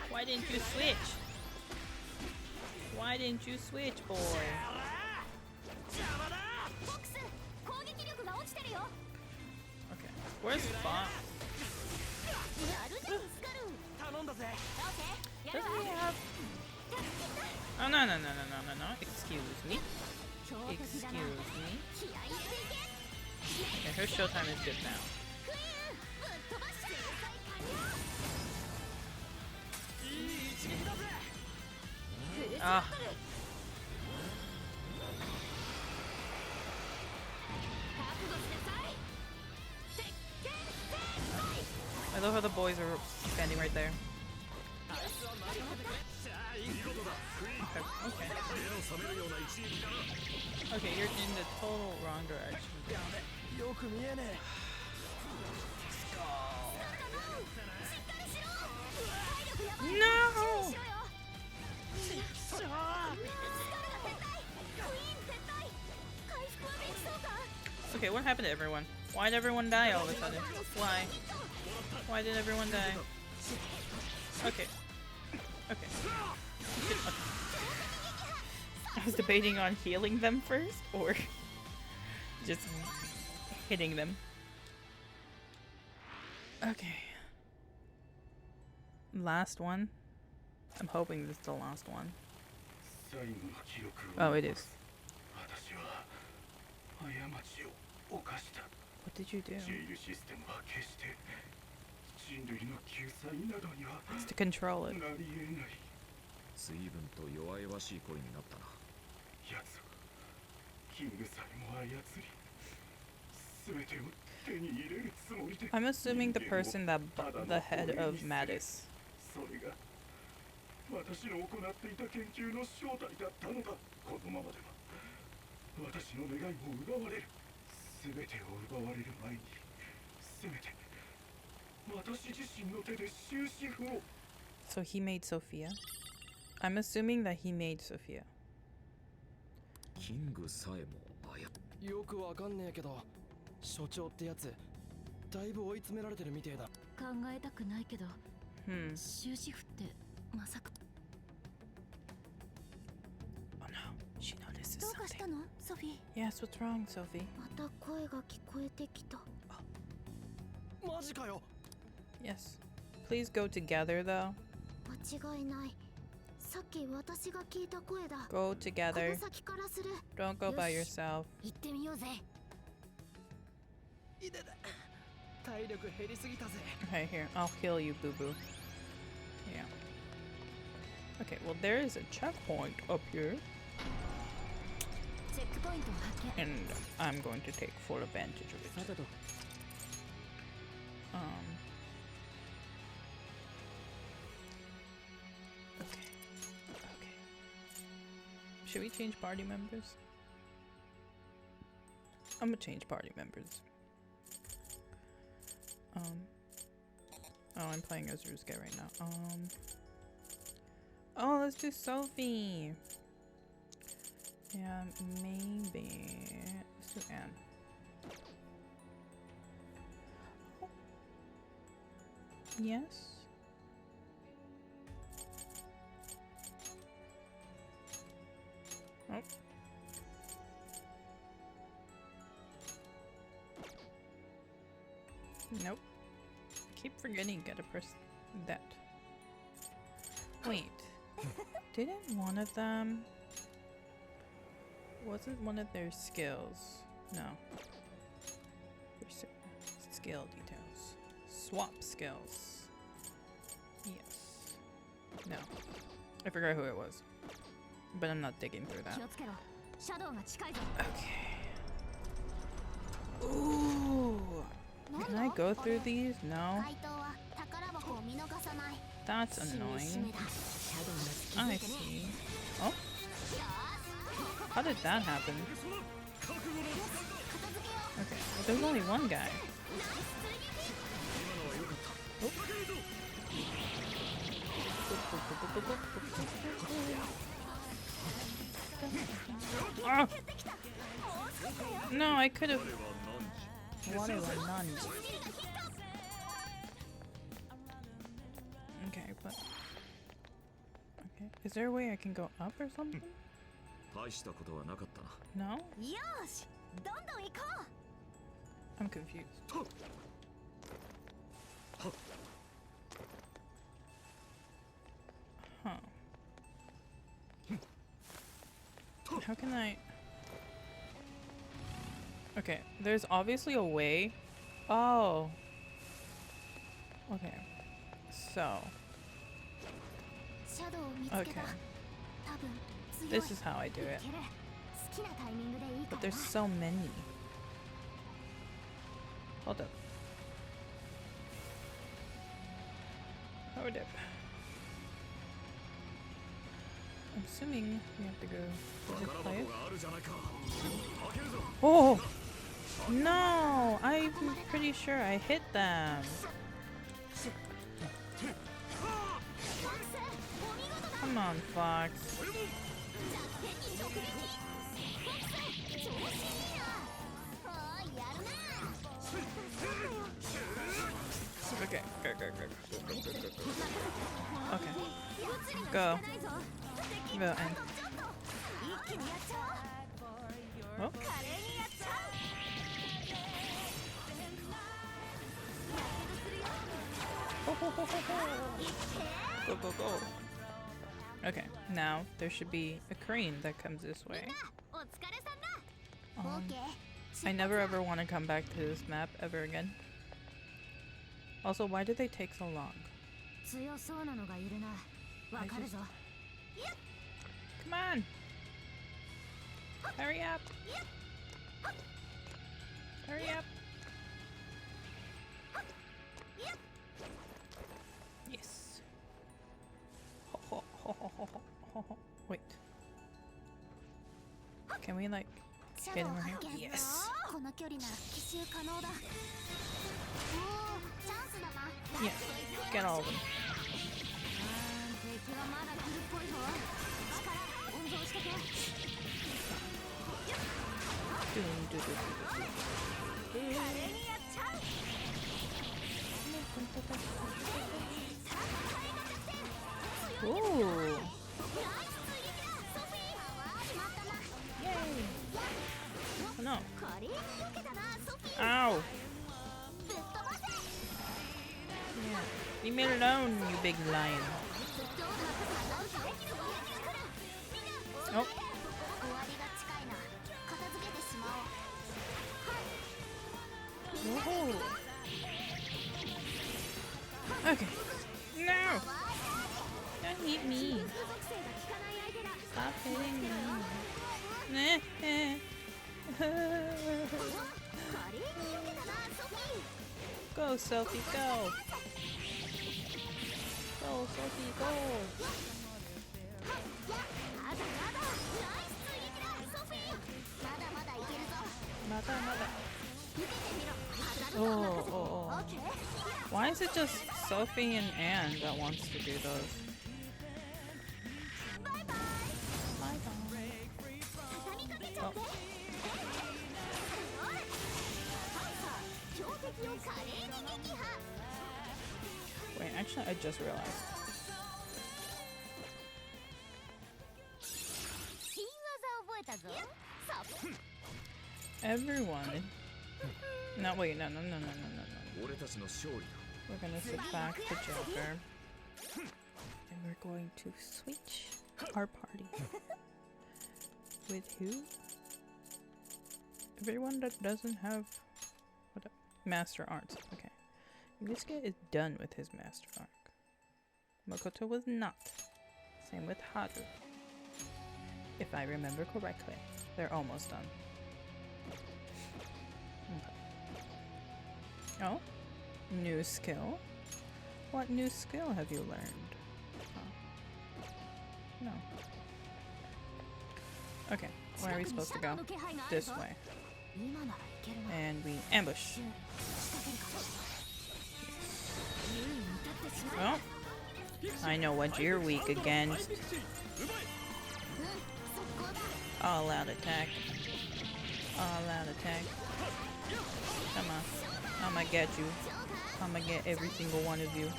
Why didn't you switch? Why didn't you switch, boy? Okay, where's Fox? Doesn't he have... Oh, no. Excuse me. Okay, her showtime is good now. Ah. I love how the boys are standing right there. Okay, you're in the total wrong direction. No! Okay, what happened to everyone? Why did everyone die all of a sudden? Why? Why did everyone die? Okay. I was debating on healing them first, or just hitting them. Okay. Last one. I'm hoping this is the last one. Oh, it is. What did you do? It's to control it. 随分と弱々しい声になったな。奴はキングさえも操り、全てを手に入れるつもりで。 I'm assuming the person that the head of Mattis. それが私の行っていた研究の正体だったのだ。このままでは私の願いも奪われる。全てを奪われる前に、せめて私自身の手で終止符を。 So he made Sophia. I'm assuming that he made Sophia. キングさえもよくわかんねえけど、所長ってやつだいぶ追い詰められてるみてえだ。考えたくないけど、終止符ってまさか。Oh no, she notices どうかしたの、ソフィー？ Yes, what's wrong, Sophie? また声が聞こえてきた。マジかよ。Yes. Please go together, though. 間違いない。さっき私が聞いた声だ。 Go together. この先からする。 Don't go by yourself. 行ってみようぜ。体力減りすぎたぜ。 Okay, here. I'll heal you, boo boo. Yeah. Okay, well, there is a checkpoint up here. チェックポイントを発見。 And I'm going to take full advantage of it. Okay. Should we change party members? I'm gonna change party members. Oh, I'm playing as Rusuke right now. Oh, let's do Sophie. Yeah, maybe. Let's do Anne. Oh. Yes. Nope. Keep forgetting gotta press that. Wait. Didn't one of them... Wasn't one of their skills? No. Skill details. Swap skills. Yes. No. I forgot who it was. But I'm not digging through that. Okay. Ooh. Can I go through these? No. That's annoying. I see. Oh. How did that happen? Okay, well, there's only one guy. Oh. Ah! No, I could have. Okay, but okay. Is there a way I can go up or something? No? I'm confused. Huh. How can I... Okay, there's obviously a way. Oh. Okay. So. Okay. This is how I do it. But there's so many. Hold up. Hold up. I'm assuming we have to go to this place. Oh! No! I'm pretty sure I hit them. Come on, Fox. Okay, go. Okay. Go. Go and... Oh. Go. Okay, now there should be a crane that comes this way. I never ever want to come back to this map ever again. Also, why did they take so long? Come on! Hurry up! Hurry up! Yes. Wait. Can we like get him right here? Yes. Yeah. Get all of them. Ooh. Yay. Oh no. Ow. Yeah. Leave me alone, you big lion. Oh. Whoa. Okay. No! Don't hit me. Stop hitting me. Go, Sophie, go. Go, Sophie, go. Oh. Why is it just Sophie and Anne that wants to do those? Oh. Wait, actually, I just realized. Everyone. No, wait, no. 俺たちの勝利だ。 We're gonna switch back to Joker. And we're going to switch our party. With who? Everyone that doesn't have Master Arts. Okay. Yusuke is done with his Master Arc. Makoto was not. Same with Haru. If I remember correctly. They're almost done. Okay. Oh? New skill? What new skill have you learned? Oh. No. Okay, where are we supposed to go? This way. And we ambush. Well, I know what you're weak against. All out attack. All out attack. Come on. I'ma get you. I'ma get every single one of you.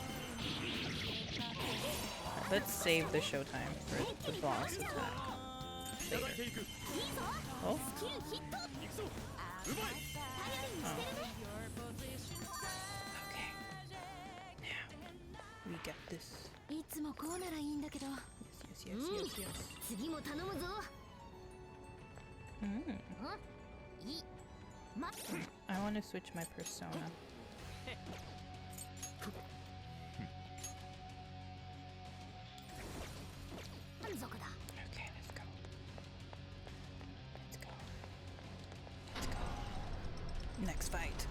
Let's save the showtime for the boss attack later. Oh? Oh. Okay. Now, we got this. Yes, yes, yes, yes, yes. I want to switch my persona. Okay, let's go. Let's go. Let's go. Next fight.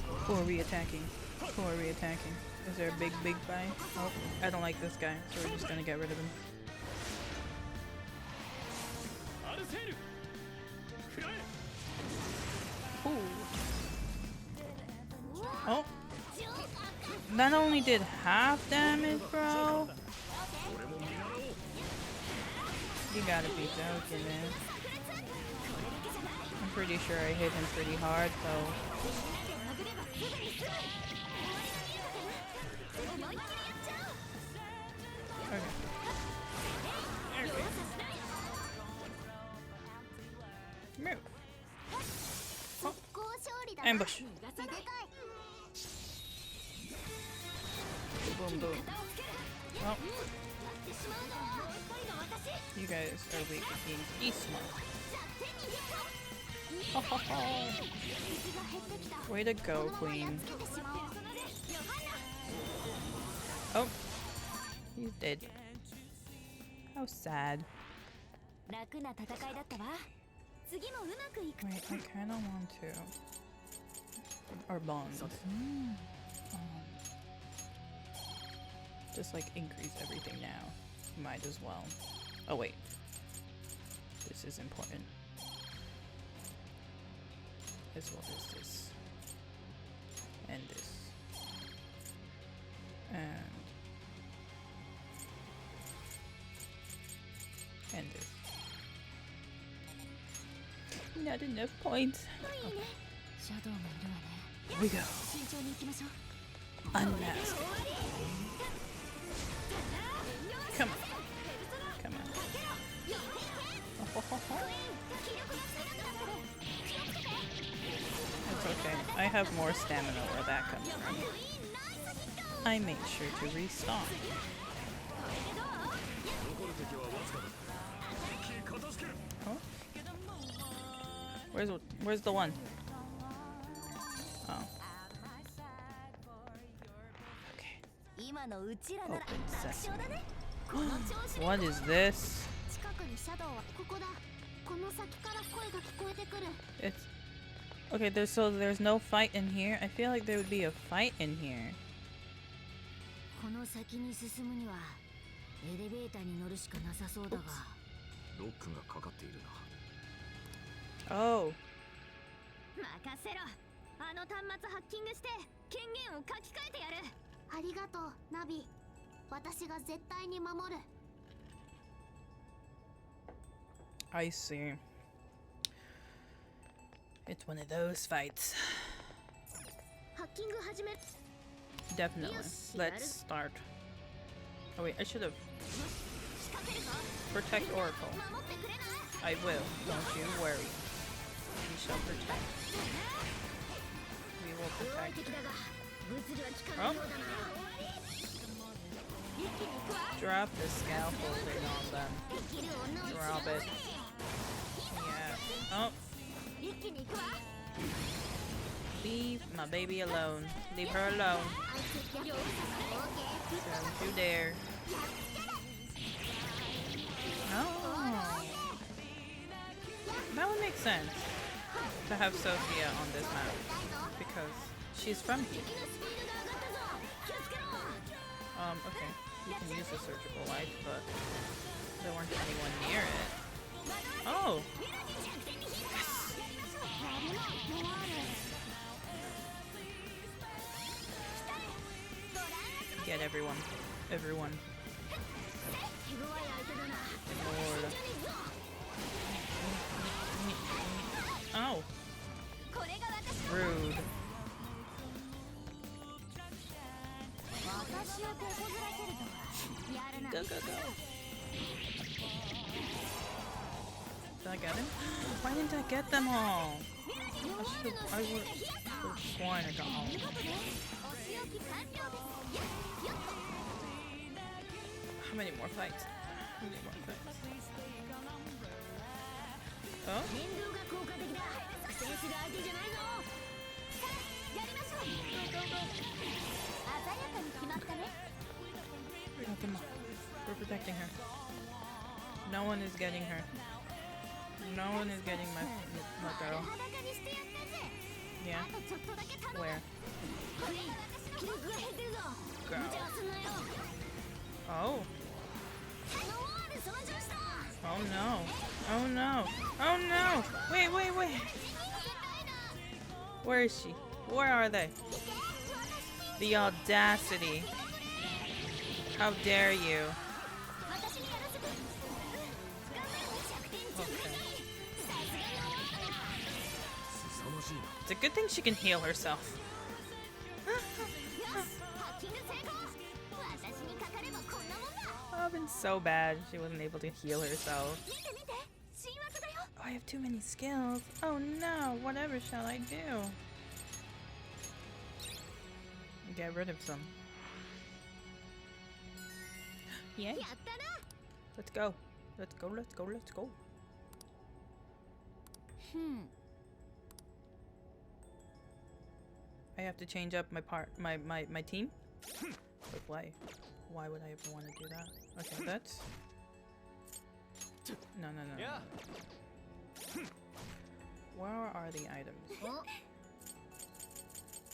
Who are we attacking? Who are we attacking? Is there a big fight? Oh, I don't like this guy, so we're just gonna get rid of him. Ooh. Oh. That only did half damage, bro. You gotta be joking, man. I'm pretty sure I hit him pretty hard, though. Okay. Move. Oh. Ambush. Boom, boom. Oh. You guys are weak against Eastmore. Way to go, Queen. Oh. He's dead. How sad. Wait, I kinda want to. Or bonds. Just like increase everything now. Might as well. Oh wait. This is important. As well as this. And this. And this. Not enough points. Okay. Here we go. Unmask. Come on. Come on. Oh, ho, ho, ho. It's okay. I have more stamina where that comes from. I made sure to restock. Oh? Where's the one? Oh. Okay. Open sesame. What is this? It's okay. There's no fight in here. I feel like there would be a fight in here. Oh. I see. It's one of those fights. Definitely. Let's start. Oh wait, I should have. Protect Oracle. I will, don't you worry. We shall protect. We will protect her. Oh. Drop the scaffolding on them. Drop it. Yeah. Oh. Leave my baby alone. Leave her alone. Don't you dare. Oh. That would make sense to have Sophia on this map because she's from here. Okay. You can use the surgical light, but there weren't anyone near it. Oh! Get everyone. Everyone. Lord. Oh. Rude. Go, go, go. Did I get him? Why didn't I get them all? I would have sworn I got all. How many more fights? How many more fights? Oh? We got them all. We're protecting her. No one is getting her. No one is getting my girl. Yeah? Where? Girl. Oh. Oh no. Oh no. Oh no. Wait, wait, wait. Where is she? Where are they? The audacity. How dare you? Okay. It's a good thing she can heal herself. That would have been so bad if she wasn't able to heal herself. Oh, I have too many skills. Oh no, whatever shall I do? Get rid of some. Yay. Let's go. Let's go, let's go, let's go. I have to change up my team? But why? Why would I ever want to do that? Okay, that's... No. Where are the items?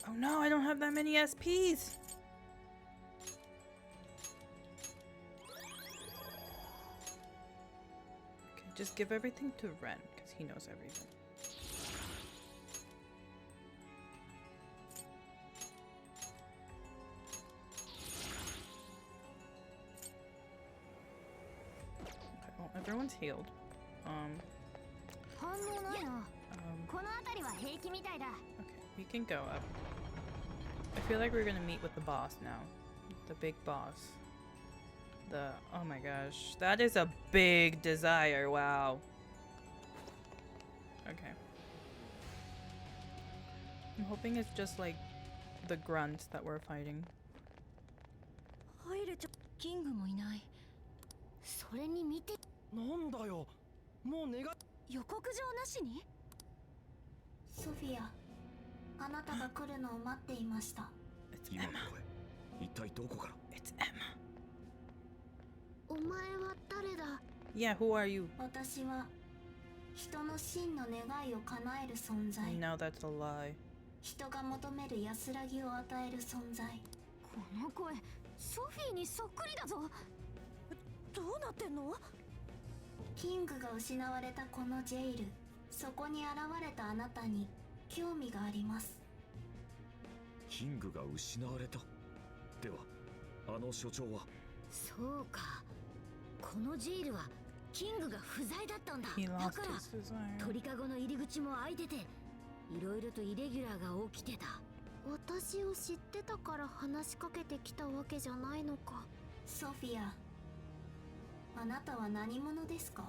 Oh no, I don't have that many SPs! Okay, just give everything to Ren, because he knows everything. Okay, well, everyone's healed. Okay, we can go up. I feel like we're gonna meet with the boss now. The big boss. Oh my gosh. That is a big desire, wow. Okay. I'm hoping it's just like the grunts that we're fighting. キングもいない。それに見て。なんだよ。もう願い。予告状なしに？ソフィア、あなたが来るのを待っていました。今の声、一体どこから？ It's Emma. お前は誰だ？ Yeah, who are you? 私は人の真の願いを叶える存在。 No, that's a lie. 人が求める安らぎを与える存在。この声、ソフィーにそっくりだぞ。どうなってんの？キングが失われたこのジェイル、そこに現れたあなたに興味があります。キングが失われた。では、あの所長は。そうか。このジェイルはキングが不在だったんだ。だから鳥かごの入り口も開いてて、いろいろとイレギュラーが起きてた。私を知ってたから話しかけてきたわけじゃないのか。ソフィア、あなたは何者ですか？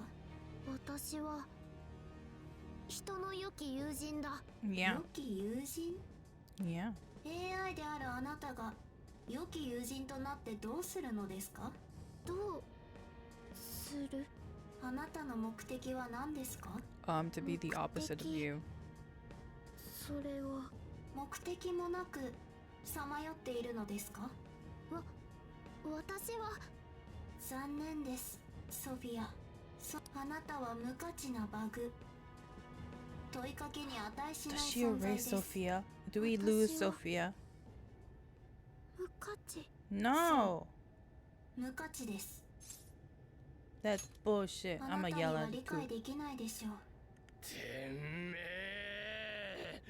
私は人の良き友人だ。Yeah. 良き友人？ Yeah. AI であるあなたが良き友人となってどうするのですか？どうする？あなたの目的は何ですか？ To be the opposite of you. それは目的もなくさまよっているのですか？私は残念です、ソフィア。あなたは無価値なバグ。問いかけに値しない Does she 存在で erase す。 Sophia? Do we lose Sophia? 無価値。 No! 無価値です。 That's bullshit. あ I'm な gonna たに yell は at 理 you. 解できないでしょう。てめえ、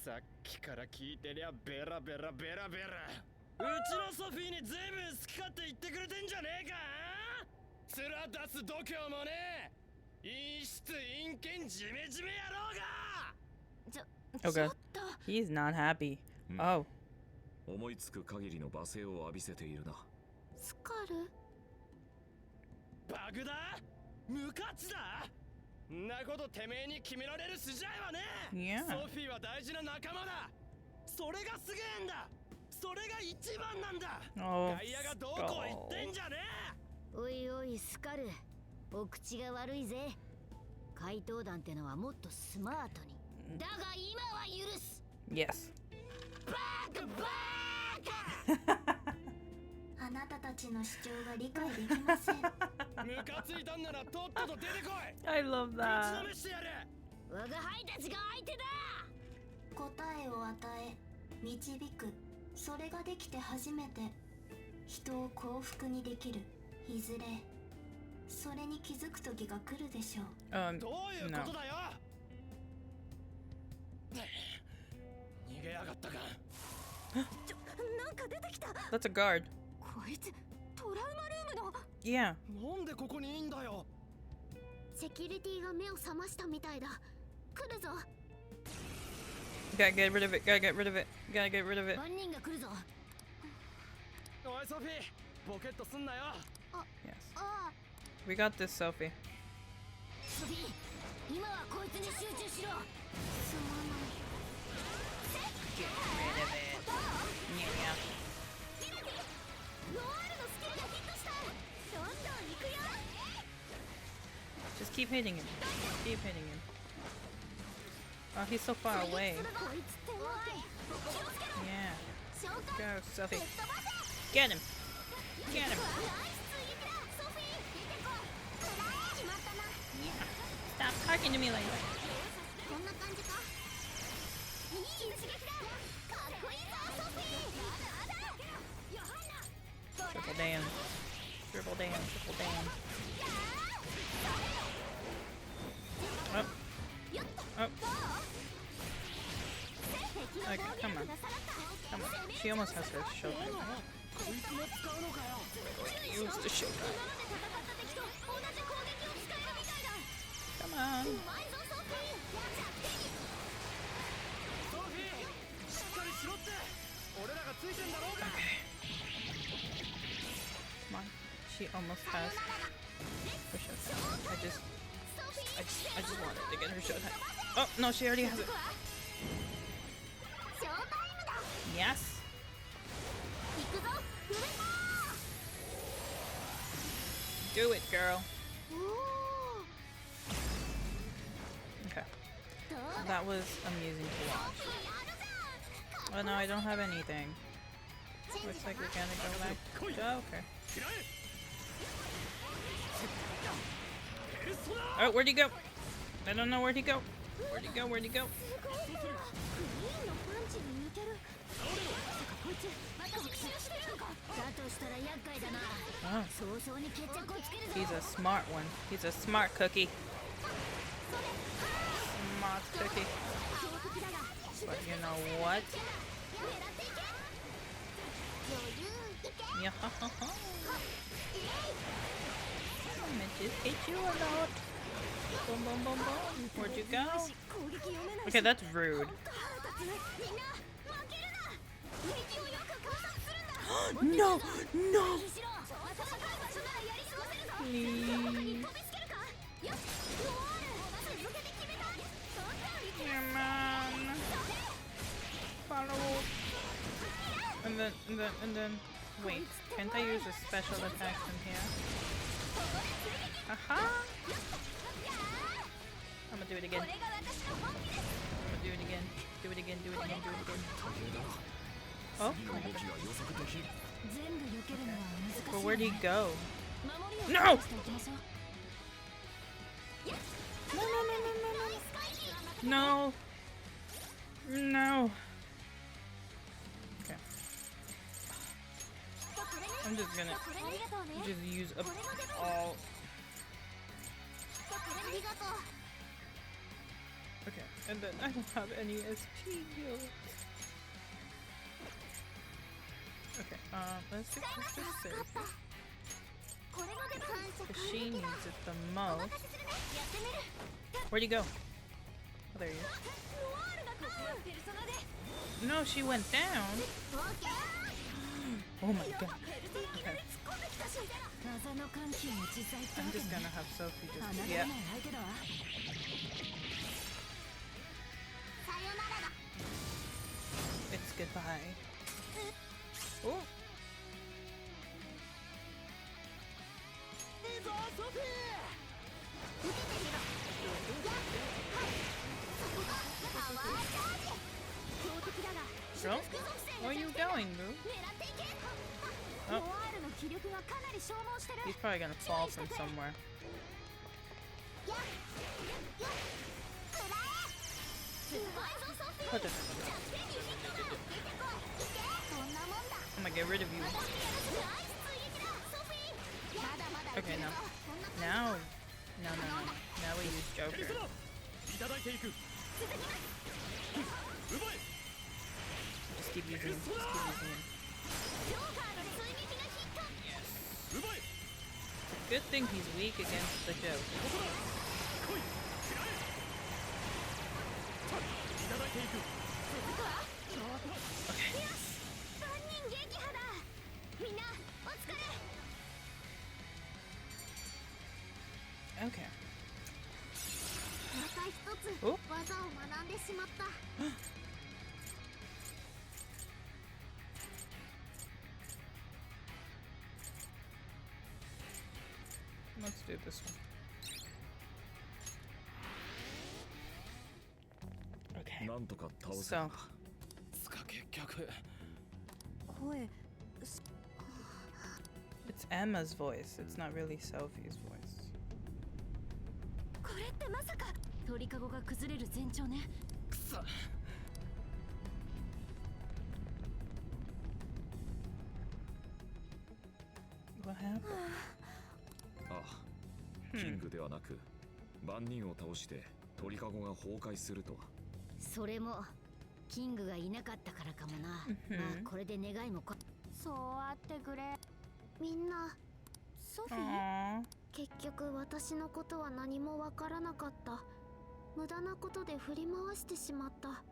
さっきから聞いてりゃベラベラベラベラ。うちのソフィーにずいぶん好き勝手言ってくれてんじゃねえか。面出す度胸もねえ。陰湿陰険ジメジメ野郎が。 Okay. He's not happy. Oh. 思いつく限りの罵声を浴びせているな。スカル？バグだ？無価値だ？んなことてめえに決められる筋合いはねえ。 Yeah. ソフィーは大事な仲間だ。それがすげえんだ。それが一番なんだ。 Oh, 外野がどうこう言ってんじゃねえ。おいおいスカル、お口が悪いぜ。怪盗団ってのはもっとスマートに。だが今は許す。 Yes. バカバカあなたたちの主張が理解できません。ムカついたんならとっとと出てこい。 I love ぶち that. のめしてやる。我が輩たちが相手だ。答えを与え、導く。それができて初めて人を幸福にできる。いずれそれに気づく時が来るでしょう。どういうことだよ。逃げやがったか。なんか出てきた。 That's a guard. こいつトラウマルームの。 Yeah. なんでここにいいんだよ。セキュリティが目を覚ましたみたいだ。来るぞ。 Gotta get rid of it. Gotta get rid of it. Gotta get rid of it. 万人が来るぞ。おいソフィー、ボケットすんなよ。 Yes. ああ、 We got this, Sophie. ソフィー、今はこいつに集中しろ。すまない。 Get rid of it. Yeah. ノアールのスキルがヒットした。どんどん行くよ。 Just keep hitting him. Keep hitting him. Oh, he's so far away. こいつってもい。気をつけろ。 Yeah. 召喚。 Go, Sophie. 飛ばせ。 Get him. Get him. ナイス追撃だ。ソフィー、出てこい。決まったな。 Stop talking to me like that. こんな感じか。いい一撃だ。かっこいいぞ、ソフィー。ヨハンナ。 Triple damage. Triple damage. Triple damage. Oh. Oh. Okay, come on. Come on. She almost has her shield. Use the shield. Come on. ソフィー、しっかりしろって。俺らがついてんだろうが。 Come on. She almost has her showtime. I just wanted to get her showtime. Oh no, she already has it. Yes. Do it, girl. Okay. That was amusing to watch. Oh no, I don't have anything. Looks like we're gonna go back. Oh, okay. Oh, where'd he go? I don't know where'd he go. Where'd he go? Where'd he go? Oh. He's a smart one. He's a smart cookie. Smart cookie. But you know what? Yeah. I'm gonna just hit you a lot. Boom, boom, boom, boom. Where'd you go? Okay, that's rude. No! No! Please. Come on. Follow. and then wait, can't I use a special attack from here? Aha! I'm gonna do it again. I'm gonna do it again. Do it again, do it again, do it again. Oh? But where'd he go? No! No, no, no, no, no, no. No. No. Okay. I'm just gonna use up all. Okay, and then I don't have any SP heals. Okay, let's fix this therapy. Because she needs it the most. Where'd he go? Oh, there he is. No, she went down. Oh my god. Okay. I'm just gonna have Sophie just. Yeah. It's goodbye. Oh. So, where are you going, boo? Oh. He's probably gonna fall from somewhere. I'm gonna get rid of you. Okay, no. Now we use Joker. Just keep using him. Just keep using him. Yes. Good thing he's weak against the Joker. Okay. Oh. Let's do this one. Okay. So. It's Emma's voice. It's not really Sophie's voice. What happened? キングではなく万人を倒して鳥かごが崩壊するとは。それもキングがいなかったからかもな。まあこれで願いもそうあってくれ。みんなソフィー、結局私のことは何もわからなかった。無駄なことで振り回してしまった。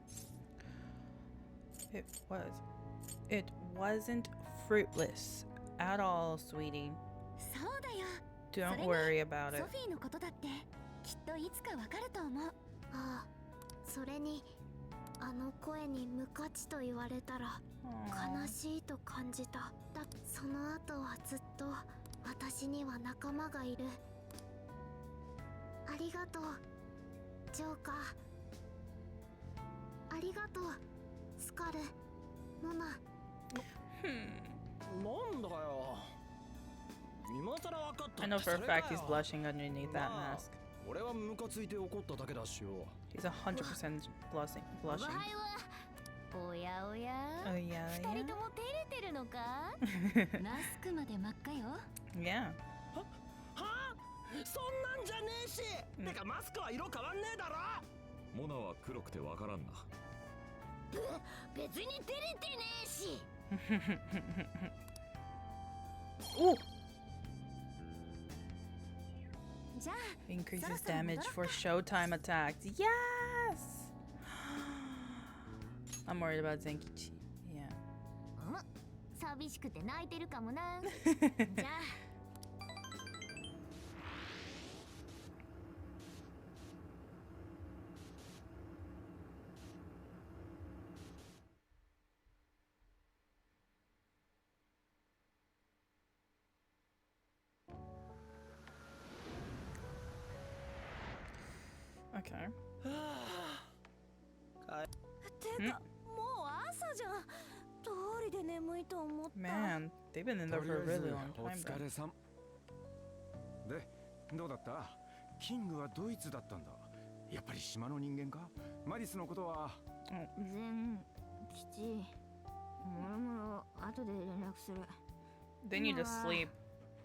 It wasn't fruitless at all, sweetie. そうだよ。Don't worry about it. ソフィーのことだってきっといつかわかると思う。ああ、それにあの声に無価値と言われたら悲しいと感じた。その後はずっと私には仲間がいる。ありがとうジョーカー。ありがとうスカル、モナ。なんだよ。今さら分かった。 I know for a fact he's blushing underneath that mask. 俺はムカついて怒っただけだしよ。 He's 100% blushing. おやおや。おやおや。二人とも照れてるのか？マスクまで真っ赤よ。Yeah. は？そんなんじゃねえし。てかマスクは色変わんねえだろ。モナは黒くてわからんな。別に照れてねえし。お。じゃあ Increases damage for showtime attacks. Yes! I'm worried about Zenkichi. Yeah. 寂しくて泣いてるかもな。じゃあ Okay. てか、もう朝じゃん。どうりで眠いと思った。 Man, they've been in there とり for あ a えず really long お time. 疲れさん。で、どうだった？キングはドイツだったんだ。やっぱり島の人間か？マリスのことは。全吉。もろもろ後で連絡する。 They need to sleep.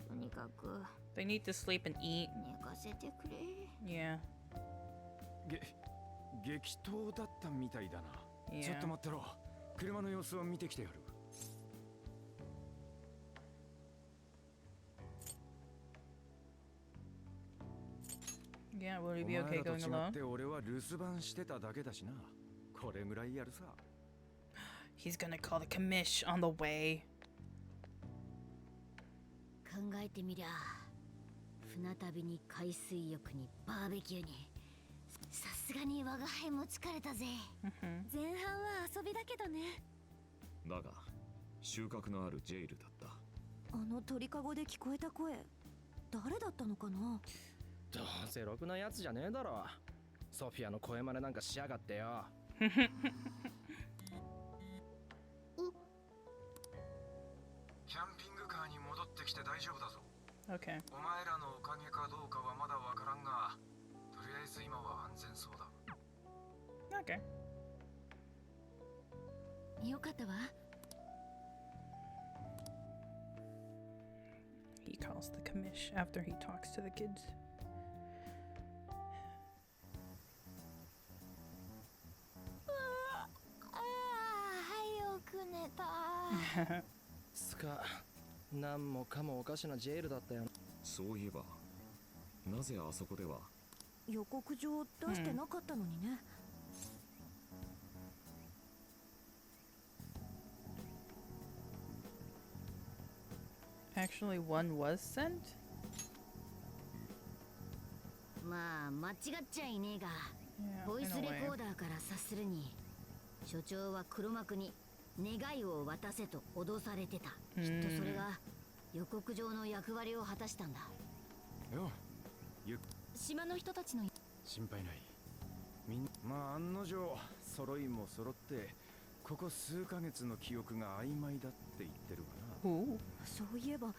とにかく They need to sleep and eat. 寝かせてくれ。 Yeah. 激闘だったみたいだな。Yeah. ちょっと待ってろ。車の様子を見てきてやる。Yeah, will you be お前 okay らと going 違 alone? って俺は留守番してただけだしな。これぐらいやるさ。He's gonna call the commish on the way. 考えてみりゃ、船旅に海水浴にバーベキューに、さすがに我が輩も疲れたぜ。前半は遊びだけどね。だが収穫のあるジェイルだった。あの鳥かごで聞こえた声、誰だったのかな。どうせろくなやつじゃねえだろ。ソフィアの声真似なんかしやがってよ。キャンピングカーに戻ってきて大丈夫だぞ。 Okay. お前らのおかげかどうかはまだわからんが、とりあえず今は安全そうだ。 Okay. よかったわ。He calls the commish after he talks to the kids. 早く寝た。つか、なんもかもおかしなジェイルだったよ。そういえばなぜあそこでは。予告状出してなかったのにね。Actually, one was sent? まあ間違っちゃいねえが、 Yeah, ボイ in ス a レ way. コーダーから察するに、所長は黒幕に願いを渡せと脅されてた。きっとそれが予告状の役割を果たしたんだ。よ、島の人たちの心配ない。みんな、まあ案の定揃いも揃って、ここ数ヶ月の記憶が曖昧だって言ってるわな。 Ooh. そういえば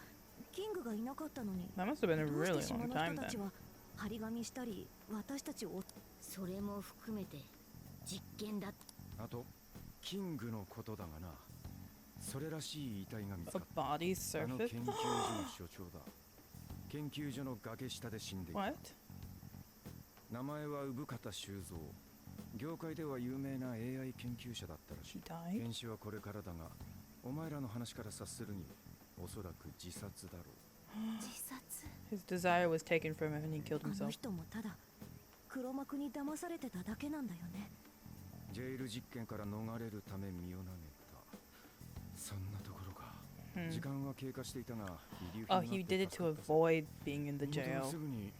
キングがいなかったのに、 That must have been a どうし really て島 long の time 人たち then. は張り紙したり私たちを。それも含めて実験だ。あとキングのことだがな、それらしい遺体が見つ A かった。 body あの surfaced? 研究所の所長だ。研究所の崖下で死んでいた。 What? 名前は産方修造。業界では有名な AI 研究者だったらし He い。 died? 検視はこれからだが、お前らの話から察するにおそらく自殺だろう。自殺。 His desire was taken from him and he killed あの himself. 人もただ黒幕に騙されてただけなんだよね。ジェイル実験から逃れるため身を投げた。そんなところか。時間は経過していたが、遺留品 Oh, があって he did it 助 to かったぜ。 avoid being in the 身元は jail. すぐに。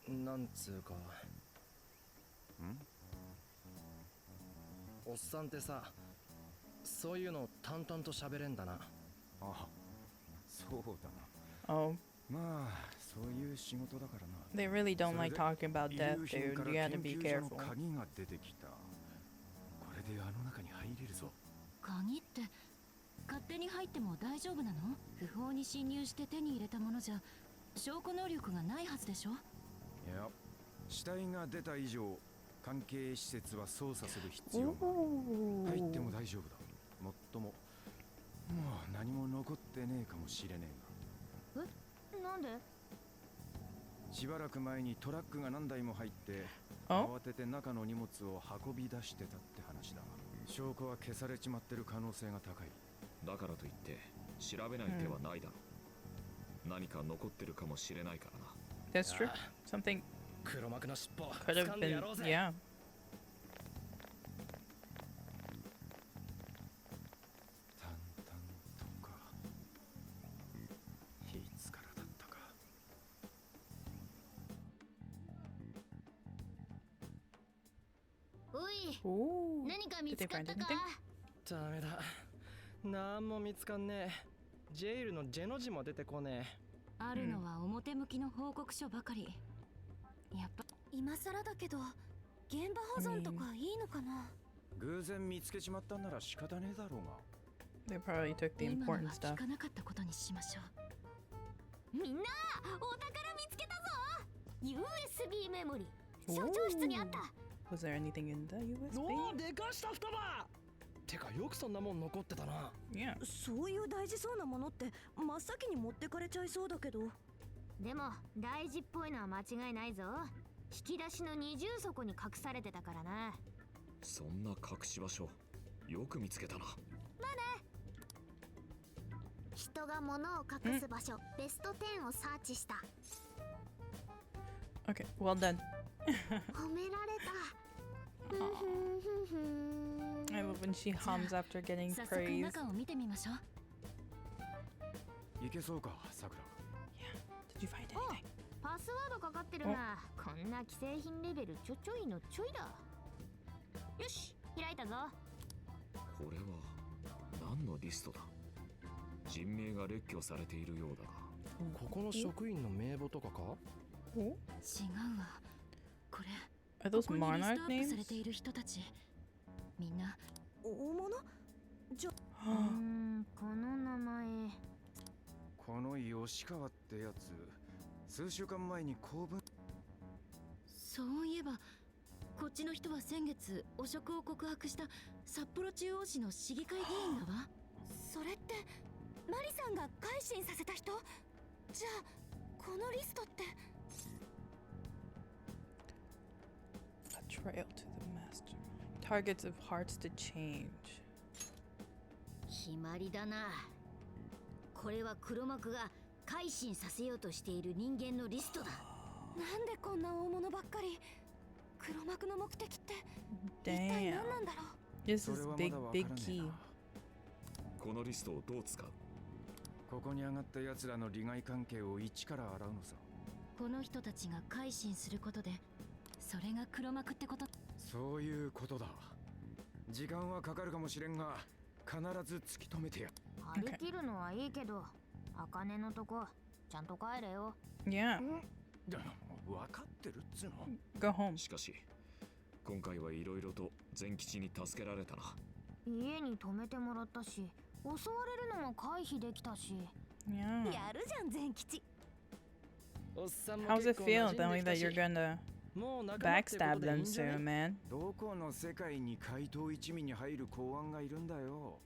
なんつうか、おっさんってさ、そういうの淡々と喋れんだな。ああ、そうだな。 Oh, まあ、そういう仕事だからな。 they really don't それ like で talking about 遺 death, 留品 dude. から You gotta 研 be 究所の careful. 鍵が出てきた。これであの中に入れるぞ。鍵って勝手に入っても大丈夫なの？不法に侵入して手に入れたものじゃ証拠能力がないはずでしょ？いや、死体が出た以上、関係施設は捜査する必要がある。入っても大丈夫だ。もっとも、もう何も残ってねえかもしれねえなんで？が。しばらく前にトラックが何台も入って、 Oh? 慌てて中の荷物を運び出してたって話だ。証拠は消されちまってる可能性が高い。だからといって調べない手はないだろう。何か残ってるかもしれないからな。 That's true. Something 黒幕の尻尾 could have 掴んで been. やろうぜ。 Yeah. 淡々とか。いつからだったか。おい、 Ooh. 何か見 Did つ they かっ find たか？ anything? ダメだ。なんも見つかんねえ。ジェイルのジェの字も出てこねえ。あるのは表向きの報告書ばかり。やっぱ今更だけど、現場保存とかいいのかな。偶然見つけちまったんなら仕方ねえだろうが。 They probably took the 今のは important 聞 stuff. かなかったことにしましょう。みんな、お宝見つけたぞ。 USB メモリー、所長室にあった。 Was there anything in the おお、 USB? でかした双葉。てかよくそんなもん残ってたな。 Yeah. そういう大事そうなものって真っ先に持ってかれちゃいそうだけど。でも大事っぽいのは間違いないぞ。引き出しの二重底に隠されてたからな。そんな隠し場所よく見つけたな。人が物を隠す場所、ベスト10をサーチした。 Okay, well done. 褒められた。ふんふんふんふん。 I love when she hums after getting 早速 praise. 中を見てみましょう。いけそうか、さくら。 Did you find anything? パスワードかかってるな。こんな既製品レベルちょいのちょいだ。よし、開いたぞ。これは何のリストだ。人名が列挙されているようだが。ここの職員の名簿とかか？違うわ。これ Are those ここにリストア monarch ップ names? されている人たち。みんな大物じゃ。この名前。この吉川ってやつ、数週間前に公文。そういえばこっちの人は先月汚職を告白した札幌中央市の市議会議員だわ。それってマリさんが改心させた人？じゃあこのリストって。 A trail to the master. Targets of hearts to change. 決まりだな。これは黒幕が改心させようとしている人間のリストだ。なんでこんな大物ばっかり。黒幕の目的って一体 Damn. 何なんだろう。 This そ is れはま big, だわから big ねえ key. な。このリストをどう使う？ここに上がった奴らの利害関係を一から洗うのさ。この人たちが改心することでそれが黒幕ってこと。そういうことだ。時間はかかるかもしれんが、必ず突き止めてや。張り切るのはいいけど、茜のとこちゃんと帰れよ。 Yeah. 分かってるっつうの。 Go home. しかし今回はいろいろと善吉に助けられたな。家に泊めてもらったし、襲われるのも回避できたし。 Yeah. やるじゃん善吉。おっさんも How's 結 it 構 feel 馴染ん knowing で that きた you're し、 gonna もう仲間ってこと backstab でいい them んじゃね？ soon, man? どこの世界に怪盗一味に入る公安がいるんだよ。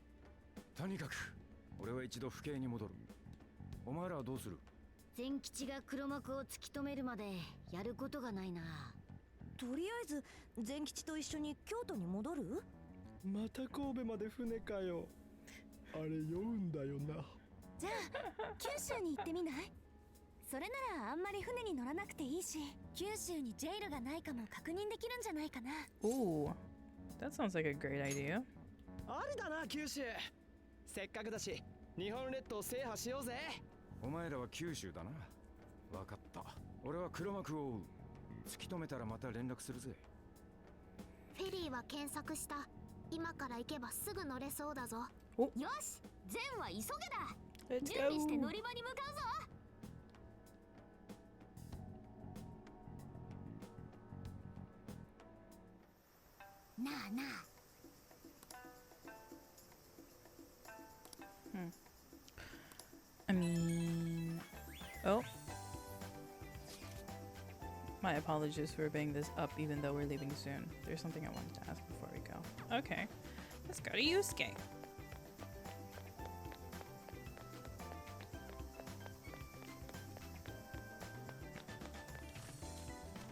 とにかく俺は一度府警に戻る。お前らはどうする？善吉が黒幕を突き止めるまでやることがないな。とりあえず善吉と一緒に京都に戻る？また神戸まで船かよ。あれ酔うんだよな。じゃあ九州に行ってみない？それならあんまり船に乗らなくていいし、九州にジェイルがないかも確認できるんじゃないかな。 Ooh. That sounds like a great idea. ありだな九州。せっかくだし日本列島制覇しようぜ。お前らは九州だな。分かった。俺は黒幕を追う。突き止めたらまた連絡するぜ。フェリーは検索した。今から行けばすぐ乗れそうだぞ。およし、善は急げだ。 Let's 準備して乗 go. り場に向かうぞ。なあなあ。I mean, oh. My apologies for bringing this up even though we're leaving soon. There's something I wanted to ask before we go. Okay, let's go to Yusuke.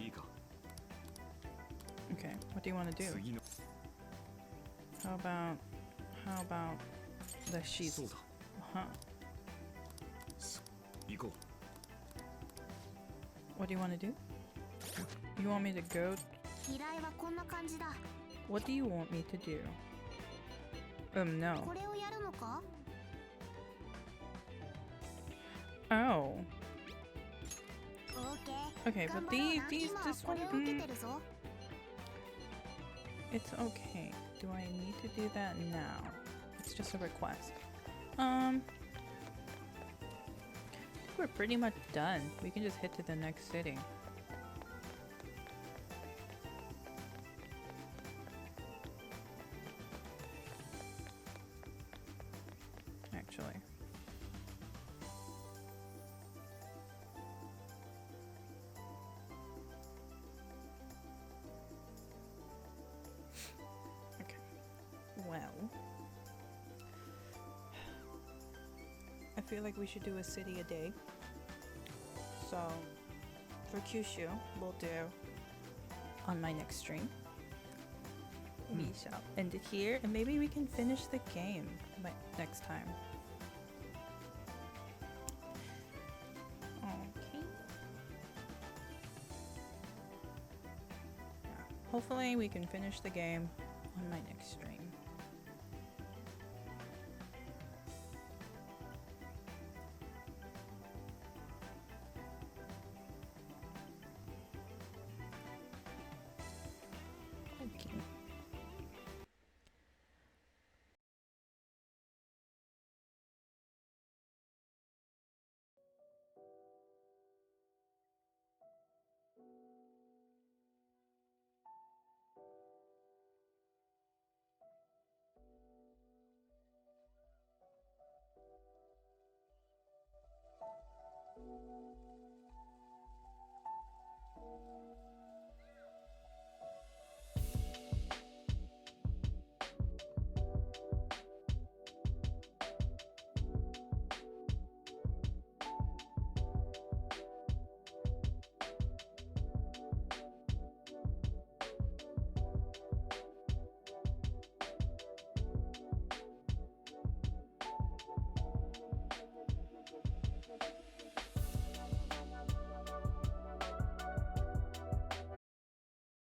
いいか。 Okay, what do you want to do? 次の How about the sheets? そうだ。 Huh? 行こ What do you want to do? You want me to go? 依頼はこんな感じだ。 What do you want me to do? No. これをやるのか？ Oh. オーケー。 Okay, 頑 but 張ろうな。 these 今は this こ one れを受け mm, てるぞ。 it's okay. Do I need to do that now? It's just a request. I think we're pretty much done. We can just head to the next city. I feel like we should do a city a day. So for Kyushu, we'll do on my next stream. We shall end it here, and maybe we can finish the game next time. Okay. Yeah. Hopefully we can finish the game on my next stream. Okay.